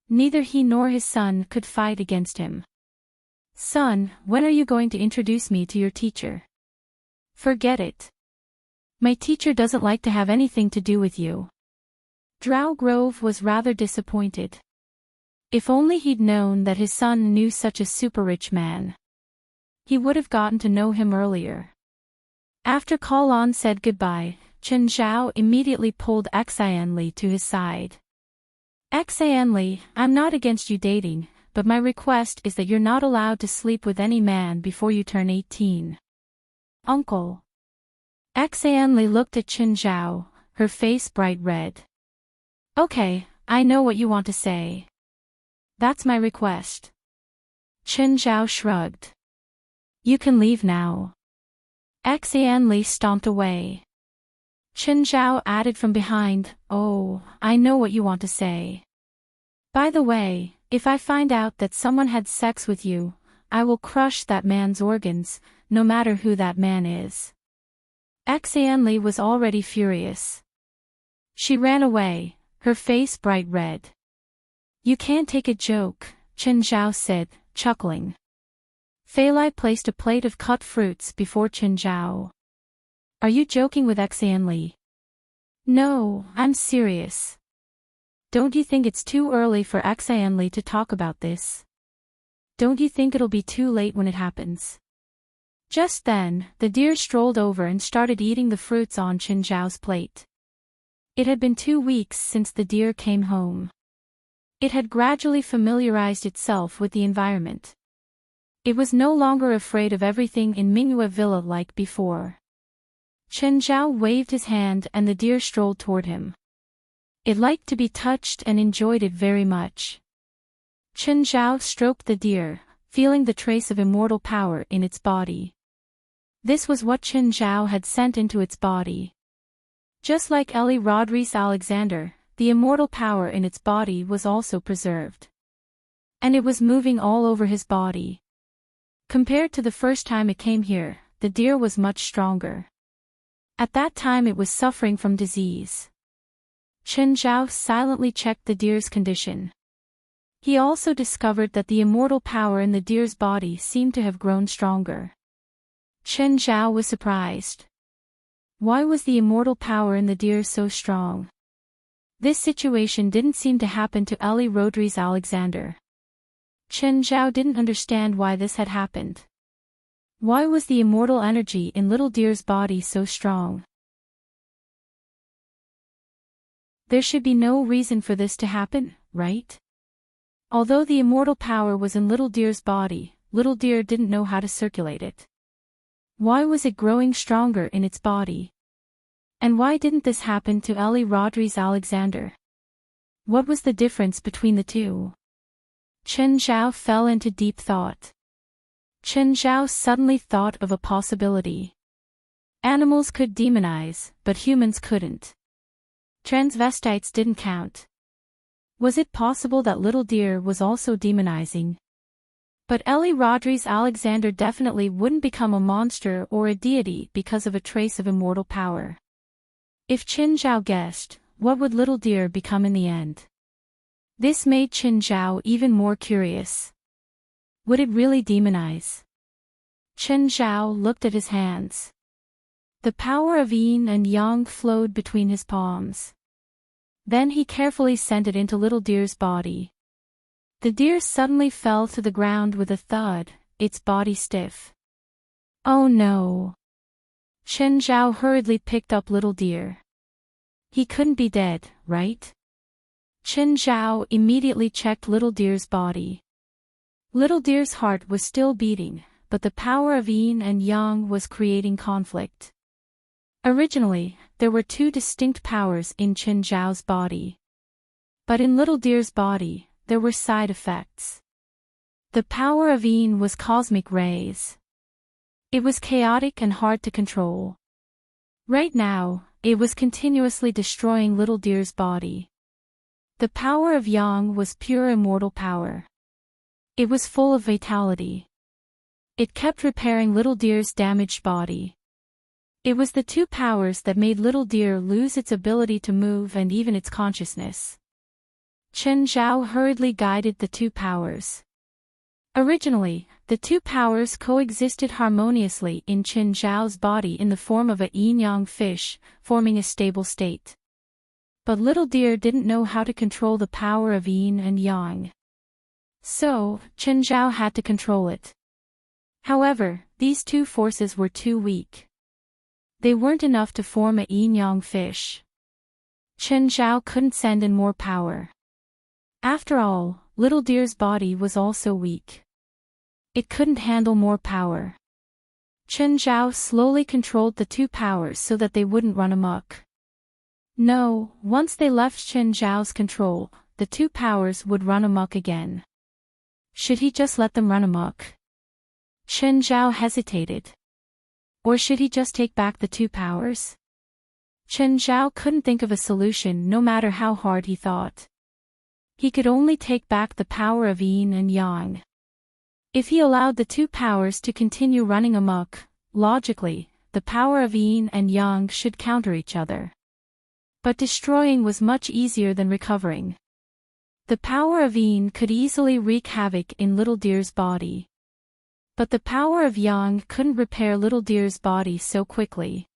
Neither he nor his son could fight against him. Son, when are you going to introduce me to your teacher? Forget it. My teacher doesn't like to have anything to do with you. Drow Grove was rather disappointed. If only he'd known that his son knew such a super-rich man. He would have gotten to know him earlier. After Kalon said goodbye, Chen Zhao immediately pulled Xianli to his side. Xianli, I'm not against you dating, but my request is that you're not allowed to sleep with any man before you turn 18. Uncle. Xianli looked at Chen Zhao, her face bright red. Okay, I know what you want to say. That's my request. Chen Zhao shrugged. You can leave now. Xianli stomped away. Chen Zhao added from behind, oh, I know what you want to say. By the way, if I find out that someone had sex with you, I will crush that man's organs, no matter who that man is. Xianli was already furious. She ran away, her face bright red. You can't take a joke, Chen Zhao said, chuckling. Fei Lai placed a plate of cut fruits before Chen Zhao. Are you joking with Xianli? No, I'm serious. Don't you think it's too early for Xianli to talk about this? Don't you think it'll be too late when it happens? Just then, the deer strolled over and started eating the fruits on Chen Zhao's plate. It had been 2 weeks since the deer came home. It had gradually familiarized itself with the environment. It was no longer afraid of everything in Mingyue Villa like before. Chen Zhao waved his hand and the deer strolled toward him. It liked to be touched and enjoyed it very much. Chen Zhao stroked the deer, feeling the trace of immortal power in its body. This was what Chen Zhao had sent into its body. Just like Ellie Rodriguez Alexander, the immortal power in its body was also preserved. And it was moving all over his body. Compared to the first time it came here, the deer was much stronger. At that time it was suffering from disease. Chen Zhao silently checked the deer's condition. He also discovered that the immortal power in the deer's body seemed to have grown stronger. Chen Zhao was surprised. Why was the immortal power in the deer so strong? This situation didn't seem to happen to Ellie Rodriguez Alexander. Chen Zhao didn't understand why this had happened. Why was the immortal energy in little deer's body so strong? There should be no reason for this to happen, right? Although the immortal power was in little deer's body, little deer didn't know how to circulate it. Why was it growing stronger in its body? And why didn't this happen to Ellie Rodriguez Alexander? What was the difference between the two? Chen Zhao fell into deep thought. Chen Zhao suddenly thought of a possibility. Animals could demonize, but humans couldn't. Transvestites didn't count. Was it possible that little deer was also demonizing? But Ellie Rodriguez Alexander definitely wouldn't become a monster or a deity because of a trace of immortal power. If Chen Zhao guessed, what would little deer become in the end? This made Chen Zhao even more curious. Would it really demonize? Chen Zhao looked at his hands. The power of yin and yang flowed between his palms. Then he carefully sent it into little deer's body. The deer suddenly fell to the ground with a thud, its body stiff. Oh no! Chen Zhao hurriedly picked up little deer. He couldn't be dead, right? Chen Zhao immediately checked little deer's body. Little deer's heart was still beating, but the power of yin and yang was creating conflict. Originally, there were 2 distinct powers in Chen Zhao's body. But in little deer's body, there were side effects. The power of Yin was cosmic rays. It was chaotic and hard to control. Right now, it was continuously destroying Little Deer's body. The power of Yang was pure immortal power. It was full of vitality. It kept repairing Little Deer's damaged body. It was the two powers that made Little Deer lose its ability to move and even its consciousness. Chen Zhao hurriedly guided the two powers. Originally, the two powers coexisted harmoniously in Chen Zhao's body in the form of a yin-yang fish, forming a stable state. But Little Deer didn't know how to control the power of yin and yang. So, Chen Zhao had to control it. However, these two forces were too weak. They weren't enough to form a yin-yang fish. Chen Zhao couldn't send in more power. After all, Little Deer's body was also weak. It couldn't handle more power. Chen Zhao slowly controlled the two powers so that they wouldn't run amok. No, once they left Chen Zhao's control, the two powers would run amok again. Should he just let them run amok? Chen Zhao hesitated. Or should he just take back the two powers? Chen Zhao couldn't think of a solution no matter how hard he thought. He could only take back the power of yin and yang. If he allowed the two powers to continue running amok, logically, the power of yin and yang should counter each other. But destroying was much easier than recovering. The power of yin could easily wreak havoc in Little Deer's body. But the power of yang couldn't repair Little Deer's body so quickly.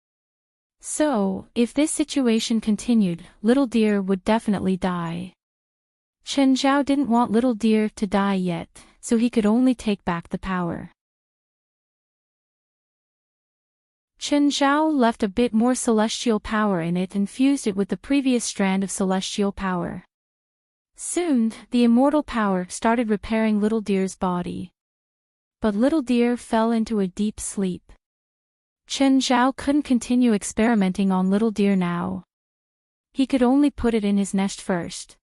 So, if this situation continued, Little Deer would definitely die. Chen Zhao didn't want Little Deer to die yet, so he could only take back the power. Chen Zhao left a bit more celestial power in it and fused it with the previous strand of celestial power. Soon, the immortal power started repairing Little Deer's body. But Little Deer fell into a deep sleep. Chen Zhao couldn't continue experimenting on Little Deer now. He could only put it in his nest first.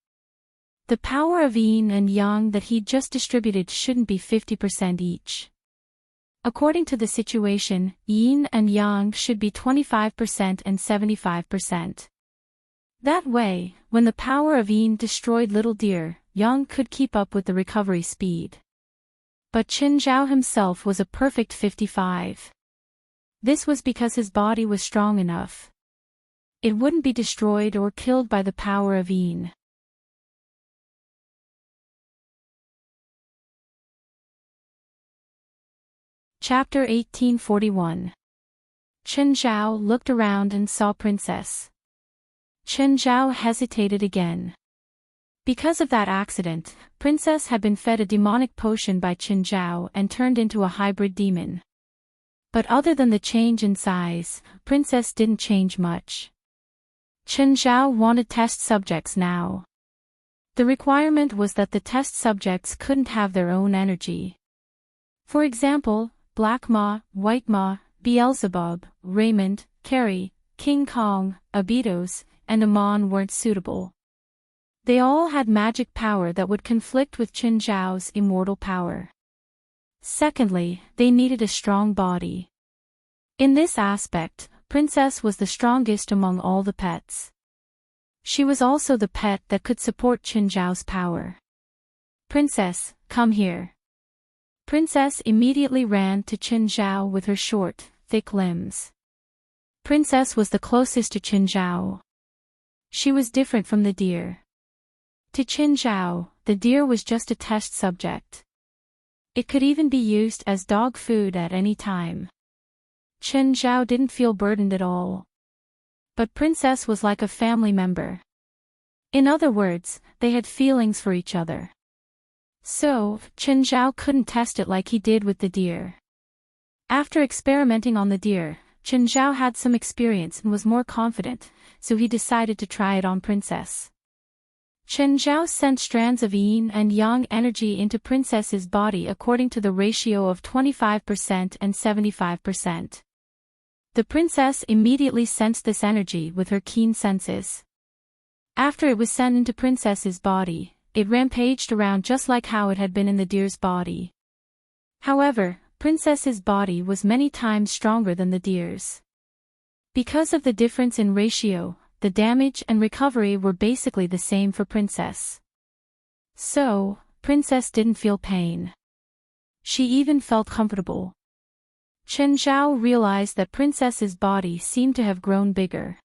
The power of yin and yang that he'd just distributed shouldn't be 50% each. According to the situation, yin and yang should be 25% and 75%. That way, when the power of yin destroyed Little Deer, Yang could keep up with the recovery speed. But Chen Zhao himself was a perfect 55. This was because his body was strong enough. It wouldn't be destroyed or killed by the power of yin. Chapter 1841. Chen Zhao looked around and saw Princess. Chen Zhao hesitated again. Because of that accident, Princess had been fed a demonic potion by Chen Zhao and turned into a hybrid demon. But other than the change in size, Princess didn't change much. Chen Zhao wanted test subjects now. The requirement was that the test subjects couldn't have their own energy. For example, Black Ma, White Ma, Beelzebub, Raymond, Carrie, King Kong, Abidos, and Amon weren't suitable. They all had magic power that would conflict with Chen Zhao's immortal power. Secondly, they needed a strong body. In this aspect, Princess was the strongest among all the pets. She was also the pet that could support Chen Zhao's power. Princess, come here. Princess immediately ran to Chen Zhao with her short, thick limbs. Princess was the closest to Chen Zhao. She was different from the deer. To Chen Zhao, the deer was just a test subject. It could even be used as dog food at any time. Chen Zhao didn't feel burdened at all. But Princess was like a family member. In other words, they had feelings for each other. So, Chen Zhao couldn't test it like he did with the deer. After experimenting on the deer, Chen Zhao had some experience and was more confident, so he decided to try it on Princess. Chen Zhao sent strands of yin and yang energy into Princess's body according to the ratio of 25% and 75%. The princess immediately sensed this energy with her keen senses. After it was sent into Princess's body, it rampaged around just like how it had been in the deer's body. However, Princess's body was many times stronger than the deer's. Because of the difference in ratio, the damage and recovery were basically the same for Princess. So, Princess didn't feel pain. She even felt comfortable. Chen Zhao realized that Princess's body seemed to have grown bigger.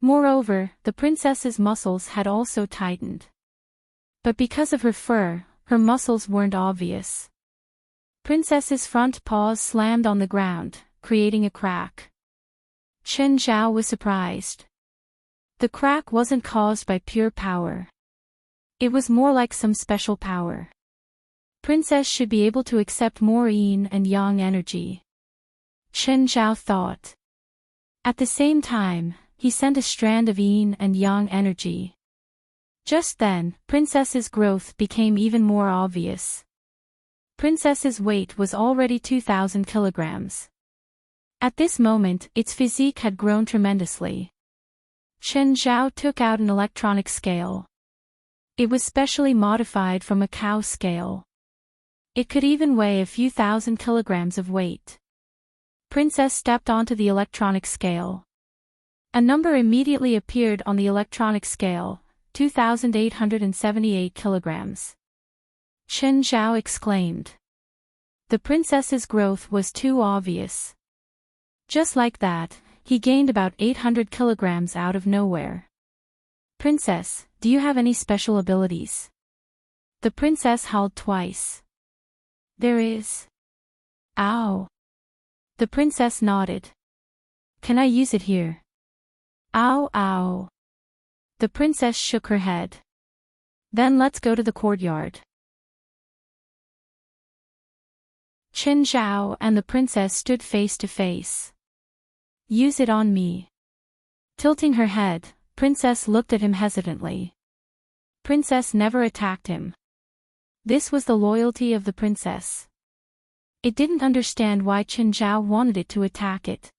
Moreover, the princess's muscles had also tightened. But because of her fur, her muscles weren't obvious. Princess's front paws slammed on the ground, creating a crack. Chen Zhao was surprised. The crack wasn't caused by pure power. It was more like some special power. Princess should be able to accept more yin and yang energy. Chen Zhao thought. At the same time, he sent a strand of yin and yang energy. Just then, Princess's growth became even more obvious. Princess's weight was already 2,000 kilograms. At this moment, its physique had grown tremendously. Chen Zhao took out an electronic scale. It was specially modified from a cow scale. It could even weigh a few thousand kilograms of weight. Princess stepped onto the electronic scale. A number immediately appeared on the electronic scale, 2,878 kilograms. Chen Zhao exclaimed. The princess's growth was too obvious. Just like that, he gained about 800 kilograms out of nowhere. Princess, do you have any special abilities? The princess howled twice. There is. Ow. The princess nodded. Can I use it here? Ow, ow. The princess shook her head. Then let's go to the courtyard. Chen Zhao and the princess stood face to face. Use it on me. Tilting her head, Princess looked at him hesitantly. Princess never attacked him. This was the loyalty of the princess. It didn't understand why Chen Zhao wanted it to attack it.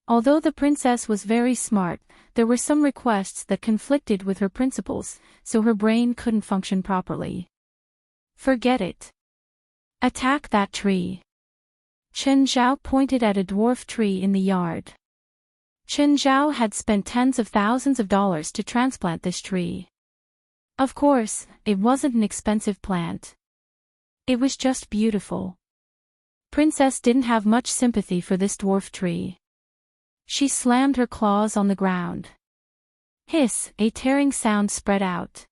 Although the princess was very smart, there were some requests that conflicted with her principles, so her brain couldn't function properly. Forget it. Attack that tree. Chen Zhao pointed at a dwarf tree in the yard. Chen Zhao had spent tens of thousands of dollars to transplant this tree. Of course, it wasn't an expensive plant. It was just beautiful. Princess didn't have much sympathy for this dwarf tree. She slammed her claws on the ground. Hiss, a tearing sound spread out.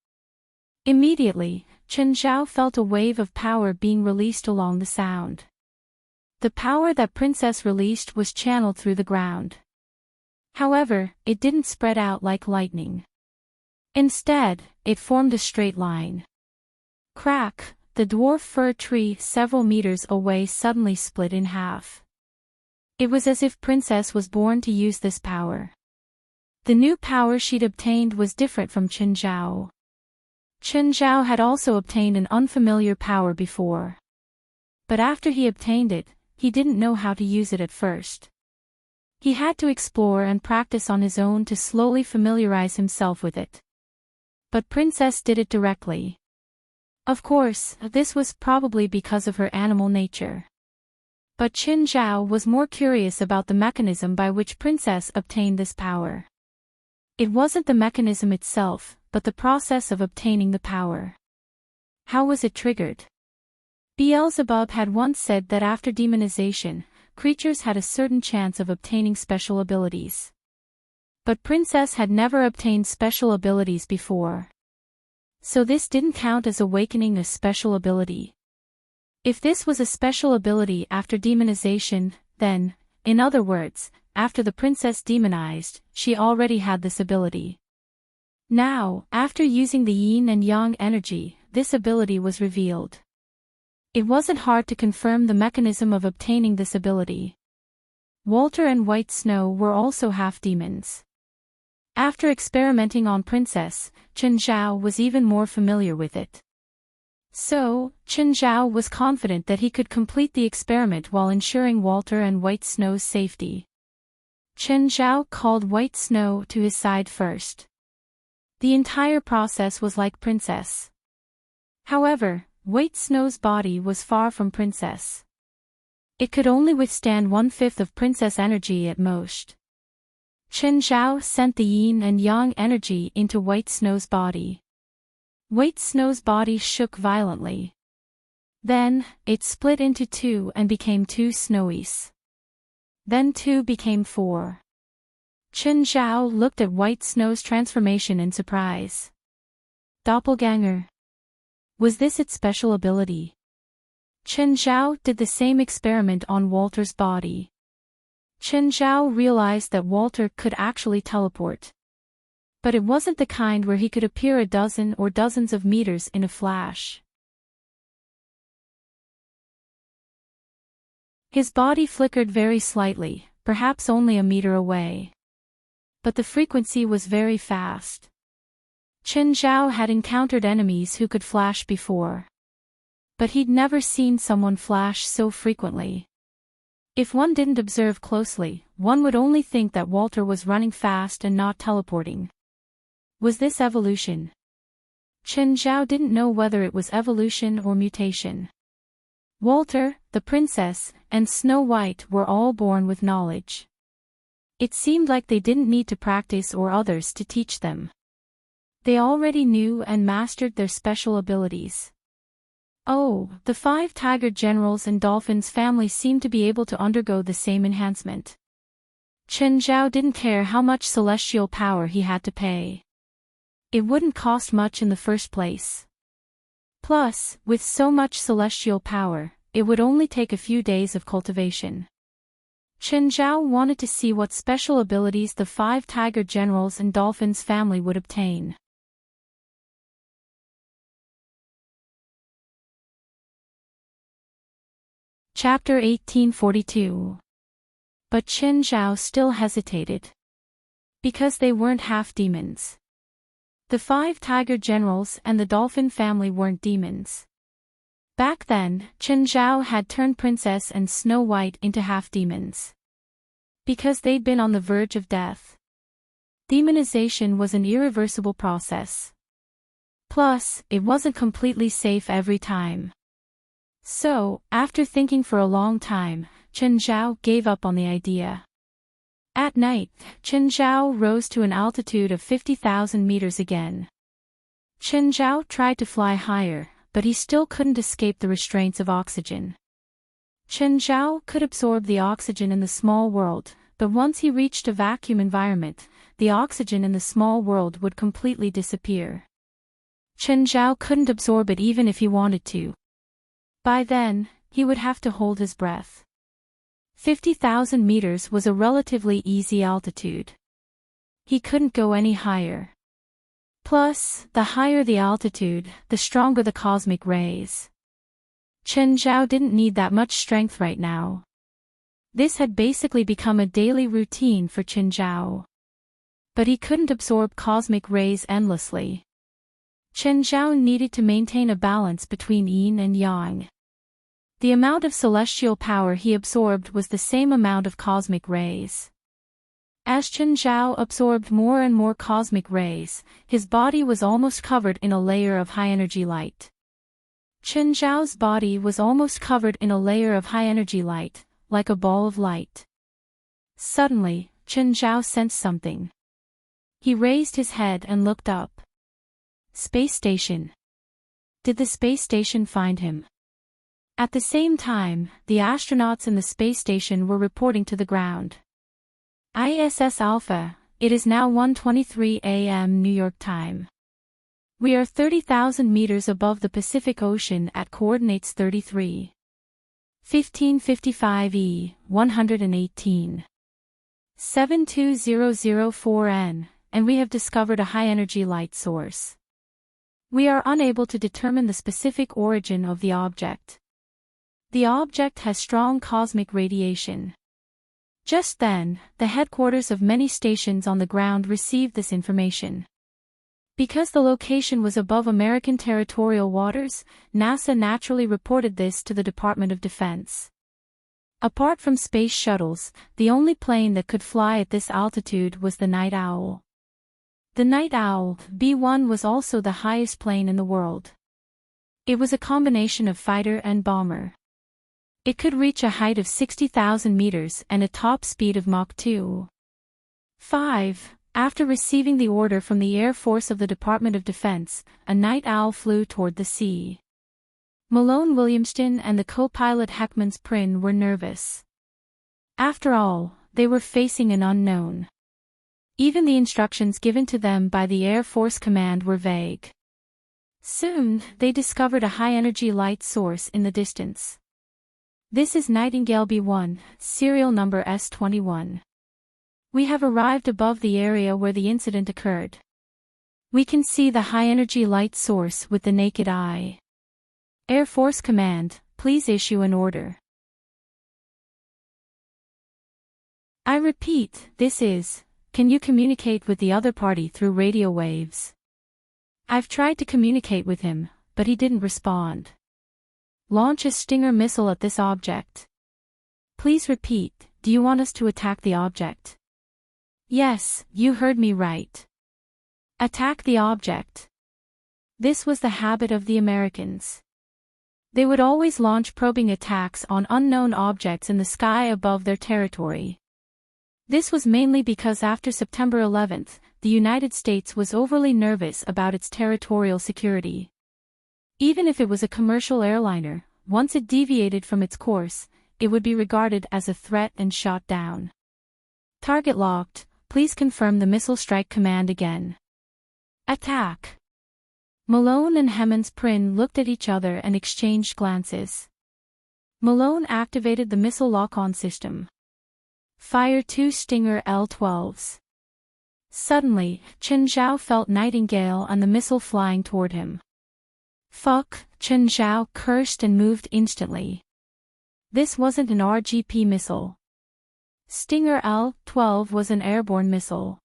Immediately, Chen Zhao felt a wave of power being released along the sound. The power that Princess released was channeled through the ground. However, it didn't spread out like lightning. Instead, it formed a straight line. Crack, the dwarf fir tree several meters away suddenly split in half. It was as if Princess was born to use this power. The new power she'd obtained was different from Chen Zhao. Chen Zhao had also obtained an unfamiliar power before. But after he obtained it, he didn't know how to use it at first. He had to explore and practice on his own to slowly familiarize himself with it. But Princess did it directly. Of course, this was probably because of her animal nature. But Chen Zhao was more curious about the mechanism by which Princess obtained this power. It wasn't the mechanism itself, but the process of obtaining the power. How was it triggered? Beelzebub had once said that after demonization, creatures had a certain chance of obtaining special abilities. But Princess had never obtained special abilities before. So this didn't count as awakening a special ability. If this was a special ability after demonization, then, in other words, after the princess demonized, she already had this ability. Now, after using the yin and yang energy, this ability was revealed. It wasn't hard to confirm the mechanism of obtaining this ability. Walter and White Snow were also half demons. After experimenting on Princess, Chen Zhao was even more familiar with it. So, Chen Zhao was confident that he could complete the experiment while ensuring Walter and White Snow's safety. Chen Zhao called White Snow to his side first. The entire process was like Princess. However, White Snow's body was far from Princess. It could only withstand 1/5 of Princess energy at most. Chen Zhao sent the yin and yang energy into White Snow's body. White Snow's body shook violently. Then, it split into 2 and became 2 snowies. Then 2 became 4. Chen Zhao looked at White Snow's transformation in surprise. Doppelganger. Was this its special ability? Chen Zhao did the same experiment on Walter's body. Chen Zhao realized that Walter could actually teleport. But it wasn't the kind where he could appear a dozen or dozens of meters in a flash. His body flickered very slightly, perhaps only a meter away. But the frequency was very fast. Chen Zhao had encountered enemies who could flash before. But he'd never seen someone flash so frequently. If one didn't observe closely, one would only think that Walter was running fast and not teleporting. Was this evolution? Chen Zhao didn't know whether it was evolution or mutation. Walter, the princess, and Snow White were all born with knowledge. It seemed like they didn't need to practice or others to teach them. They already knew and mastered their special abilities. Oh, the 5 tiger generals and dolphins family seemed to be able to undergo the same enhancement. Chen Zhao didn't care how much celestial power he had to pay. It wouldn't cost much in the first place. Plus, with so much celestial power, it would only take a few days of cultivation. Chen Zhao wanted to see what special abilities the 5 tiger generals and dolphins family would obtain. Chapter 1842. But Chen Zhao still hesitated. Because they weren't half demons. The 5 tiger generals and the dolphin family weren't demons. Back then, Chen Zhao had turned Princess and Snow White into half-demons. Because they'd been on the verge of death. Demonization was an irreversible process. Plus, it wasn't completely safe every time. So, after thinking for a long time, Chen Zhao gave up on the idea. At night, Chen Zhao rose to an altitude of 50,000 meters again. Chen Zhao tried to fly higher, but he still couldn't escape the restraints of oxygen. Chen Zhao could absorb the oxygen in the small world, but once he reached a vacuum environment, the oxygen in the small world would completely disappear. Chen Zhao couldn't absorb it even if he wanted to. By then, he would have to hold his breath. 50,000 meters was a relatively easy altitude. He couldn't go any higher. Plus, the higher the altitude, the stronger the cosmic rays. Chen Zhao didn't need that much strength right now. This had basically become a daily routine for Chen Zhao. But he couldn't absorb cosmic rays endlessly. Chen Zhao needed to maintain a balance between yin and yang. The amount of celestial power he absorbed was the same amount of cosmic rays. As Chen Zhao absorbed more and more cosmic rays, his body was almost covered in a layer of high-energy light. Chen Zhao's body was almost covered in a layer of high-energy light, like a ball of light. Suddenly, Chen Zhao sensed something. He raised his head and looked up. Space station. Did the space station find him? At the same time, the astronauts in the space station were reporting to the ground. ISS Alpha, it is now 1:23 a.m. New York time. We are 30,000 meters above the Pacific Ocean at coordinates 33. 1555 E, 118. 72004 N, and we have discovered a high-energy light source. We are unable to determine the specific origin of the object. The object has strong cosmic radiation. Just then, the headquarters of many stations on the ground received this information. Because the location was above American territorial waters, NASA naturally reported this to the Department of Defense. Apart from space shuttles, the only plane that could fly at this altitude was the Night Owl. The night owl, B-1 was also the highest plane in the world. It was a combination of fighter and bomber. It could reach a height of 60,000 meters and a top speed of Mach 2.5. After receiving the order from the Air Force of the Department of Defense, a night owl flew toward the sea. Malone Williamston and the co-pilot Heckmans Prin were nervous. After all, they were facing an unknown. Even the instructions given to them by the Air Force Command were vague. Soon, they discovered a high-energy light source in the distance. This is Nightingale B1, serial number S21. We have arrived above the area where the incident occurred. We can see the high-energy light source with the naked eye. Air Force Command, please issue an order. I repeat, can you communicate with the other party through radio waves? I've tried to communicate with him, but he didn't respond. Launch a Stinger missile at this object. Please repeat, do you want us to attack the object? Yes, you heard me right. Attack the object. This was the habit of the Americans. They would always launch probing attacks on unknown objects in the sky above their territory. This was mainly because after September 11th, the United States was overly nervous about its territorial security. Even if it was a commercial airliner, once it deviated from its course, it would be regarded as a threat and shot down. Target locked, please confirm the missile strike command again. Attack. Malone and Heckmans Prin looked at each other and exchanged glances. Malone activated the missile lock-on system. Fire 2 Stinger L-12s. Suddenly, Chen Zhao felt Nightingale and the missile flying toward him. Fuck, Chen Zhao cursed and moved instantly. This wasn't an RGP missile. Stinger L-12 was an airborne missile.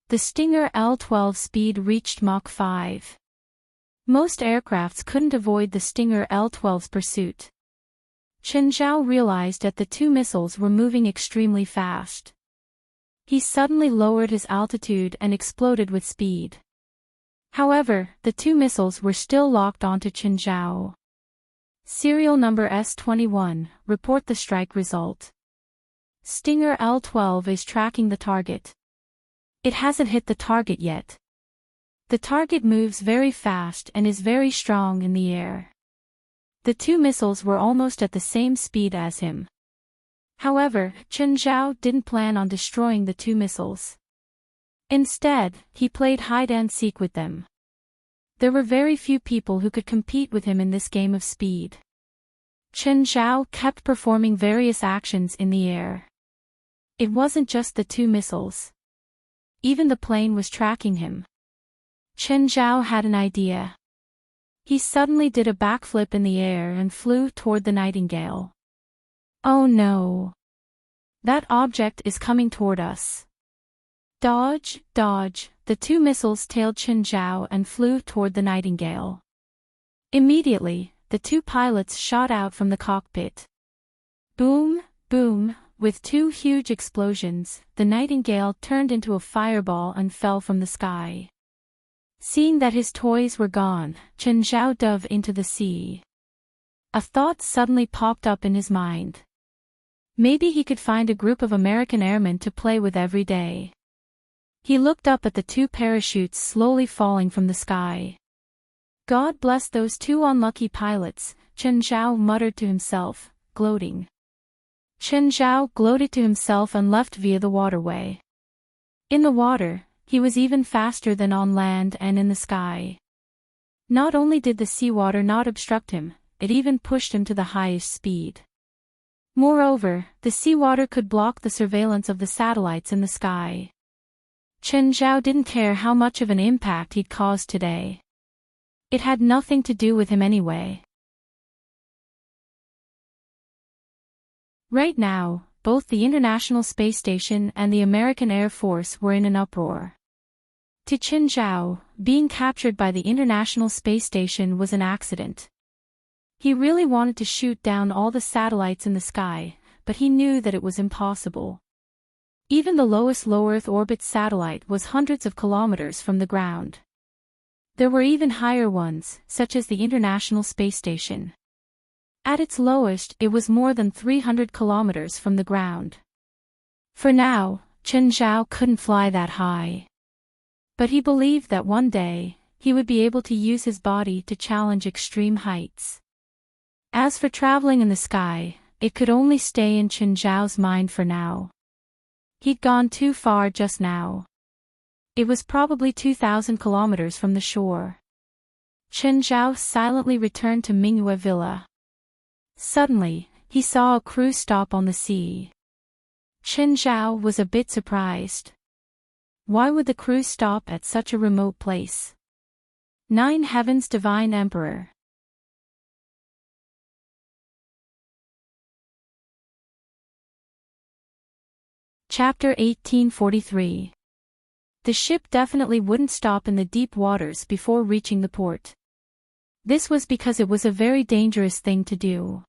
The Stinger L-12 speed reached Mach 5. Most aircrafts couldn't avoid the Stinger L-12's pursuit. Chen Zhao realized that the two missiles were moving extremely fast. He suddenly lowered his altitude and exploded with speed. However, the two missiles were still locked onto Chen Zhao. Serial number S21, report the strike result. Stinger L-12 is tracking the target. It hasn't hit the target yet. The target moves very fast and is very strong in the air. The two missiles were almost at the same speed as him. However, Chen Zhao didn't plan on destroying the two missiles. Instead, he played hide-and-seek with them. There were very few people who could compete with him in this game of speed. Chen Zhao kept performing various actions in the air. It wasn't just the two missiles. Even the plane was tracking him. Chen Zhao had an idea. He suddenly did a backflip in the air and flew toward the Nightingale. Oh no! That object is coming toward us. Dodge, dodge, the two missiles tailed Chen Zhao and flew toward the Nightingale. Immediately, the two pilots shot out from the cockpit. Boom, boom, with two huge explosions, the Nightingale turned into a fireball and fell from the sky. Seeing that his toys were gone, Chen Zhao dove into the sea. A thought suddenly popped up in his mind. Maybe he could find a group of American airmen to play with every day. He looked up at the two parachutes slowly falling from the sky. God bless those two unlucky pilots, Chen Zhao muttered to himself, gloating. Chen Zhao gloated to himself and left via the waterway. In the water, he was even faster than on land and in the sky. Not only did the seawater not obstruct him, it even pushed him to the highest speed. Moreover, the seawater could block the surveillance of the satellites in the sky. Chen Zhao didn't care how much of an impact he'd caused today. It had nothing to do with him anyway. Right now, both the International Space Station and the American Air Force were in an uproar. To Chen Zhao, being captured by the International Space Station was an accident. He really wanted to shoot down all the satellites in the sky, but he knew that it was impossible. Even the lowest low Earth orbit satellite was hundreds of kilometers from the ground. There were even higher ones, such as the International Space Station. At its lowest, it was more than 300 kilometers from the ground. For now, Chen Zhao couldn't fly that high. But he believed that one day, he would be able to use his body to challenge extreme heights. As for traveling in the sky, it could only stay in Chen Zhao's mind for now. He'd gone too far just now. It was probably 2,000 kilometers from the shore. Chen Zhao silently returned to Mingyue Villa. Suddenly, he saw a cruise stop on the sea. Chen Zhao was a bit surprised. Why would the cruise stop at such a remote place? 9 Heavens Divine Emperor. Chapter 1843. The ship definitely wouldn't stop in the deep waters before reaching the port. This was because it was a very dangerous thing to do.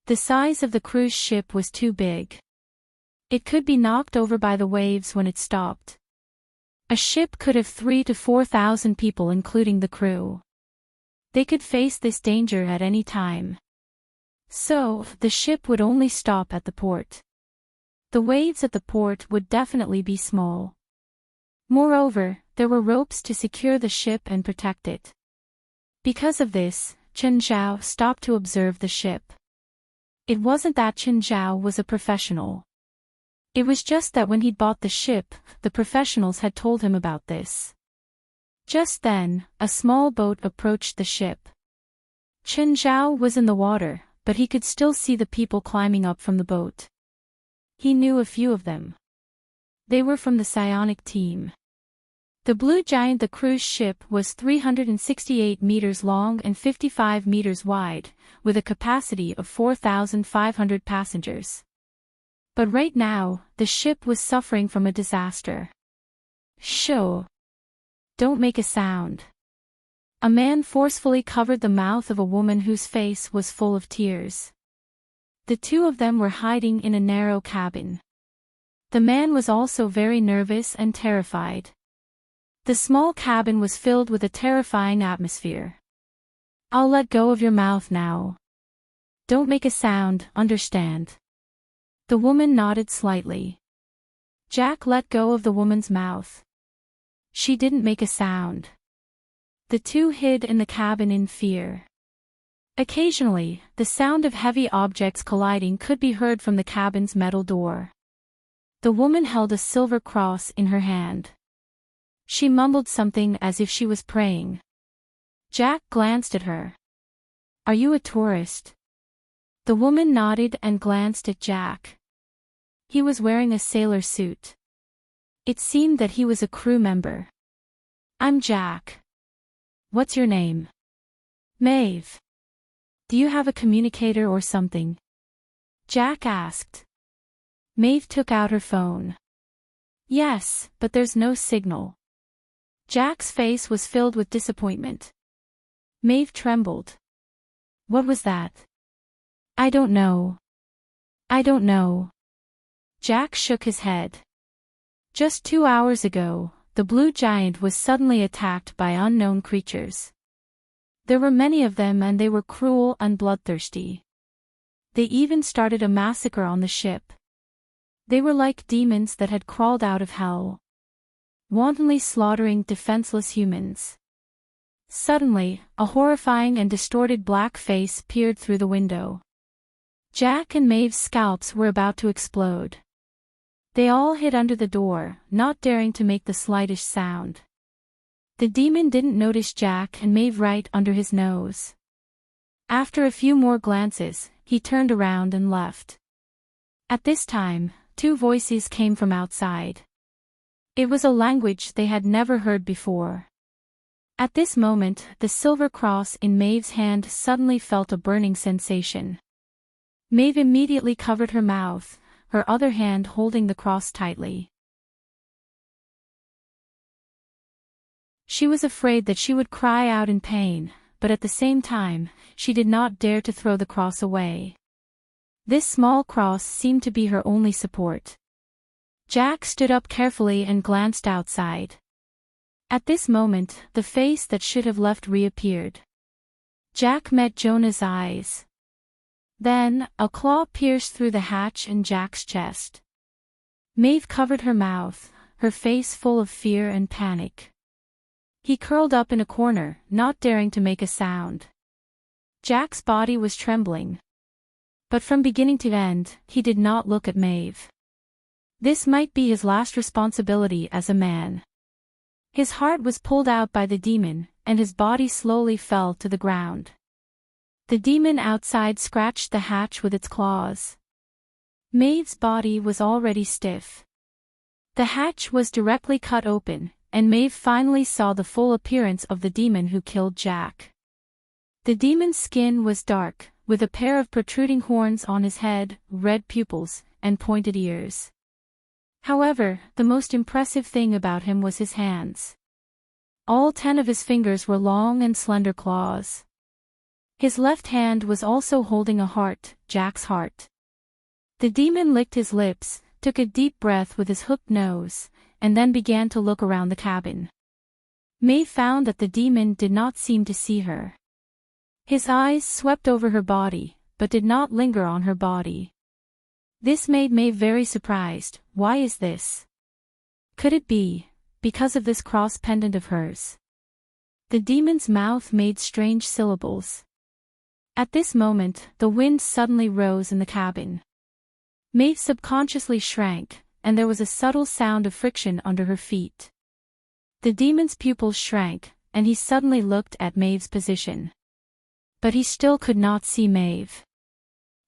The size of the cruise ship was too big. It could be knocked over by the waves when it stopped. A ship could have 3,000 to 4,000 people including the crew. They could face this danger at any time. So, the ship would only stop at the port. The waves at the port would definitely be small. Moreover, there were ropes to secure the ship and protect it. Because of this, Chen Zhao stopped to observe the ship. It wasn't that Chen Zhao was a professional. It was just that when he'd bought the ship, the professionals had told him about this. Just then, a small boat approached the ship. Chen Zhao was in the water, but he could still see the people climbing up from the boat. He knew a few of them. They were from the psionic team. The Blue Giant, the cruise ship, was 368 meters long and 55 meters wide, with a capacity of 4,500 passengers. But right now, the ship was suffering from a disaster. Shh! Don't make a sound. A man forcefully covered the mouth of a woman whose face was full of tears. The two of them were hiding in a narrow cabin. The man was also very nervous and terrified. The small cabin was filled with a terrifying atmosphere. I'll let go of your mouth now. Don't make a sound, understand? The woman nodded slightly. Jack let go of the woman's mouth. She didn't make a sound. The two hid in the cabin in fear. Occasionally, the sound of heavy objects colliding could be heard from the cabin's metal door. The woman held a silver cross in her hand. She mumbled something as if she was praying. Jack glanced at her. Are you a tourist? The woman nodded and glanced at Jack. He was wearing a sailor suit. It seemed that he was a crew member. I'm Jack. What's your name? Maeve. Do you have a communicator or something? Jack asked. Maeve took out her phone. Yes, but there's no signal. Jack's face was filled with disappointment. Maeve trembled. What was that? I don't know. I don't know. Jack shook his head. Just 2 hours ago, the Blue Giant was suddenly attacked by unknown creatures. There were many of them and they were cruel and bloodthirsty. They even started a massacre on the ship. They were like demons that had crawled out of hell, wantonly slaughtering defenseless humans. Suddenly, a horrifying and distorted black face peered through the window. Jack and Maeve's scalps were about to explode. They all hid under the door, not daring to make the slightest sound. The demon didn't notice Jack and Maeve right under his nose. After a few more glances, he turned around and left. At this time, 2 voices came from outside. It was a language they had never heard before. At this moment, the silver cross in Maeve's hand suddenly felt a burning sensation. Maeve immediately covered her mouth, her other hand holding the cross tightly. She was afraid that she would cry out in pain, but at the same time, she did not dare to throw the cross away. This small cross seemed to be her only support. Jack stood up carefully and glanced outside. At this moment, the face that should have left reappeared. Jack met Jonah's eyes. Then, a claw pierced through the hatch in Jack's chest. Maeve covered her mouth, her face full of fear and panic. He curled up in a corner, not daring to make a sound. Jack's body was trembling. But from beginning to end, he did not look at Maeve. This might be his last responsibility as a man. His heart was pulled out by the demon, and his body slowly fell to the ground. The demon outside scratched the hatch with its claws. Maeve's body was already stiff. The hatch was directly cut open, and Maeve finally saw the full appearance of the demon who killed Jack. The demon's skin was dark, with a pair of protruding horns on his head, red pupils, and pointed ears. However, the most impressive thing about him was his hands. All 10 of his fingers were long and slender claws. His left hand was also holding a heart, Jack's heart. The demon licked his lips, took a deep breath with his hooked nose, and then began to look around the cabin. Maeve found that the demon did not seem to see her. His eyes swept over her body, but did not linger on her body. This made Maeve very surprised. Why is this? Could it be because of this cross pendant of hers? The demon's mouth made strange syllables. At this moment, the wind suddenly rose in the cabin. Maeve subconsciously shrank, and there was a subtle sound of friction under her feet. The demon's pupils shrank, and he suddenly looked at Maeve's position. But he still could not see Maeve.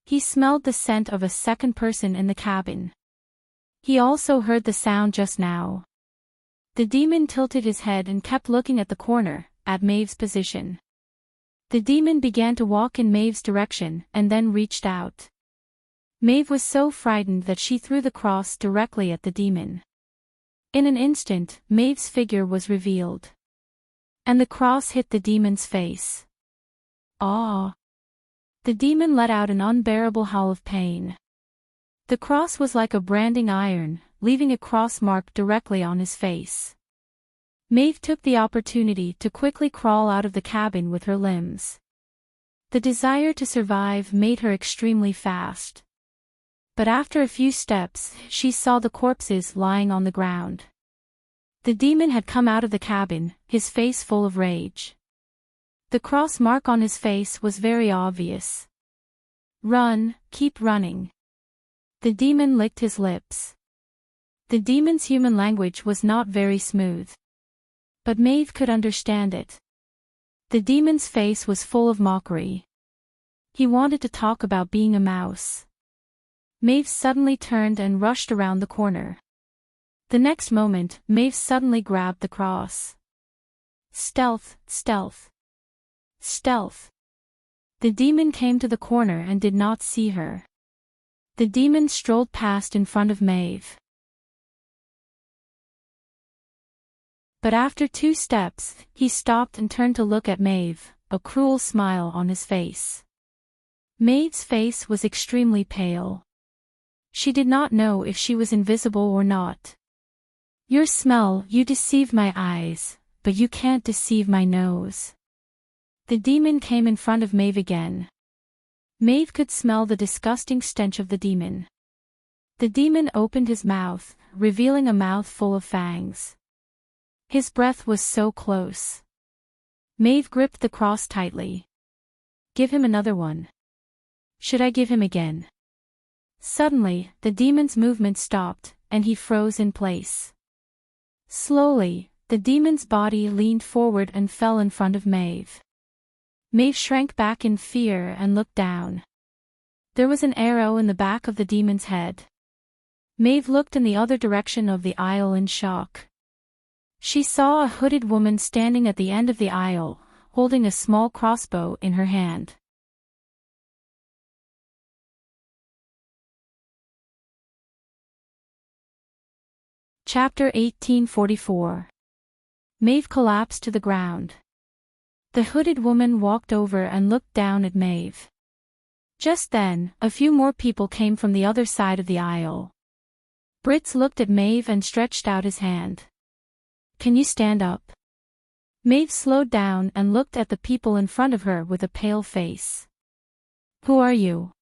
He smelled the scent of a second person in the cabin. He also heard the sound just now. The demon tilted his head and kept looking at the corner, at Maeve's position. The demon began to walk in Maeve's direction and then reached out. Maeve was so frightened that she threw the cross directly at the demon. In an instant, Maeve's figure was revealed. And the cross hit the demon's face. Ah! The demon let out an unbearable howl of pain. The cross was like a branding iron, leaving a cross mark directly on his face. Maeve took the opportunity to quickly crawl out of the cabin with her limbs. The desire to survive made her extremely fast. But after a few steps, she saw the corpses lying on the ground. The demon had come out of the cabin, his face full of rage. The cross mark on his face was very obvious. Run, keep running. The demon licked his lips. The demon's human language was not very smooth. But Maeve could understand it. The demon's face was full of mockery. He wanted to talk about being a mouse. Maeve suddenly turned and rushed around the corner. The next moment, Maeve suddenly grabbed the cross. Stealth, stealth. Stealth. The demon came to the corner and did not see her. The demon strolled past in front of Maeve. But after 2 steps, he stopped and turned to look at Maeve, a cruel smile on his face. Maeve's face was extremely pale. She did not know if she was invisible or not. Your smell, you deceive my eyes, but you can't deceive my nose. The demon came in front of Maeve again. Maeve could smell the disgusting stench of the demon. The demon opened his mouth, revealing a mouth full of fangs. His breath was so close. Maeve gripped the cross tightly. Give him another one. Should I give him again? Suddenly, the demon's movement stopped, and he froze in place. Slowly, the demon's body leaned forward and fell in front of Maeve. Maeve shrank back in fear and looked down. There was an arrow in the back of the demon's head. Maeve looked in the other direction of the aisle in shock. She saw a hooded woman standing at the end of the aisle, holding a small crossbow in her hand. Chapter 1844. Maeve collapsed to the ground. The hooded woman walked over and looked down at Maeve. Just then, a few more people came from the other side of the aisle. Brits looked at Maeve and stretched out his hand. Can you stand up? Maeve slowed down and looked at the people in front of her with a pale face. Who are you?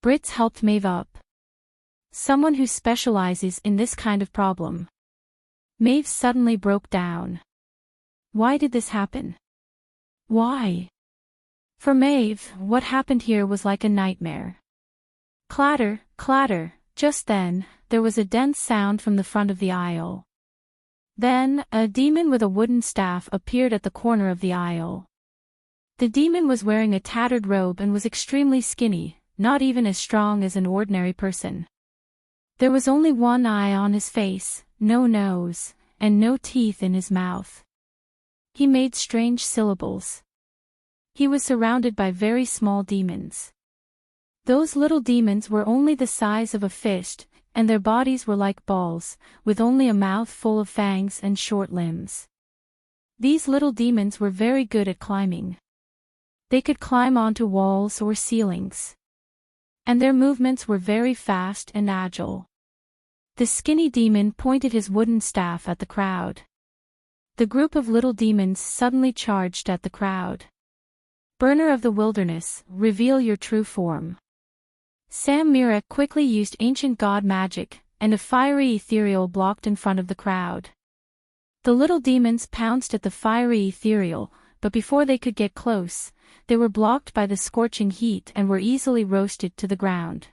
Brits helped Maeve up. Someone who specializes in this kind of problem. Maeve suddenly broke down. Why did this happen? Why? For Maeve, what happened here was like a nightmare. Clatter, clatter, just then, there was a dense sound from the front of the aisle. Then, a demon with a wooden staff appeared at the corner of the aisle. The demon was wearing a tattered robe and was extremely skinny, not even as strong as an ordinary person. There was only one eye on his face, no nose, and no teeth in his mouth. He made strange syllables. He was surrounded by very small demons. Those little demons were only the size of a fist, and their bodies were like balls, with only a mouth full of fangs and short limbs. These little demons were very good at climbing. They could climb onto walls or ceilings. And their movements were very fast and agile. The skinny demon pointed his wooden staff at the crowd. The group of little demons suddenly charged at the crowd. Burner of the wilderness, reveal your true form. Sam Mira quickly used ancient god magic, and a fiery ethereal blocked in front of the crowd. The little demons pounced at the fiery ethereal, but before they could get close, they were blocked by the scorching heat and were easily roasted to the ground.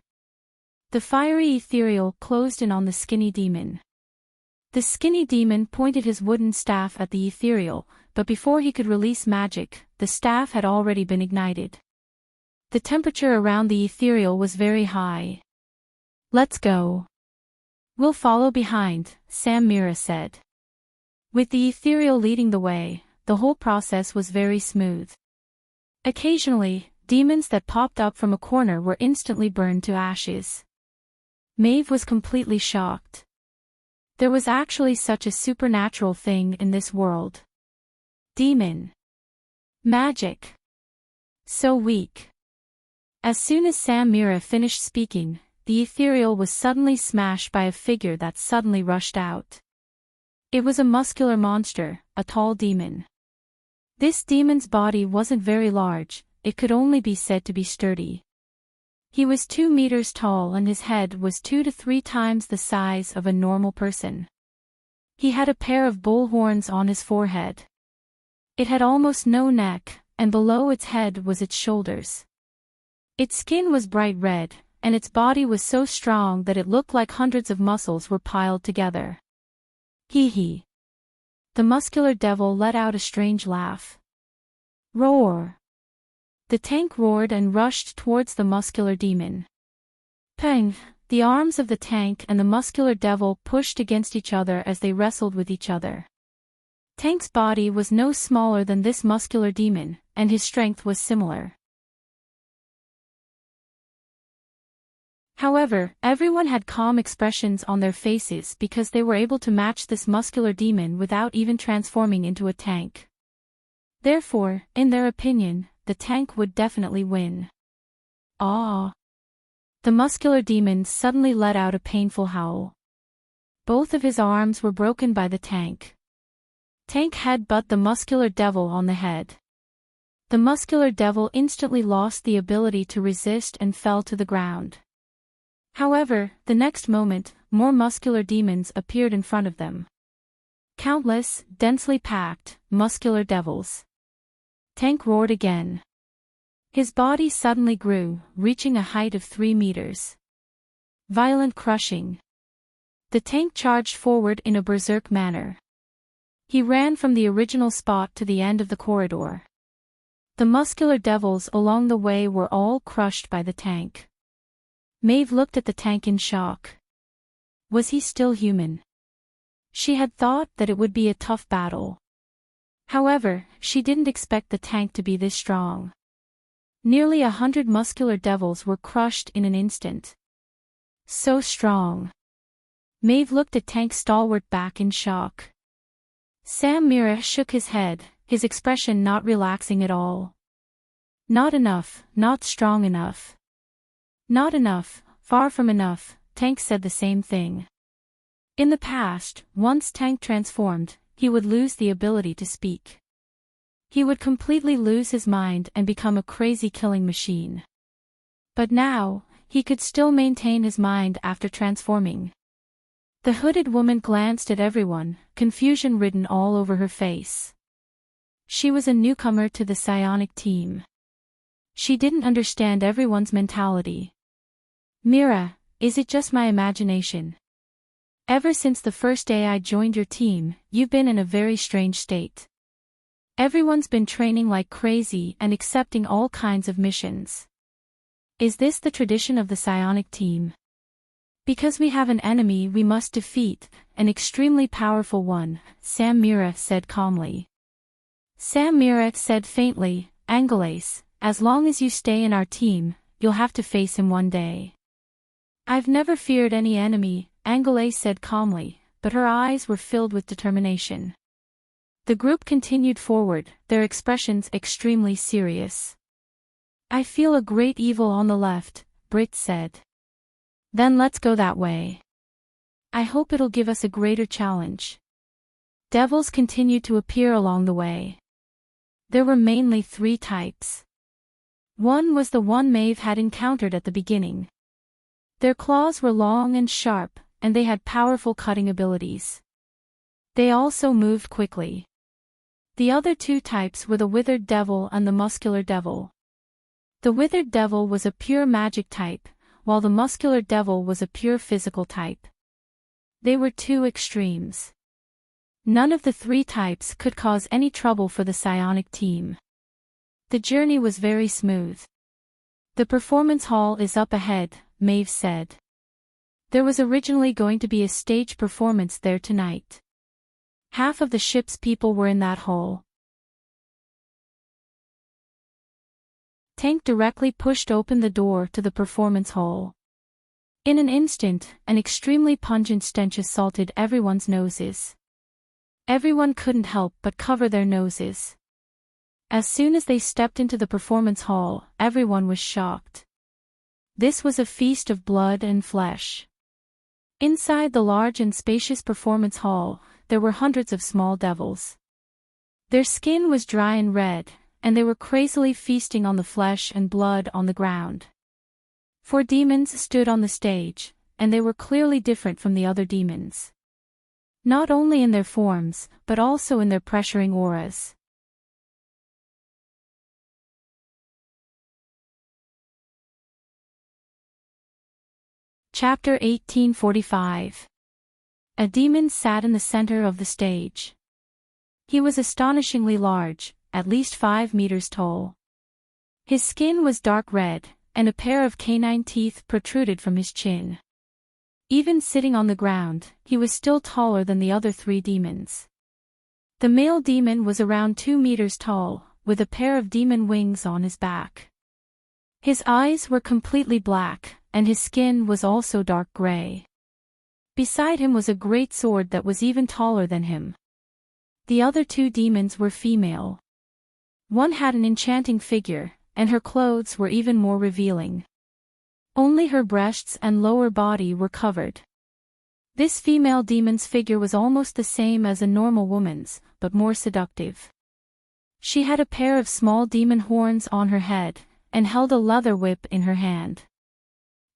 The fiery ethereal closed in on the skinny demon. The skinny demon pointed his wooden staff at the ethereal, but before he could release magic, the staff had already been ignited. The temperature around the ethereal was very high. Let's go. We'll follow behind, Sam Mira said. With the ethereal leading the way, the whole process was very smooth. Occasionally, demons that popped up from a corner were instantly burned to ashes. Maeve was completely shocked. There was actually such a supernatural thing in this world. Demon. Magic. So weak. As soon as Sam Mira finished speaking, the ethereal was suddenly smashed by a figure that suddenly rushed out. It was a muscular monster, a tall demon. This demon's body wasn't very large, it could only be said to be sturdy. He was 2 meters tall and his head was 2 to 3 times the size of a normal person. He had a pair of bull horns on his forehead. It had almost no neck, and below its head was its shoulders. Its skin was bright red, and its body was so strong that it looked like hundreds of muscles were piled together. Hee hee. The muscular devil let out a strange laugh. Roar. The tank roared and rushed towards the muscular demon. Pang! The arms of the tank and the muscular devil pushed against each other as they wrestled with each other. Tank's body was no smaller than this muscular demon, and his strength was similar. However, everyone had calm expressions on their faces because they were able to match this muscular demon without even transforming into a tank. Therefore, in their opinion, the tank would definitely win. Ah! The muscular demon suddenly let out a painful howl. Both of his arms were broken by the tank. Tank headbutt the muscular devil on the head. The muscular devil instantly lost the ability to resist and fell to the ground. However, the next moment, more muscular demons appeared in front of them. Countless, densely packed, muscular devils. Tank roared again. His body suddenly grew, reaching a height of 3 meters. Violent crushing. The tank charged forward in a berserk manner. He ran from the original spot to the end of the corridor. The muscular devils along the way were all crushed by the tank. Maeve looked at the tank in shock. Was he still human? She had thought that it would be a tough battle. However, she didn't expect the tank to be this strong. Nearly 100 muscular devils were crushed in an instant. So strong. Maeve looked at Tank's stalwart back in shock. Sam Mira shook his head, his expression not relaxing at all. Not enough, not strong enough. Not enough, far from enough, Tank said the same thing. In the past, once Tank transformed, he would lose the ability to speak. He would completely lose his mind and become a crazy killing machine. But now, he could still maintain his mind after transforming. The hooded woman glanced at everyone, confusion written all over her face. She was a newcomer to the psionic team. She didn't understand everyone's mentality. Mira, is it just my imagination? Ever since the first day I joined your team, you've been in a very strange state. Everyone's been training like crazy and accepting all kinds of missions. Is this the tradition of the psionic team? Because we have an enemy we must defeat, an extremely powerful one, Sam Mira said calmly. Sam Mira said faintly, Angeles, as long as you stay in our team, you'll have to face him one day. I've never feared any enemy, Angeles said calmly, but her eyes were filled with determination. The group continued forward, their expressions extremely serious. I feel a great evil on the left, Britt said. Then let's go that way. I hope it'll give us a greater challenge. Devils continued to appear along the way. There were mainly 3 types. One was the one Maeve had encountered at the beginning. Their claws were long and sharp, and they had powerful cutting abilities. They also moved quickly. The other 2 types were the Withered Devil and the Muscular Devil. The Withered Devil was a pure magic type, while the Muscular Devil was a pure physical type. They were 2 extremes. None of the 3 types could cause any trouble for the psionic team. The journey was very smooth. The performance hall is up ahead, Maeve said. There was originally going to be a stage performance there tonight. Half of the ship's people were in that hall. Tank directly pushed open the door to the performance hall. In an instant, an extremely pungent stench assaulted everyone's noses. Everyone couldn't help but cover their noses. As soon as they stepped into the performance hall, everyone was shocked. This was a feast of blood and flesh. Inside the large and spacious performance hall, there were hundreds of small devils. Their skin was dry and red, and they were crazily feasting on the flesh and blood on the ground. 4 demons stood on the stage, and they were clearly different from the other demons. Not only in their forms, but also in their pressuring auras. Chapter 1845. A demon sat in the center of the stage. He was astonishingly large, at least 5 meters tall. His skin was dark red, and a pair of canine teeth protruded from his chin. Even sitting on the ground, he was still taller than the other 3 demons. The male demon was around 2 meters tall, with a pair of demon wings on his back. His eyes were completely black, and his skin was also dark gray. Beside him was a great sword that was even taller than him. The other 2 demons were female. One had an enchanting figure, and her clothes were even more revealing. Only her breasts and lower body were covered. This female demon's figure was almost the same as a normal woman's, but more seductive. She had a pair of small demon horns on her head, and held a leather whip in her hand.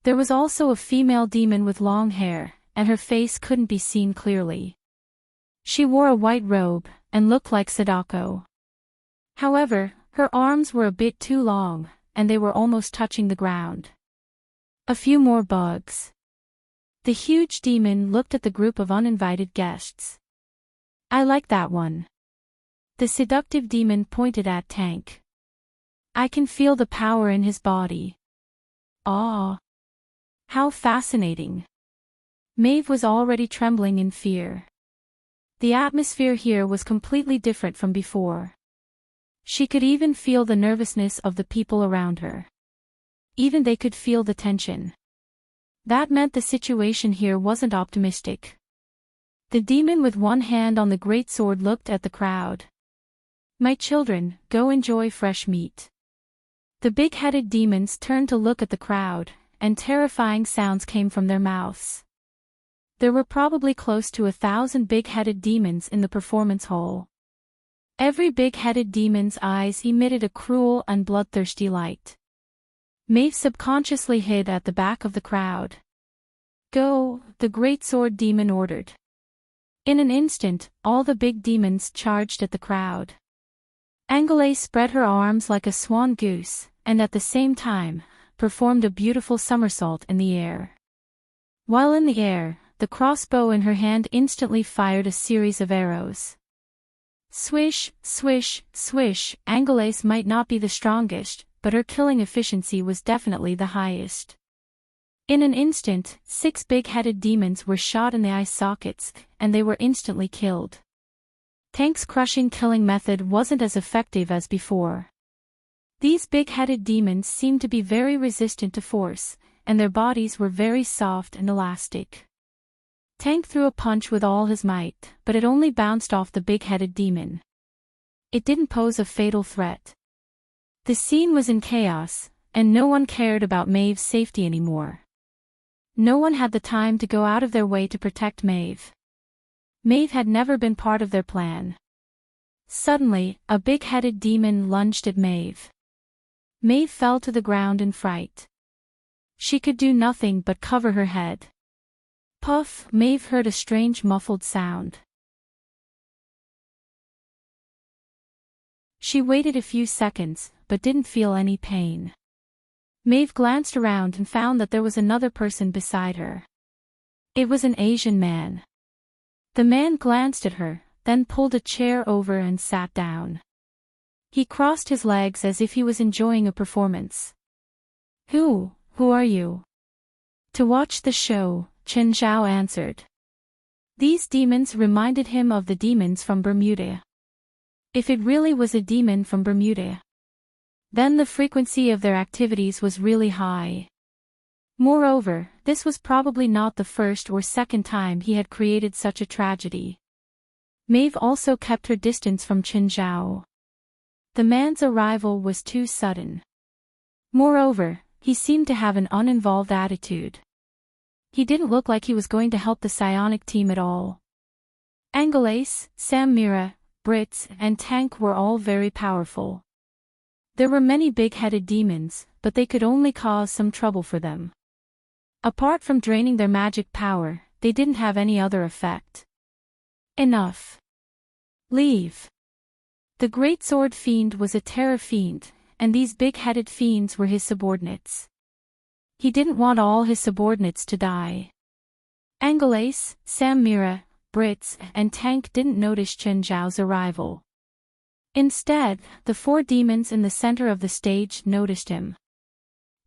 There was also a female demon with long hair, and her face couldn't be seen clearly. She wore a white robe, and looked like Sadako. However, her arms were a bit too long, and they were almost touching the ground. A few more bugs. The huge demon looked at the group of uninvited guests. I like that one. The seductive demon pointed at Tank. I can feel the power in his body. Ah! How fascinating. Maeve was already trembling in fear. The atmosphere here was completely different from before. She could even feel the nervousness of the people around her. Even they could feel the tension. That meant the situation here wasn't optimistic. The demon with one hand on the greatsword looked at the crowd. My children, go enjoy fresh meat. The big-headed demons turned to look at the crowd, and terrifying sounds came from their mouths. There were probably close to 1,000 big-headed demons in the performance hall. Every big-headed demon's eyes emitted a cruel and bloodthirsty light. Maeve subconsciously hid at the back of the crowd. "Go," the great sword demon ordered. In an instant, all the big demons charged at the crowd. Angele spread her arms like a swan goose, and at the same time, performed a beautiful somersault in the air. While in the air, the crossbow in her hand instantly fired a series of arrows. Swish, swish, swish. Angele's might not be the strongest, but her killing efficiency was definitely the highest. In an instant, 6 big-headed demons were shot in the eye sockets, and they were instantly killed. Tank's crushing killing method wasn't as effective as before. These big-headed demons seemed to be very resistant to force, and their bodies were very soft and elastic. Tank threw a punch with all his might, but it only bounced off the big-headed demon. It didn't pose a fatal threat. The scene was in chaos, and no one cared about Maeve's safety anymore. No one had the time to go out of their way to protect Maeve. Maeve had never been part of their plan. Suddenly, a big-headed demon lunged at Maeve. Maeve fell to the ground in fright. She could do nothing but cover her head. Puff! Maeve heard a strange muffled sound. She waited a few seconds, but didn't feel any pain. Maeve glanced around and found that there was another person beside her. It was an Asian man. The man glanced at her, then pulled a chair over and sat down. He crossed his legs as if he was enjoying a performance. Who are you?" "To watch the show," Chen Zhao answered. These demons reminded him of the demons from Bermuda. If it really was a demon from Bermuda, then the frequency of their activities was really high. Moreover, this was probably not the first or second time he had created such a tragedy. Maeve also kept her distance from Chen Zhao. The man's arrival was too sudden. Moreover, he seemed to have an uninvolved attitude. He didn't look like he was going to help the psionic team at all. Angelace, Samira, Brits, and Tank were all very powerful. There were many big-headed demons, but they could only cause some trouble for them. Apart from draining their magic power, they didn't have any other effect. Enough. Leave. The Great Sword Fiend was a terror fiend, and these big-headed fiends were his subordinates. He didn't want all his subordinates to die. Angelace, Samira, Brits, and Tank didn't notice Chen Zhao's arrival. Instead, the 4 demons in the center of the stage noticed him.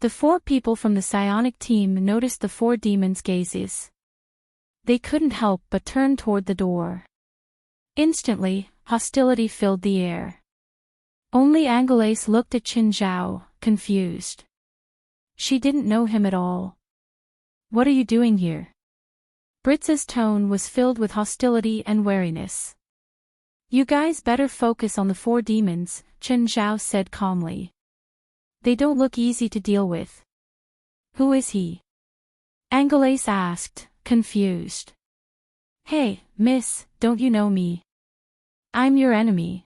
The 4 people from the psionic team noticed the 4 demons' gazes. They couldn't help but turn toward the door. Instantly, hostility filled the air. Only Angelace looked at Chen Zhao, confused. She didn't know him at all. "What are you doing here?" Britz's tone was filled with hostility and wariness. "You guys better focus on the 4 demons," Chen Zhao said calmly. "They don't look easy to deal with." "Who is he?" Angelace asked, confused. "Hey, miss, don't you know me? I'm your enemy.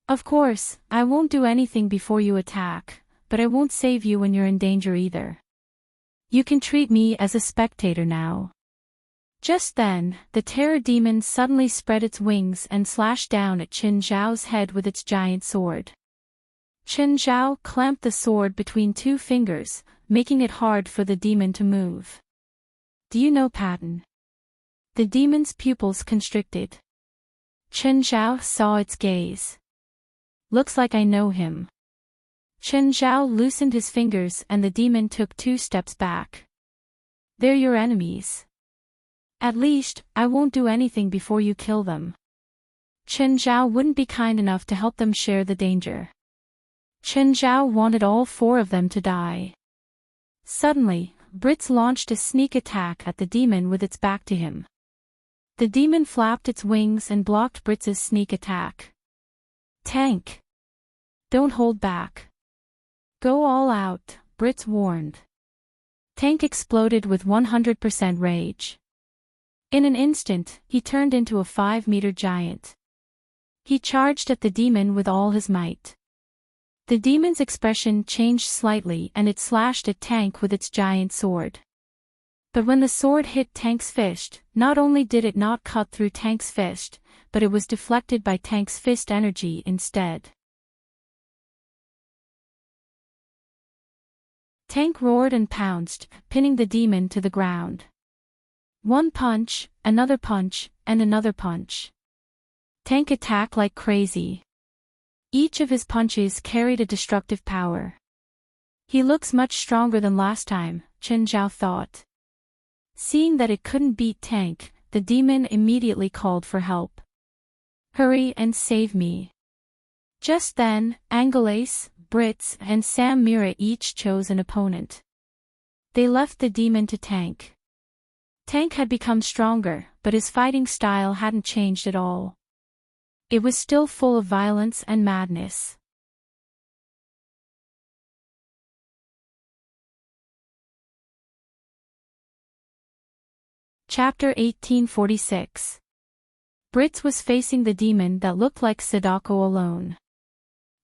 Of course, I won't do anything before you attack, but I won't save you when you're in danger either. You can treat me as a spectator now." Just then, the terror demon suddenly spread its wings and slashed down at Chen Zhao's head with its giant sword. Chen Zhao clamped the sword between 2 fingers, making it hard for the demon to move. "Do you know Patton?" The demon's pupils constricted. Chen Zhao saw its gaze. "Looks like I know him." Chen Zhao loosened his fingers and the demon took 2 steps back. "They're your enemies. At least, I won't do anything before you kill them." Chen Zhao wouldn't be kind enough to help them share the danger. Chen Zhao wanted all 4 of them to die. Suddenly, Brits launched a sneak attack at the demon with its back to him. The demon flapped its wings and blocked Brits's sneak attack. "Tank! Don't hold back. Go all out," Brits warned. Tank exploded with 100% rage. In an instant, he turned into a 5-meter giant. He charged at the demon with all his might. The demon's expression changed slightly and it slashed at Tank with its giant sword. But when the sword hit Tank's fist, not only did it not cut through Tank's fist, but it was deflected by Tank's fist energy instead. Tank roared and pounced, pinning the demon to the ground. One punch, and another punch. Tank attacked like crazy. Each of his punches carried a destructive power. He looks much stronger than last time, Chen Zhao thought. Seeing that it couldn't beat Tank, the demon immediately called for help. Hurry and save me. Just then, Angelace, Brits, and Sam Mira each chose an opponent. They left the demon to Tank. Tank had become stronger, but his fighting style hadn't changed at all. It was still full of violence and madness. Chapter 1846. Brits was facing the demon that looked like Sadako alone.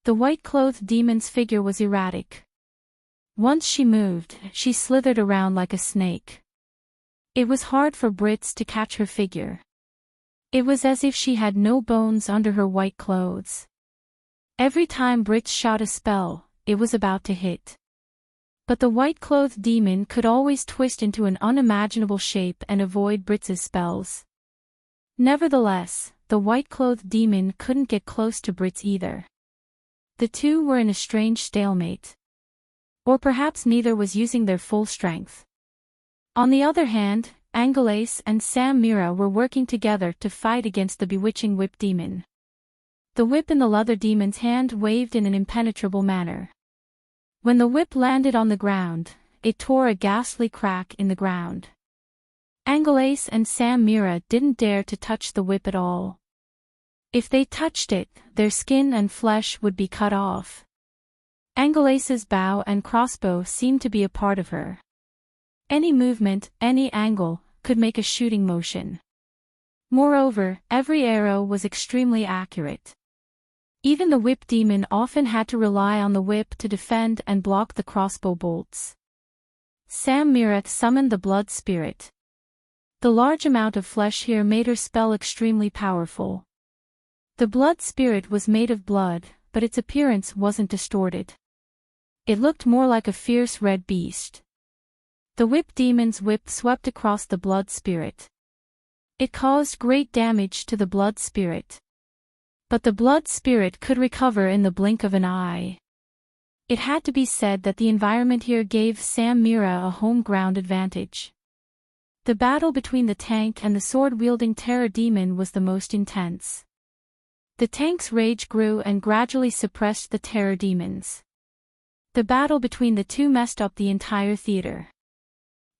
The white-clothed demon's figure was erratic. Once she moved, she slithered around like a snake. It was hard for Brits to catch her figure. It was as if she had no bones under her white clothes. Every time Brits shot a spell, it was about to hit. But the white-clothed demon could always twist into an unimaginable shape and avoid Brits' spells. Nevertheless, the white-clothed demon couldn't get close to Brits either. The two were in a strange stalemate. Or perhaps neither was using their full strength. On the other hand, Angelace and Sam Mira were working together to fight against the bewitching whip demon. The whip in the leather demon's hand waved in an impenetrable manner. When the whip landed on the ground, it tore a ghastly crack in the ground. Angelace and Sam Mira didn't dare to touch the whip at all. If they touched it, their skin and flesh would be cut off. Angelace's bow and crossbow seemed to be a part of her. Any movement, any angle, could make a shooting motion. Moreover, every arrow was extremely accurate. Even the whip demon often had to rely on the whip to defend and block the crossbow bolts. Sam Mira summoned the blood spirit. The large amount of flesh here made her spell extremely powerful. The blood spirit was made of blood, but its appearance wasn't distorted. It looked more like a fierce red beast. The whip demon's whip swept across the blood spirit. It caused great damage to the blood spirit. But the blood spirit could recover in the blink of an eye. It had to be said that the environment here gave Sam Mira a home ground advantage. The battle between the tank and the sword-wielding terror demon was the most intense. The tank's rage grew and gradually suppressed the terror demons. The battle between the two messed up the entire theater.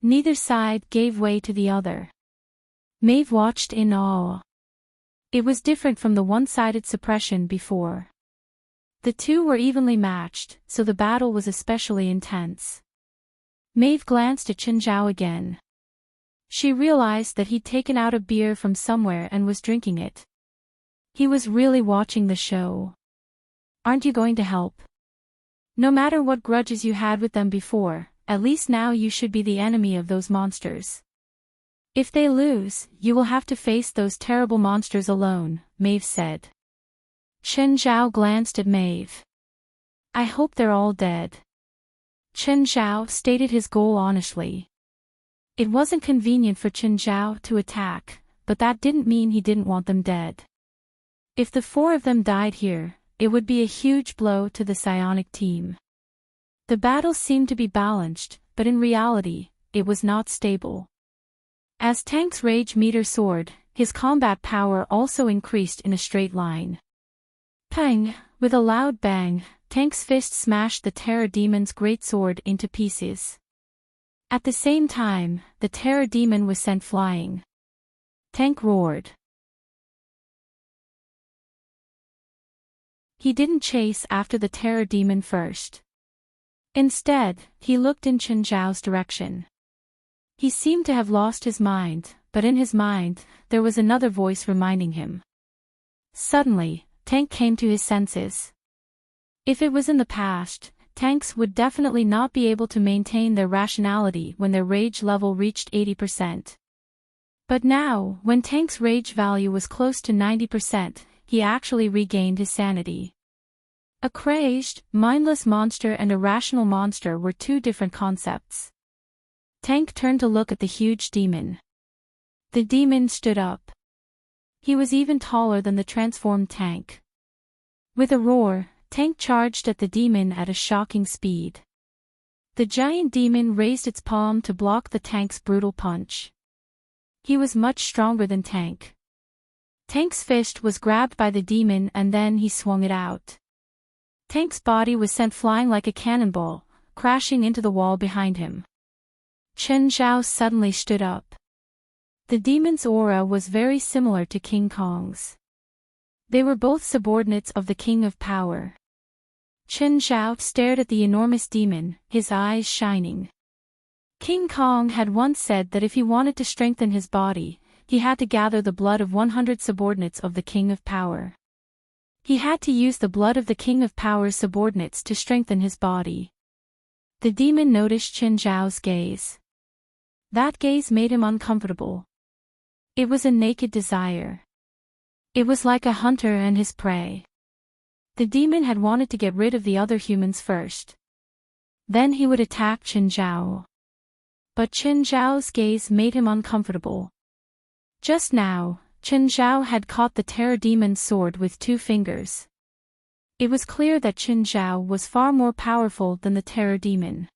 Neither side gave way to the other. Maeve watched in awe. It was different from the one-sided suppression before. The two were evenly matched, so the battle was especially intense. Maeve glanced at Chen Zhao again. She realized that he'd taken out a beer from somewhere and was drinking it. He was really watching the show. Aren't you going to help? No matter what grudges you had with them before, at least now you should be the enemy of those monsters. If they lose, you will have to face those terrible monsters alone, Maeve said. Chen Zhao glanced at Maeve. I hope they're all dead. Chen Zhao stated his goal honestly. It wasn't convenient for Chen Zhao to attack, but that didn't mean he didn't want them dead. If the four of them died here, it would be a huge blow to the psionic team. The battle seemed to be balanced, but in reality, it was not stable. As Tank's rage meter soared, his combat power also increased in a straight line. Pang! With a loud bang, Tank's fist smashed the terror demon's greatsword into pieces. At the same time, the terror demon was sent flying. Tank roared. He didn't chase after the terror demon first. Instead, he looked in Chen Zhao's direction. He seemed to have lost his mind, but in his mind, there was another voice reminding him. Suddenly, Tank came to his senses. If it was in the past, tanks would definitely not be able to maintain their rationality when their rage level reached 80%. But now, when Tank's rage value was close to 90%, he actually regained his sanity. A crazed, mindless monster and a rational monster were two different concepts. Tank turned to look at the huge demon. The demon stood up. He was even taller than the transformed Tank. With a roar, Tank charged at the demon at a shocking speed. The giant demon raised its palm to block the Tank's brutal punch. He was much stronger than Tank. Tank's fist was grabbed by the demon and then he swung it out. Tank's body was sent flying like a cannonball, crashing into the wall behind him. Chen Zhao suddenly stood up. The demon's aura was very similar to King Kong's. They were both subordinates of the King of Power. Chen Zhao stared at the enormous demon, his eyes shining. King Kong had once said that if he wanted to strengthen his body, he had to gather the blood of 100 subordinates of the King of Power. He had to use the blood of the King of Power's subordinates to strengthen his body. The demon noticed Chen Zhao's gaze. That gaze made him uncomfortable. It was a naked desire. It was like a hunter and his prey. The demon had wanted to get rid of the other humans first. Then he would attack Chen Zhao. But Chen Zhao's gaze made him uncomfortable. Just now, Chen Zhao had caught the terror demon's sword with 2 fingers. It was clear that Chen Zhao was far more powerful than the terror demon.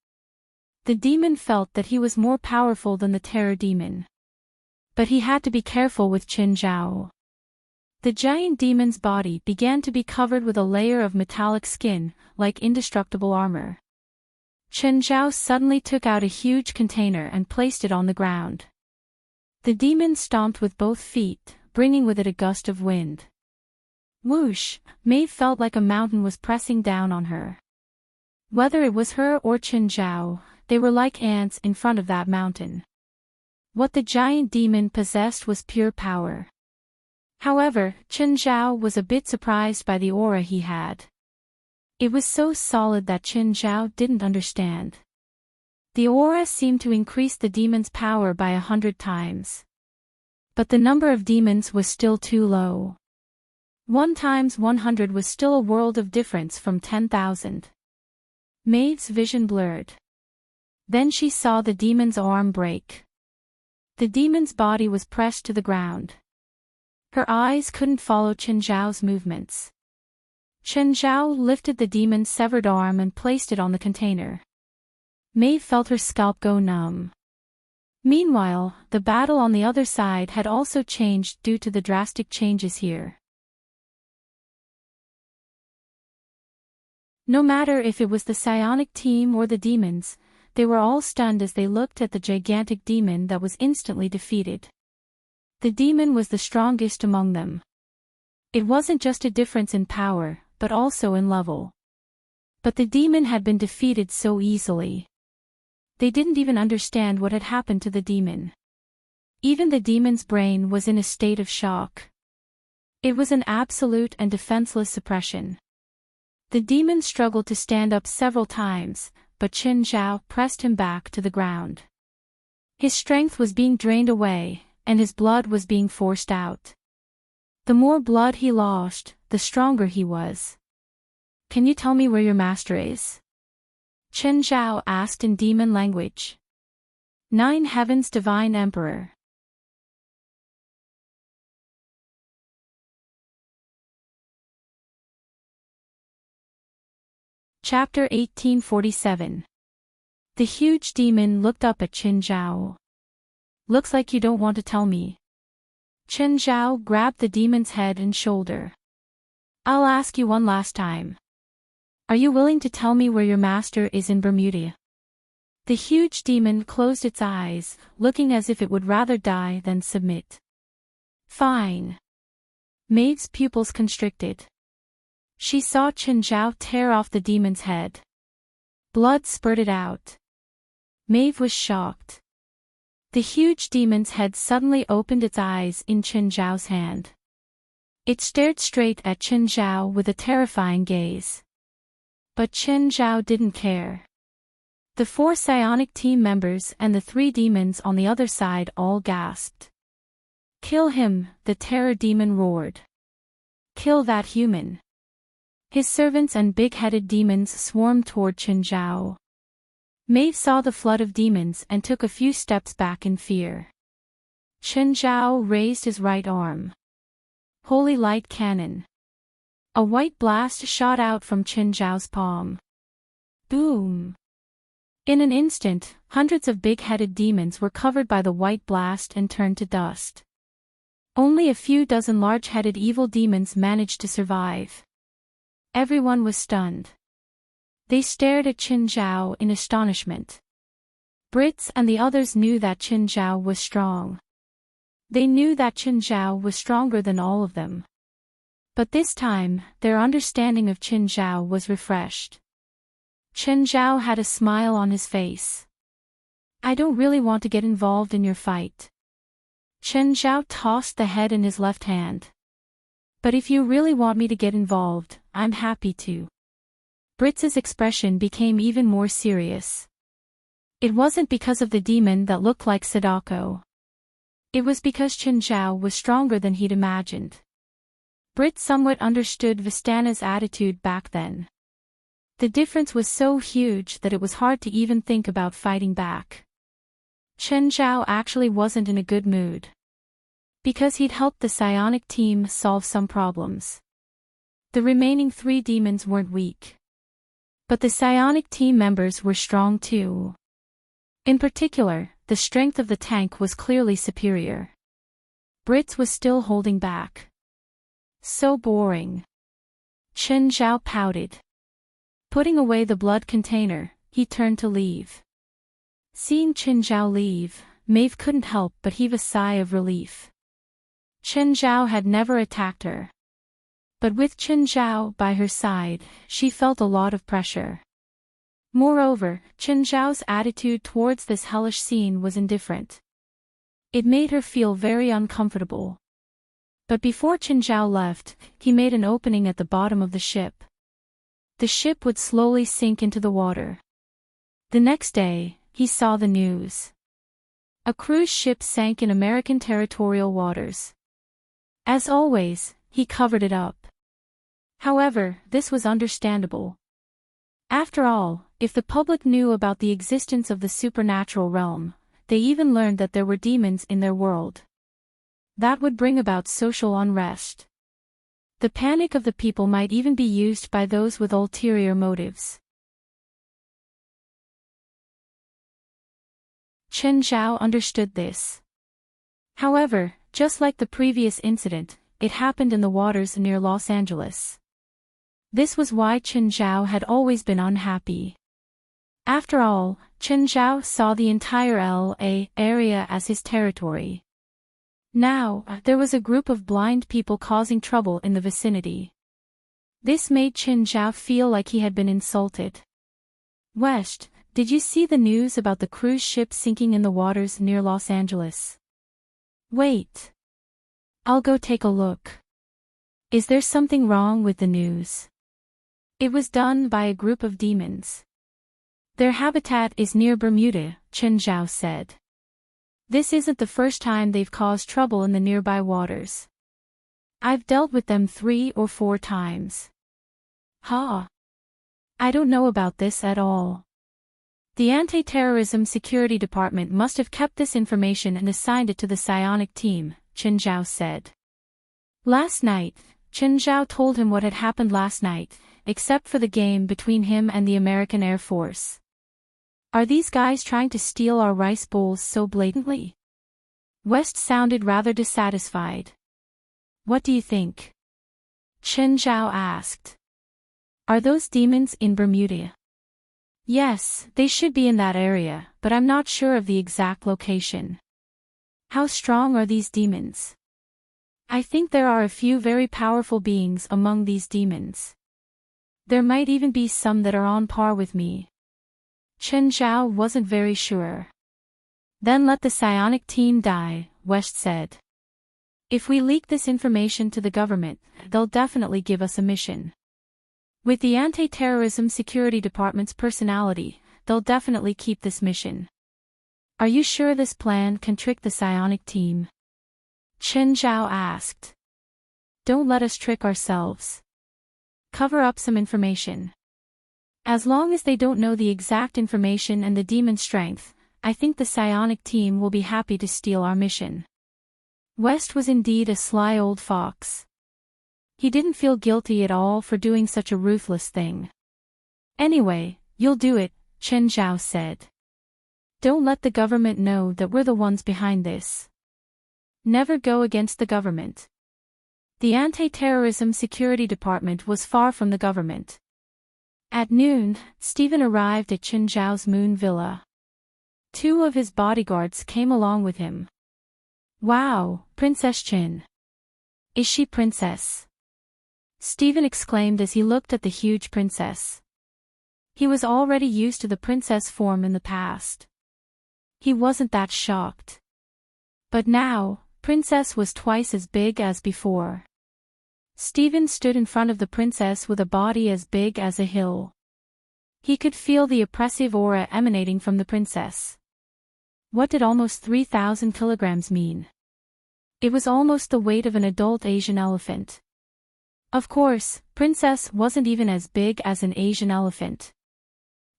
The demon felt that he was more powerful than the terror demon. But he had to be careful with Chen Zhao. The giant demon's body began to be covered with a layer of metallic skin, like indestructible armor. Chen Zhao suddenly took out a huge container and placed it on the ground. The demon stomped with both feet, bringing with it a gust of wind. Whoosh! Maeve felt like a mountain was pressing down on her. Whether it was her or Chen Zhao, they were like ants in front of that mountain. What the giant demon possessed was pure power. However, Chen Zhao was a bit surprised by the aura he had. It was so solid that Chen Zhao didn't understand. The aura seemed to increase the demon's power by 100 times. But the number of demons was still too low. 1 times 100 was still a world of difference from 10,000. Maeve's vision blurred. Then she saw the demon's arm break. The demon's body was pressed to the ground. Her eyes couldn't follow Chen Zhao's movements. Chen Zhao lifted the demon's severed arm and placed it on the container. Maeve felt her scalp go numb. Meanwhile, the battle on the other side had also changed due to the drastic changes here. No matter if it was the psionic team or the demons, they were all stunned as they looked at the gigantic demon that was instantly defeated. The demon was the strongest among them. It wasn't just a difference in power, but also in level. But the demon had been defeated so easily. They didn't even understand what had happened to the demon. Even the demon's brain was in a state of shock. It was an absolute and defenseless suppression. The demon struggled to stand up several times, but Chen Zhao pressed him back to the ground. His strength was being drained away, and his blood was being forced out. The more blood he lost, the stronger he was. "Can you tell me where your master is?" Chen Zhao asked in demon language. 9 Heavens Divine Emperor. Chapter 1847. The huge demon looked up at Chen Zhao. "Looks like you don't want to tell me." Chen Zhao grabbed the demon's head and shoulder. "I'll ask you one last time. Are you willing to tell me where your master is in Bermuda?" The huge demon closed its eyes, looking as if it would rather die than submit. "Fine." Maeve's pupils constricted. She saw Chen Zhao tear off the demon's head. Blood spurted out. Maeve was shocked. The huge demon's head suddenly opened its eyes in Chen Zhao's hand. It stared straight at Chen Zhao with a terrifying gaze. But Chen Zhao didn't care. The 4 psionic team members and the 3 demons on the other side all gasped. "Kill him," the terror demon roared. "Kill that human." His servants and big-headed demons swarmed toward Chen Zhao. Maeve saw the flood of demons and took a few steps back in fear. Chen Zhao raised his right arm. Holy light cannon. A white blast shot out from Chen Zhao's palm. Boom! In an instant, hundreds of big-headed demons were covered by the white blast and turned to dust. Only a few dozen large-headed evil demons managed to survive. Everyone was stunned. They stared at Chen Zhao in astonishment. Brits and the others knew that Chen Zhao was strong. They knew that Chen Zhao was stronger than all of them. But this time, their understanding of Chen Zhao was refreshed. Chen Zhao had a smile on his face. "I don't really want to get involved in your fight." Chen Zhao tossed the head in his left hand. "But if you really want me to get involved, I'm happy to." Britz's expression became even more serious. It wasn't because of the demon that looked like Sadako. It was because Chen Zhao was stronger than he'd imagined. Brit somewhat understood Vistana's attitude back then. The difference was so huge that it was hard to even think about fighting back. Chen Zhao actually wasn't in a good mood. Because he'd helped the psionic team solve some problems. The remaining 3 demons weren't weak. But the psionic team members were strong too. In particular, the strength of the tank was clearly superior. Brits was still holding back. So boring. Chen Zhao pouted. Putting away the blood container, he turned to leave. Seeing Chen Zhao leave, Maeve couldn't help but heave a sigh of relief. Chen Zhao had never attacked her. But with Chen Zhao by her side, she felt a lot of pressure. Moreover, Chen Zhao's attitude towards this hellish scene was indifferent. It made her feel very uncomfortable. But before Chen Zhao left, he made an opening at the bottom of the ship. The ship would slowly sink into the water. The next day, he saw the news. A cruise ship sank in American territorial waters. As always, he covered it up. However, this was understandable. After all, if the public knew about the existence of the supernatural realm, they even learned that there were demons in their world. That would bring about social unrest. The panic of the people might even be used by those with ulterior motives. Chen Zhao understood this. However, just like the previous incident, it happened in the waters near Los Angeles. This was why Chen Zhao had always been unhappy. After all, Chen Zhao saw the entire LA area as his territory. Now, there was a group of blind people causing trouble in the vicinity. This made Chen Zhao feel like he had been insulted. "West, did you see the news about the cruise ship sinking in the waters near Los Angeles?" "Wait. I'll go take a look. Is there something wrong with the news?" It was done by a group of demons. "Their habitat is near Bermuda," Chen Zhao said. "This isn't the first time they've caused trouble in the nearby waters. I've dealt with them 3 or 4 times. Huh? I don't know about this at all. The Anti-Terrorism Security Department must have kept this information and assigned it to the psionic team," Chen Zhao said. Last night, Chen Zhao told him what had happened last night, except for the game between him and the American Air Force. "Are these guys trying to steal our rice bowls so blatantly?" West sounded rather dissatisfied. "What do you think?" Chen Zhao asked. "Are those demons in Bermuda?" "Yes, they should be in that area, but I'm not sure of the exact location." "How strong are these demons?" "I think there are a few very powerful beings among these demons. There might even be some that are on par with me." Chen Zhao wasn't very sure. Then let the psionic team die, West said. If we leak this information to the government, they'll definitely give us a mission. With the Anti-Terrorism Security Department's personality, they'll definitely keep this mission. Are you sure this plan can trick the psionic team? Chen Zhao asked. Don't let us trick ourselves. Cover up some information. As long as they don't know the exact information and the demon strength, I think the psionic team will be happy to steal our mission. West was indeed a sly old fox. He didn't feel guilty at all for doing such a ruthless thing. Anyway, you'll do it, Chen Zhao said. Don't let the government know that we're the ones behind this. Never go against the government. The Anti-Terrorism Security Department was far from the government. At noon, Stephen arrived at Chen Zhao's moon villa. 2 of his bodyguards came along with him. Wow, Princess Chen. Is she princess? Stephen exclaimed as he looked at the huge princess. He was already used to the princess form in the past. He wasn't that shocked. But now, Princess was twice as big as before. Stephen stood in front of the princess with a body as big as a hill. He could feel the oppressive aura emanating from the princess. What did almost 3,000 kilograms mean? It was almost the weight of an adult Asian elephant. Of course, Princess wasn't even as big as an Asian elephant.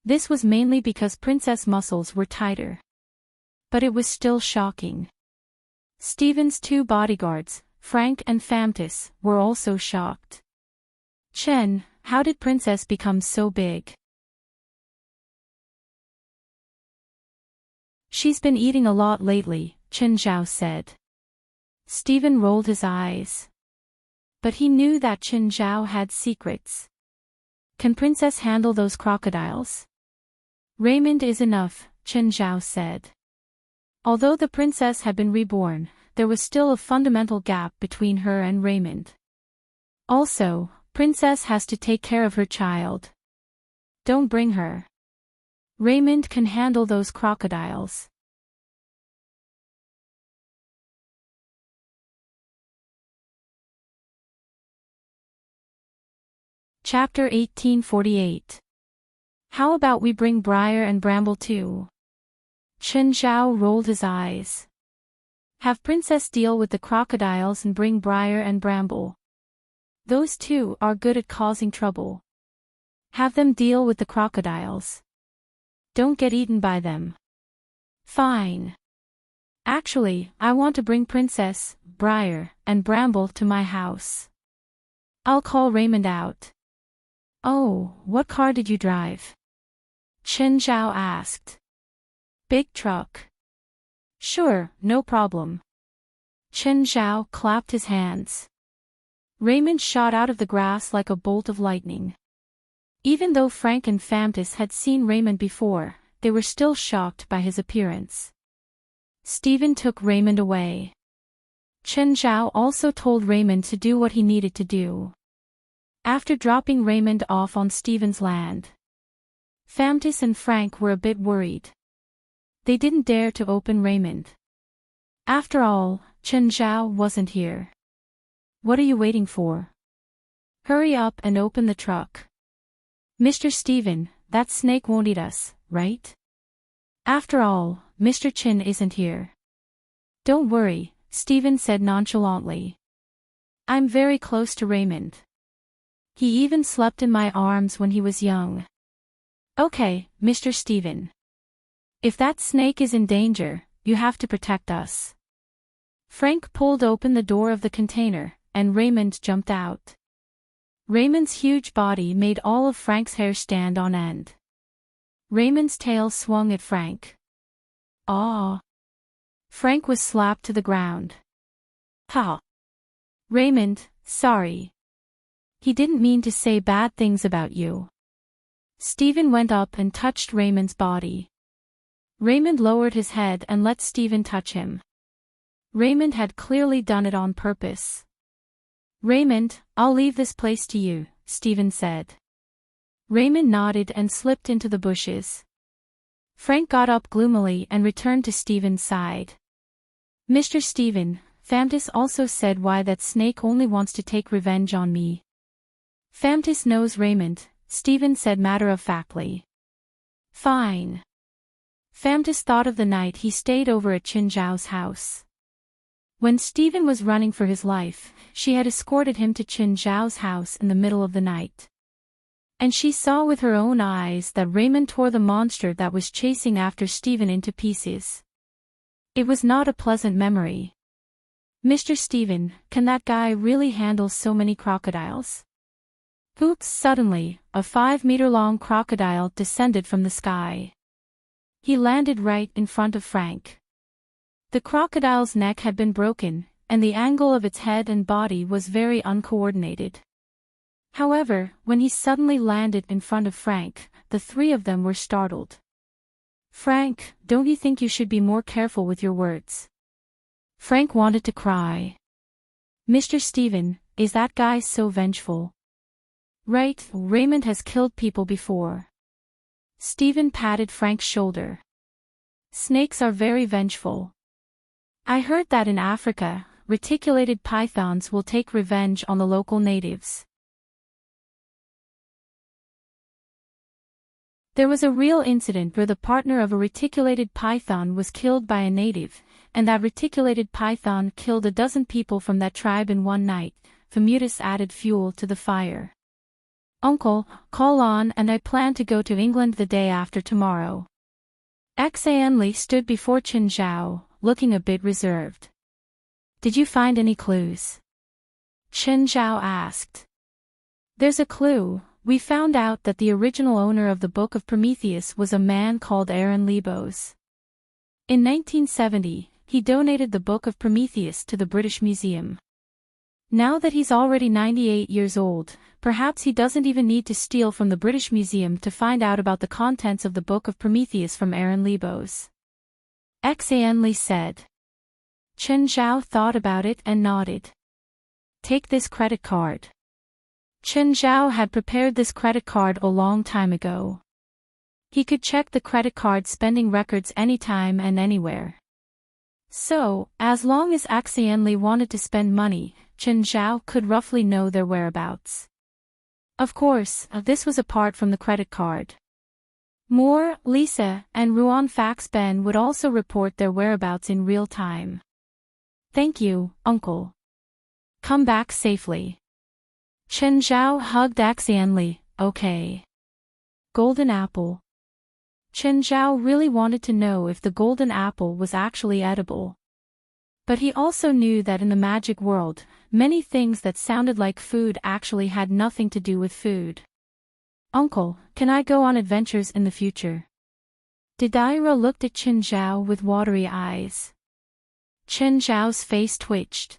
This was mainly because Princess muscles were tighter. But it was still shocking. Stephen's 2 bodyguards, Frank and Famtis, were also shocked. Chen, how did Princess become so big? She's been eating a lot lately, Chen Zhao said. Stephen rolled his eyes. But he knew that Chen Zhao had secrets. Can Princess handle those crocodiles? Raymond is enough, Chen Zhao said. Although the princess had been reborn, there was still a fundamental gap between her and Raymond. Also, Princess has to take care of her child. Don't bring her. Raymond can handle those crocodiles. Chapter 1848. How about we bring Briar and Bramble too? Chen Zhao rolled his eyes. Have Princess deal with the crocodiles and bring Briar and Bramble. Those 2 are good at causing trouble. Have them deal with the crocodiles. Don't get eaten by them. Fine. Actually, I want to bring Princess, Briar, and Bramble to my house. I'll call Raymond out. Oh, what car did you drive? Chen Zhao asked. Big truck. Sure, no problem. Chen Zhao clapped his hands. Raymond shot out of the grass like a bolt of lightning. Even though Frank and Famtis had seen Raymond before, they were still shocked by his appearance. Stephen took Raymond away. Chen Zhao also told Raymond to do what he needed to do. After dropping Raymond off on Stephen's land, Famtis and Frank were a bit worried. They didn't dare to open Raymond. After all, Chen Zhao wasn't here. What are you waiting for? Hurry up and open the truck. Mr. Stephen, that snake won't eat us, right? After all, Mr. Chin isn't here. Don't worry, Stephen said nonchalantly. I'm very close to Raymond. He even slept in my arms when he was young. Okay, Mr. Stephen. If that snake is in danger, you have to protect us. Frank pulled open the door of the container, and Raymond jumped out. Raymond's huge body made all of Frank's hair stand on end. Raymond's tail swung at Frank. Aw! Frank was slapped to the ground. Ha! Raymond, sorry. He didn't mean to say bad things about you. Stephen went up and touched Raymond's body. Raymond lowered his head and let Stephen touch him. Raymond had clearly done it on purpose. Raymond, I'll leave this place to you, Stephen said. Raymond nodded and slipped into the bushes. Frank got up gloomily and returned to Stephen's side. Mr. Stephen, Famtis also said why that snake only wants to take revenge on me. Famtis knows Raymond, Stephen said matter-of-factly. Fine. Famtis thought of the night he stayed over at Qin Zhao's house. When Stephen was running for his life, she had escorted him to Qin Zhao's house in the middle of the night. And she saw with her own eyes that Raymond tore the monster that was chasing after Stephen into pieces. It was not a pleasant memory. Mr. Stephen, can that guy really handle so many crocodiles? Oops! Suddenly, a 5-meter-long crocodile descended from the sky. He landed right in front of Frank. The crocodile's neck had been broken, and the angle of its head and body was very uncoordinated. However, when he suddenly landed in front of Frank, the three of them were startled. Frank, don't you think you should be more careful with your words? Frank wanted to cry. Mr. Stephen, is that guy so vengeful? Right, Raymond has killed people before. Stephen patted Frank's shoulder. Snakes are very vengeful. I heard that in Africa, reticulated pythons will take revenge on the local natives. There was a real incident where the partner of a reticulated python was killed by a native, and that reticulated python killed a dozen people from that tribe in one night. Famutius added fuel to the fire. Uncle, call on, and I plan to go to England the day after tomorrow. Xanli stood before Qin Zhao, looking a bit reserved. Did you find any clues? Qin Zhao asked. There's a clue. We found out that the original owner of the Book of Prometheus was a man called Aaron Lebos. In 1970, he donated the Book of Prometheus to the British Museum. Now that he's already 98 years old, perhaps he doesn't even need to steal from the British Museum to find out about the contents of the Book of Prometheus from Aaron Lebos. Xanli said. Qin Zhao thought about it and nodded. Take this credit card. Qin Zhao had prepared this credit card a long time ago. He could check the credit card spending records anytime and anywhere. So, as long as Xanli wanted to spend money, Qin Zhao could roughly know their whereabouts. Of course, this was apart from the credit card. Moore, Lisa, and Ruan Fax Ben would also report their whereabouts in real time. Thank you, Uncle. Come back safely. Qin Zhao hugged Xanli. Okay. Golden apple. Qin Zhao really wanted to know if the golden apple was actually edible. But he also knew that in the magic world, many things that sounded like food actually had nothing to do with food. Uncle, can I go on adventures in the future? Didaira looked at Qin Zhao with watery eyes. Qin Zhao's face twitched.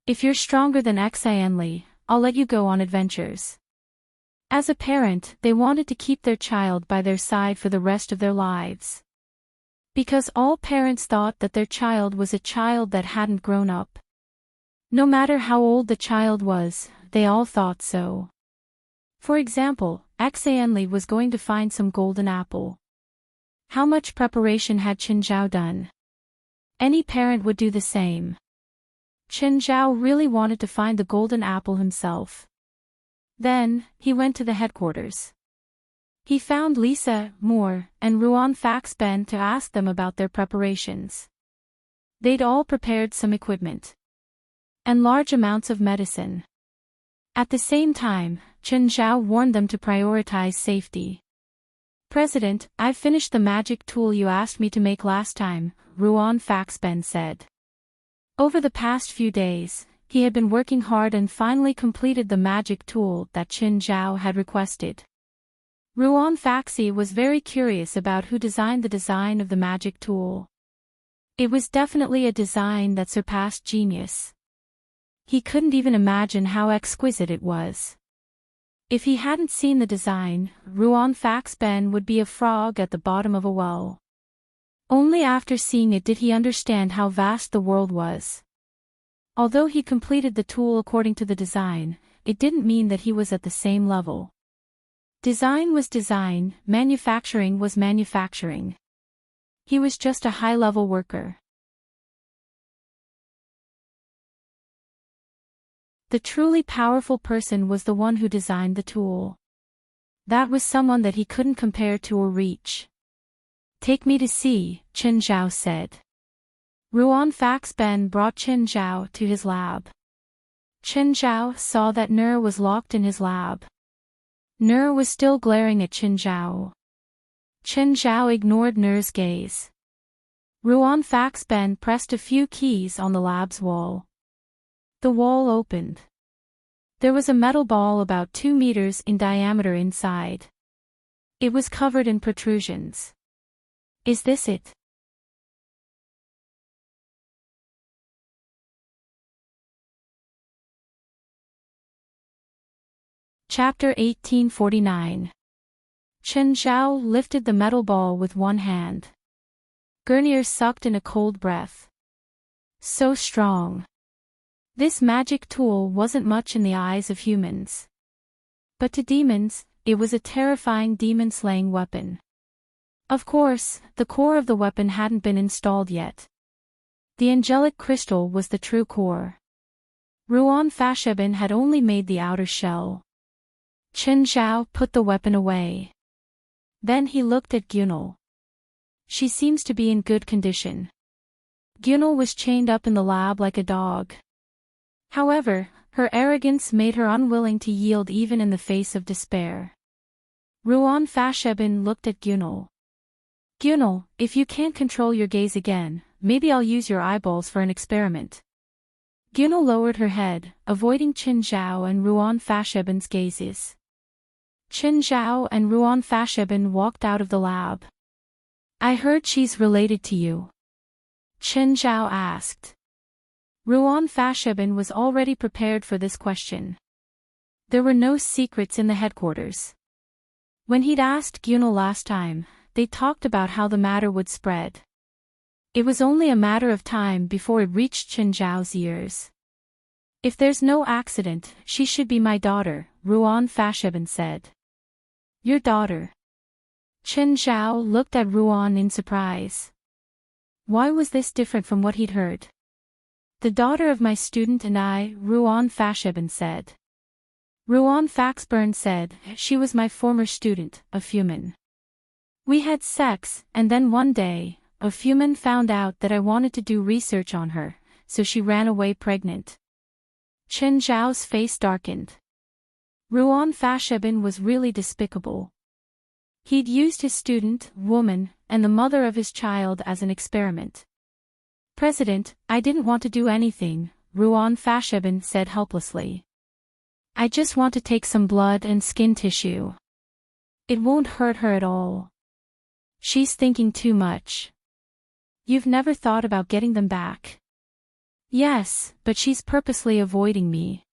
If you're stronger than Xanli, I'll let you go on adventures. As a parent, they wanted to keep their child by their side for the rest of their lives. Because all parents thought that their child was a child that hadn't grown up. No matter how old the child was, they all thought so. For example, Xanli was going to find some golden apple. How much preparation had Qin Zhao done? Any parent would do the same. Qin Zhao really wanted to find the golden apple himself. Then, he went to the headquarters. He found Lisa, Moore, and Ruan Fax Ben to ask them about their preparations. They'd all prepared some equipment. And large amounts of medicine. At the same time, Qin Zhao warned them to prioritize safety. President, I've finished the magic tool you asked me to make last time, Ruan Fax Ben said. Over the past few days, he had been working hard and finally completed the magic tool that Qin Zhao had requested. Ruan Faxi was very curious about who designed the design of the magic tool. It was definitely a design that surpassed genius. He couldn't even imagine how exquisite it was. If he hadn't seen the design, Ruan Fax Ben would be a frog at the bottom of a well. Only after seeing it did he understand how vast the world was. Although he completed the tool according to the design, it didn't mean that he was at the same level. Design was design, manufacturing was manufacturing. He was just a high-level worker. The truly powerful person was the one who designed the tool. That was someone that he couldn't compare to or reach. Take me to see, Chen Zhao said. Ruan Faxben brought Chen Zhao to his lab. Chen Zhao saw that Nur was locked in his lab. Nur was still glaring at Chen Zhao. Chen Zhao ignored Nur's gaze. Ruan Faxben pressed a few keys on the lab's wall. The wall opened. There was a metal ball about 2 meters in diameter inside. It was covered in protrusions. Is this it? Chapter 1849. Chen Zhao lifted the metal ball with one hand. Gurnier sucked in a cold breath. So strong. This magic tool wasn't much in the eyes of humans. But to demons, it was a terrifying demon-slaying weapon. Of course, the core of the weapon hadn't been installed yet. The angelic crystal was the true core. Ruan Fasheben had only made the outer shell. Chen Zhao put the weapon away. Then he looked at Gunal. She seems to be in good condition. Gunal was chained up in the lab like a dog. However, her arrogance made her unwilling to yield even in the face of despair. Ruan Fasheben looked at Gunal. Gunal, if you can't control your gaze again, maybe I'll use your eyeballs for an experiment. Gunal lowered her head, avoiding Chen Zhao and Ruan Fasheben's gazes. Chen Zhao and Ruan Fasheben walked out of the lab. I heard she's related to you. Chen Zhao asked. Ruan Fasheben was already prepared for this question. There were no secrets in the headquarters. When he'd asked Gunal last time, they talked about how the matter would spread. It was only a matter of time before it reached Chen Zhao's ears. If there's no accident, she should be my daughter, Ruan Fasheben said. Your daughter? Chen Zhao looked at Ruan in surprise. Why was this different from what he'd heard? The daughter of my student and I, Ruan Fasheben said. Ruan Faxburn said, she was my former student, a Fuman. We had sex, and then one day, a Fuman found out that I wanted to do research on her, so she ran away pregnant. Chen Zhao's face darkened. Ruan Fasheben was really despicable. He'd used his student, woman, and the mother of his child as an experiment. President, I didn't want to do anything, Ruan Fasheben said helplessly. I just want to take some blood and skin tissue. It won't hurt her at all. She's thinking too much. You've never thought about getting them back? Yes, but she's purposely avoiding me.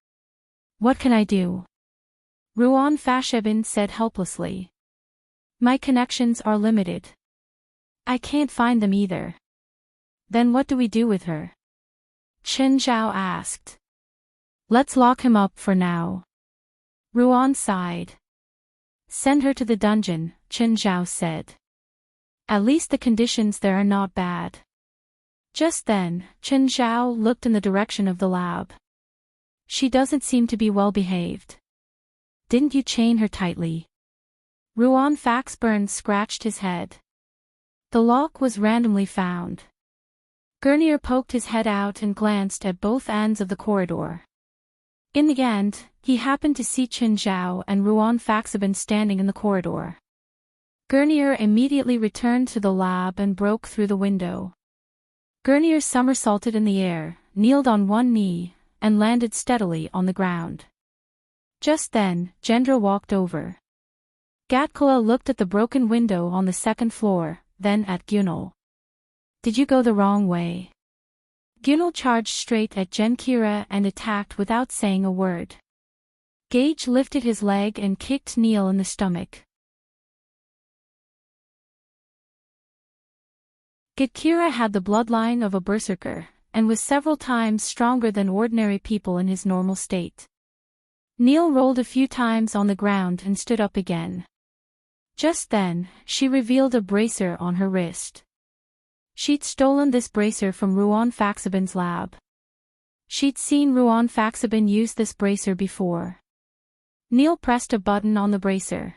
What can I do? Ruan Fasheben said helplessly. My connections are limited. I can't find them either. Then what do we do with her? Chen Zhao asked. Let's lock him up for now. Ruan sighed. Send her to the dungeon, Chen Zhao said. At least the conditions there are not bad. Just then, Chen Zhao looked in the direction of the lab. She doesn't seem to be well behaved. Didn't you chain her tightly? Ruan Faxburn scratched his head. The lock was randomly found. Gurnier poked his head out and glanced at both ends of the corridor. In the end, he happened to see Chen Zhao and Ruan Faxeben standing in the corridor. Gurnier immediately returned to the lab and broke through the window. Gurnier somersaulted in the air, kneeled on one knee, and landed steadily on the ground. Just then, Gendra walked over. Gatkala looked at the broken window on the second floor, then at Gunal. Did you go the wrong way? Gunal charged straight at Genkira and attacked without saying a word. Gage lifted his leg and kicked Neil in the stomach. Genkira had the bloodline of a berserker, and was several times stronger than ordinary people in his normal state. Neil rolled a few times on the ground and stood up again. Just then, she revealed a bracer on her wrist. She'd stolen this bracer from Ruan Faxaben's lab. She'd seen Ruan Faxaben use this bracer before. Neil pressed a button on the bracer.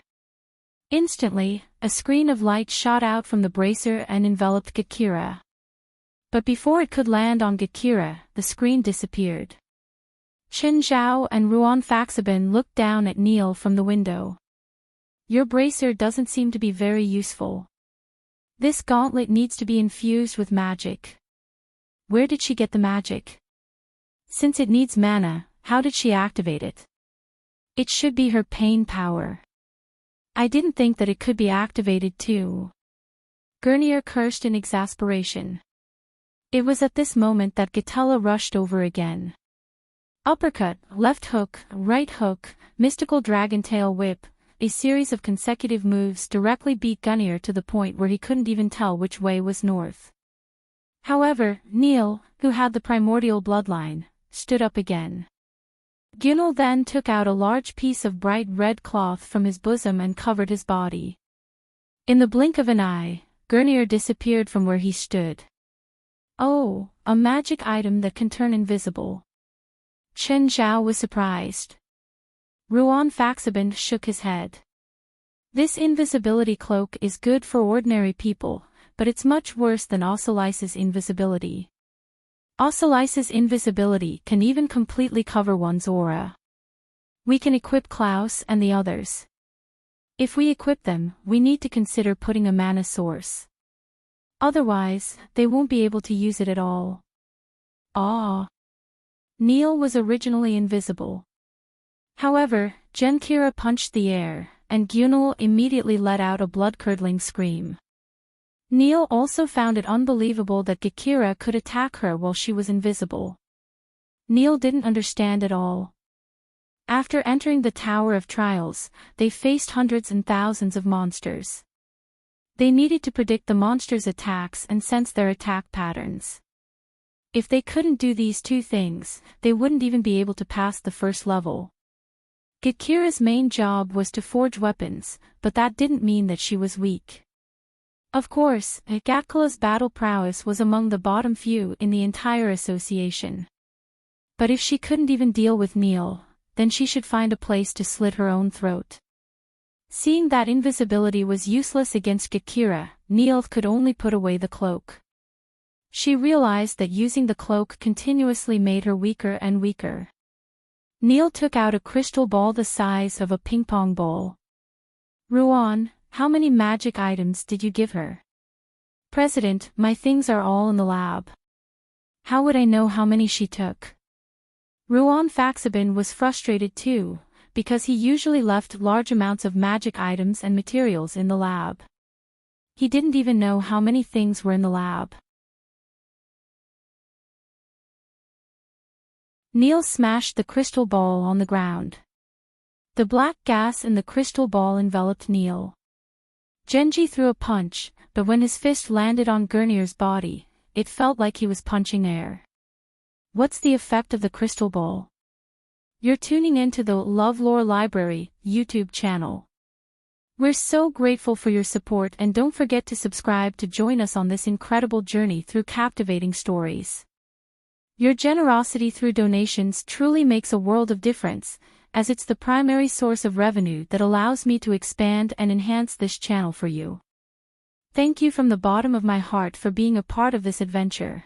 Instantly, a screen of light shot out from the bracer and enveloped Gakira. But before it could land on Gakira, the screen disappeared. Chen Zhao and Ruan Faxaben looked down at Neil from the window. Your bracer doesn't seem to be very useful. This gauntlet needs to be infused with magic. Where did she get the magic? Since it needs mana, how did she activate it? It should be her pain power. I didn't think that it could be activated too. Gurnier cursed in exasperation. It was at this moment that Gatella rushed over again. Uppercut, left hook, right hook, mystical dragon tail whip, a series of consecutive moves directly beat Gunnier to the point where he couldn't even tell which way was north. However, Neil, who had the primordial bloodline, stood up again. Gunal then took out a large piece of bright red cloth from his bosom and covered his body. In the blink of an eye, Gurnier disappeared from where he stood. Oh, a magic item that can turn invisible. Chen Zhao was surprised. Ruan Faxaben shook his head. This invisibility cloak is good for ordinary people, but it's much worse than Ocelis's invisibility. Ocelis's invisibility can even completely cover one's aura. We can equip Klaus and the others. If we equip them, we need to consider putting a mana source. Otherwise, they won't be able to use it at all. Ah. Neil was originally invisible. However, Genkira punched the air, and Gunal immediately let out a blood-curdling scream. Neil also found it unbelievable that Gakira could attack her while she was invisible. Neil didn't understand at all. After entering the Tower of Trials, they faced hundreds and thousands of monsters. They needed to predict the monsters' attacks and sense their attack patterns. If they couldn't do these two things, they wouldn't even be able to pass the first level. Gakira's main job was to forge weapons, but that didn't mean that she was weak. Of course, Gatkala's battle prowess was among the bottom few in the entire association. But if she couldn't even deal with Neil, then she should find a place to slit her own throat. Seeing that invisibility was useless against Gakira, Neil could only put away the cloak. She realized that using the cloak continuously made her weaker and weaker. Neil took out a crystal ball the size of a ping-pong ball. Ruan, how many magic items did you give her? President, my things are all in the lab. How would I know how many she took? Ruan Faxaben was frustrated too, because he usually left large amounts of magic items and materials in the lab. He didn't even know how many things were in the lab. Neil smashed the crystal ball on the ground. The black gas in the crystal ball enveloped Neil. Genji threw a punch, but when his fist landed on Gurnier's body, it felt like he was punching air. What's the effect of the crystal ball? You're tuning into the LoveLore Library YouTube channel. We're so grateful for your support, and don't forget to subscribe to join us on this incredible journey through captivating stories. Your generosity through donations truly makes a world of difference, as it's the primary source of revenue that allows me to expand and enhance this channel for you. Thank you from the bottom of my heart for being a part of this adventure.